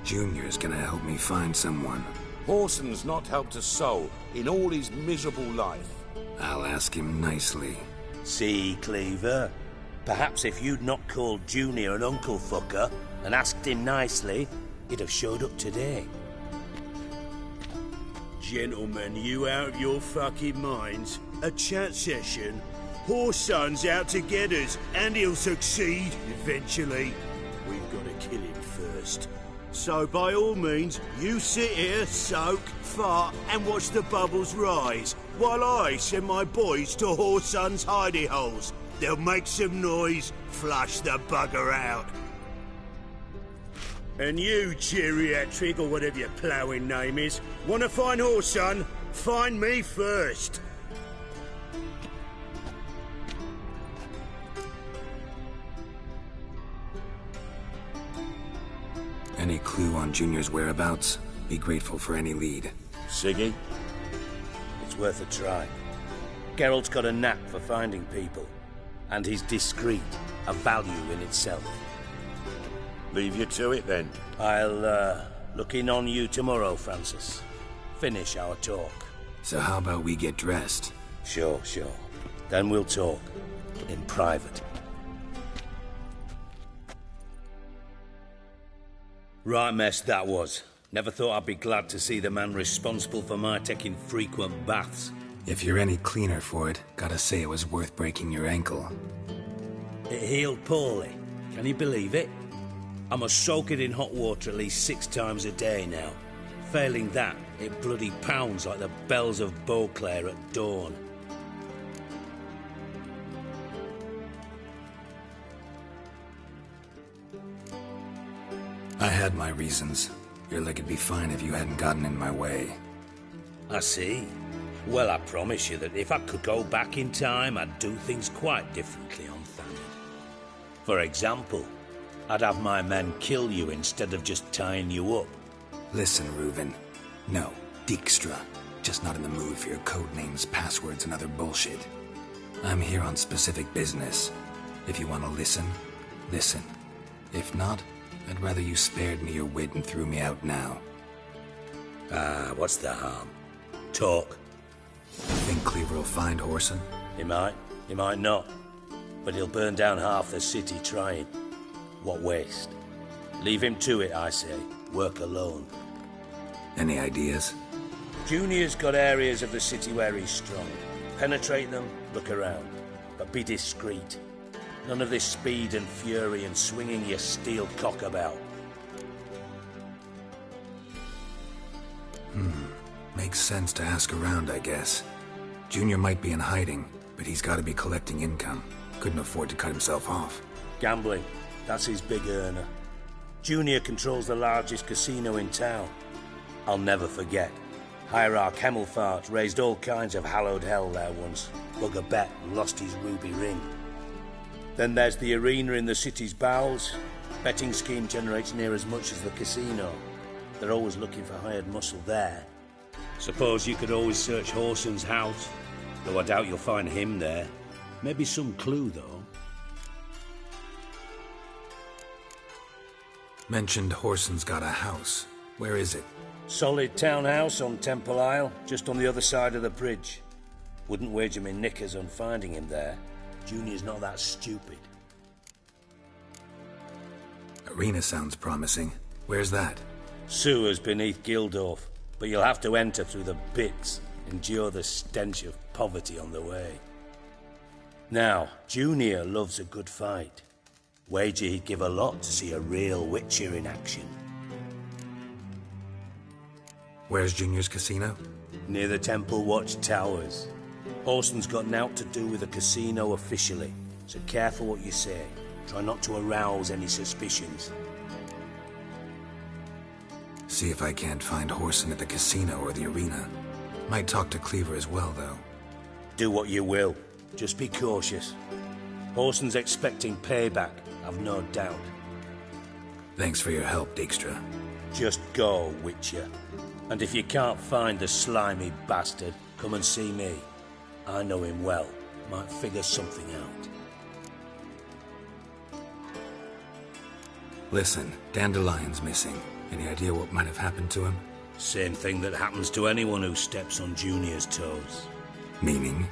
Junior's gonna help me find someone. Whoreson's not helped a soul in all his miserable life. I'll ask him nicely. See, Cleaver? Perhaps if you'd not called Junior an uncle fucker and asked him nicely, he'd have showed up today. Gentlemen, you out of your fucking minds? A chat session? Whoreson's out to get us, and he'll succeed eventually. We've got to kill him first. So by all means, you sit here, soak, fart, and watch the bubbles rise, while I send my boys to Whoreson's hidey holes. They'll make some noise, flush the bugger out. And you, geriatric, or whatever your ploughing name is, want to find Whoreson? Find me first. Any clue on Junior's whereabouts? Be grateful for any lead. Siggy? It's worth a try. Geralt's got a knack for finding people. And he's discreet, a value in itself. Leave you to it, then. I'll, look in on you tomorrow, Francis. Finish our talk. So how about we get dressed? Sure. Then we'll talk. In private. Right mess that was. Never thought I'd be glad to see the man responsible for my taking frequent baths. If you're any cleaner for it, gotta say it was worth breaking your ankle. It healed poorly. Can you believe it? I must soak it in hot water at least 6 times a day now. Failing that, it bloody pounds like the bells of Beauclair at dawn. I had my reasons. Your leg would be fine if you hadn't gotten in my way. I see. Well, I promise you that if I could go back in time, I'd do things quite differently on Thanedd. For example, I'd have my men kill you instead of just tying you up. Listen, Reuven. No, Dijkstra. Just not in the mood for your code names, passwords, and other bullshit. I'm here on specific business. If you want to listen, listen. If not, I'd rather you spared me your wit and threw me out now. What's the harm? Talk. Think Cleaver will find Whoreson? He might not. But he'll burn down half the city trying. What waste? Leave him to it, I say. Work alone. Any ideas? Junior's got areas of the city where he's strong. Penetrate them, look around. But be discreet. None of this speed and fury and swinging your steel cock about. Makes sense to ask around, I guess. Junior might be in hiding, but he's got to be collecting income. Couldn't afford to cut himself off. Gambling. That's his big earner. Junior controls the largest casino in town. I'll never forget. Hierarch Hemmelfart raised all kinds of hallowed hell there once. Bug a bet and lost his ruby ring. Then there's the arena in the city's bowels. Betting scheme generates near as much as the casino. They're always looking for hired muscle there. Suppose you could always search Whoreson's house, though I doubt you'll find him there. Maybe some clue, though. Mentioned Whoreson's got a house. Where is it? Solid townhouse on Temple Isle, just on the other side of the bridge. Wouldn't wager me knickers on finding him there. Junior's not that stupid. Arena sounds promising. Where's that? Sewers beneath Gildorf, but you'll have to enter through the bits, endure the stench of poverty on the way. Now, Junior loves a good fight. Wager he'd give a lot to see a real Witcher in action. Where's Junior's casino? Near the Temple Watch Towers. Whoreson's got naught to do with the casino officially, so careful what you say. Try not to arouse any suspicions. See if I can't find Whoreson at the casino or the arena. Might talk to Cleaver as well, though. Do what you will. Just be cautious. Whoreson's expecting payback, I've no doubt. Thanks for your help, Dijkstra. Just go, Witcher. And if you can't find the slimy bastard, come and see me. I know him well. Might figure something out. Listen, Dandelion's missing. Any idea what might have happened to him? Same thing that happens to anyone who steps on Junior's toes. Meaning?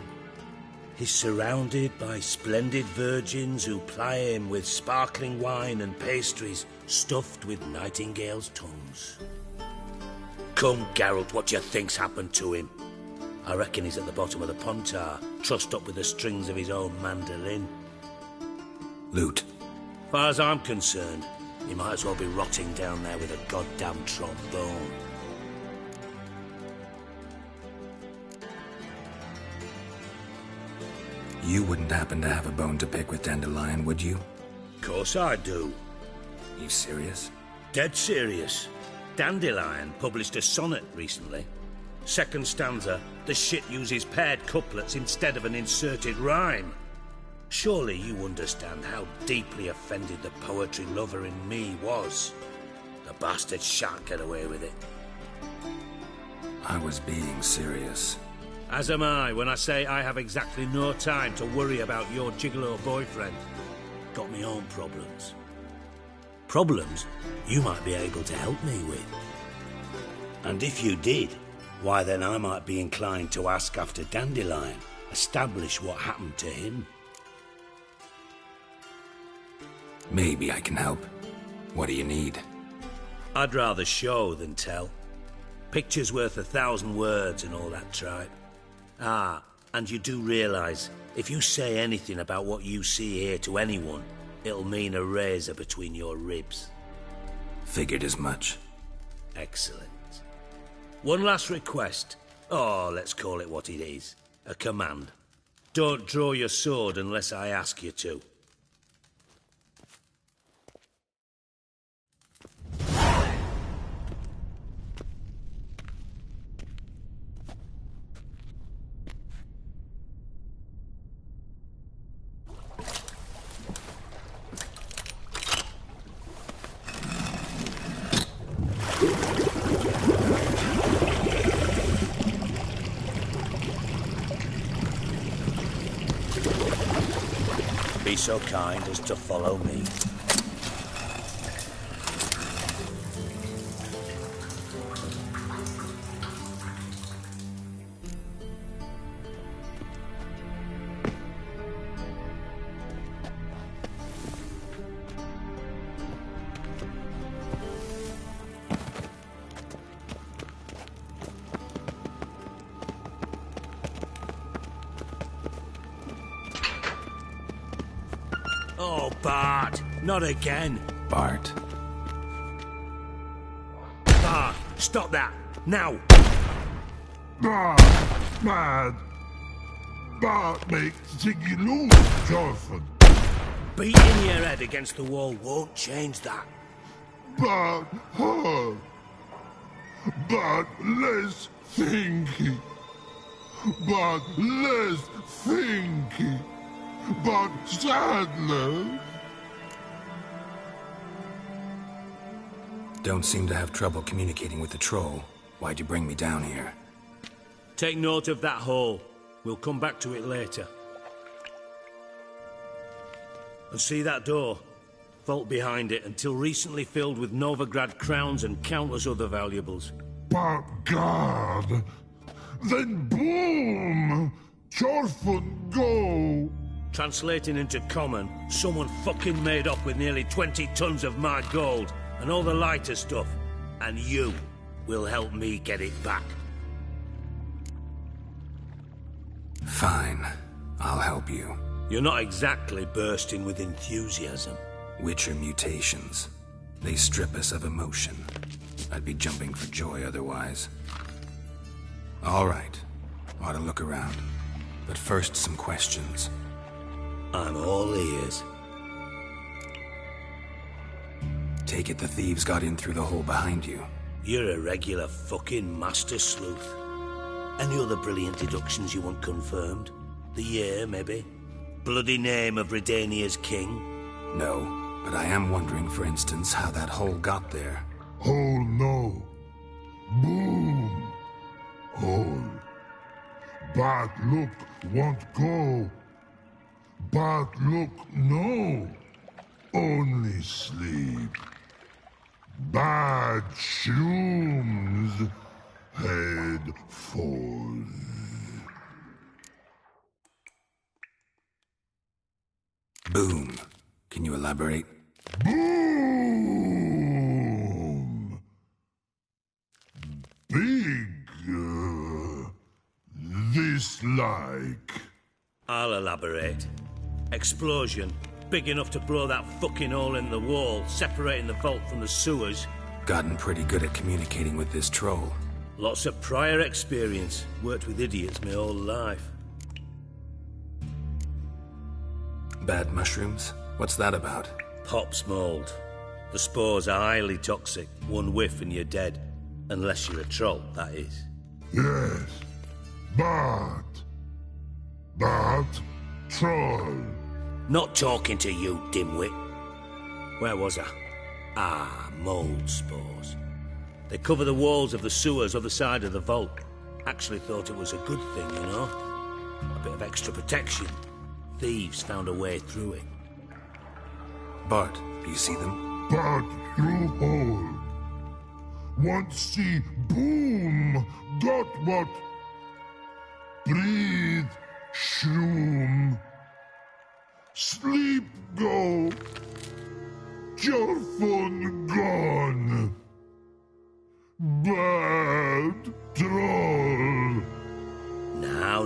He's surrounded by splendid virgins who ply him with sparkling wine and pastries stuffed with nightingales' tongues. Come, Geralt, what do you think's happened to him? I reckon he's at the bottom of the Pontar, trussed up with the strings of his own mandolin. Loot. Far as I'm concerned, he might as well be rotting down there with a goddamn trombone. You wouldn't happen to have a bone to pick with Dandelion, would you? Course I do. You serious? Dead serious. Dandelion published a sonnet recently. Second stanza, the shit uses paired couplets instead of an inserted rhyme. Surely you understand how deeply offended the poetry lover in me was. The bastard shan't get away with it. I was being serious. As am I when I say I have exactly no time to worry about your gigolo boyfriend. Got me own problems. Problems you might be able to help me with. And if you did, why then I might be inclined to ask after Dandelion, establish what happened to him. Maybe I can help. What do you need? I'd rather show than tell. Picture's worth 1,000 words and all that tripe. Ah, and you do realise, if you say anything about what you see here to anyone, it'll mean a razor between your ribs. Figured as much. Excellent. One last request. Oh, let's call it what it is. A command. Don't draw your sword unless I ask you to. Be so kind as to follow me. Oh, Bart! Not again! Bart. Bart! Stop that! Now! Bart! Mad! Bart makes Ziggy lose, Jorfin. Beating your head against the wall won't change that. Bart hard. Bart less thinky. Bart less thinky. But Sadler... Don't seem to have trouble communicating with the troll. Why'd you bring me down here? Take note of that hole. We'll come back to it later. And see that door? Vault behind it, until recently filled with Novigrad crowns and countless other valuables. But God... Then boom! Jorfin go! Translating into common, someone fucking made off with nearly 20 tons of my gold and all the lighter stuff. And you will help me get it back. Fine. I'll help you. You're not exactly bursting with enthusiasm. Witcher mutations. They strip us of emotion. I'd be jumping for joy otherwise. All right. Ought to look around. But first, some questions. I'm all ears. Take it the thieves got in through the hole behind you. You're a regular fucking master sleuth. Any other brilliant deductions you want confirmed? The year, maybe? Bloody name of Redania's king? No, but I am wondering, for instance, how that hole got there. Hole no. Boom. Hole. But look, won't go. But look, no. Only sleep. Bad shoes. Head falls. Boom. Can you elaborate? Boom! Big. this like? I'll elaborate. Explosion, big enough to blow that fucking hole in the wall, separating the vault from the sewers. Gotten pretty good at communicating with this troll. Lots of prior experience. Worked with idiots my whole life. Bad mushrooms? What's that about? Pop's mold. The spores are highly toxic. One whiff and you're dead. Unless you're a troll, that is. Yes, but troll. Not talking to you, dimwit. Where was I? Ah, mold spores. They cover the walls of the sewers other side of the vault. Actually thought it was a good thing, you know? A bit of extra protection. Thieves found a way through it. Bart, do you see them? Bart through hole. Want see boom. Got what? Breathe. Shroom. Sleep go. Your fun gone. Bad troll.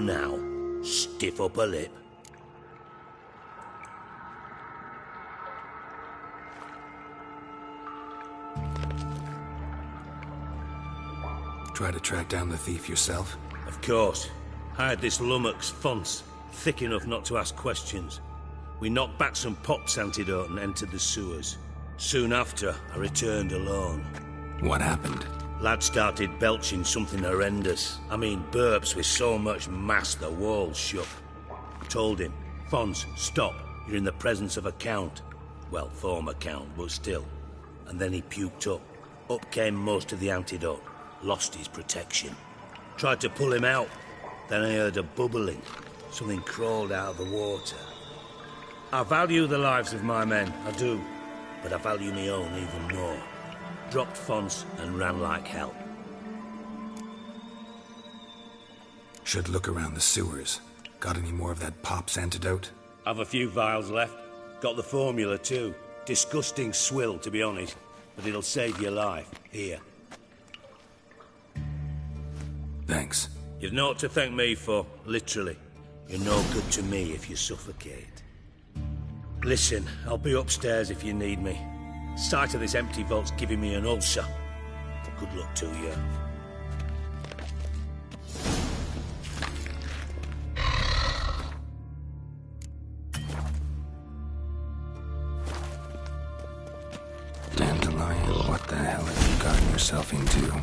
Now, stiff up a lip. Try to track down the thief yourself? Of course. Hired this lummox, Fons, thick enough not to ask questions. We knocked back some Pop's antidote and entered the sewers. Soon after, I returned alone. What happened? Lad started belching something horrendous. I mean, burps with so much mass the walls shook. Told him, Fons, stop. You're in the presence of a count. Well, former count, but still. And then he puked up. Up came most of the antidote. Lost his protection. Tried to pull him out. Then I heard a bubbling. Something crawled out of the water. I value the lives of my men, I do. But I value my own even more. Dropped Fons and ran like hell. Should look around the sewers. Got any more of that Pop's antidote? Have a few vials left. Got the formula too. Disgusting swill, to be honest. But it'll save your life. Here. Thanks. You've naught to thank me for, literally. You're no good to me if you suffocate. Listen, I'll be upstairs if you need me. Sight of this empty vault's giving me an ulcer. Good luck to you. Dandelion, what the hell have you gotten yourself into?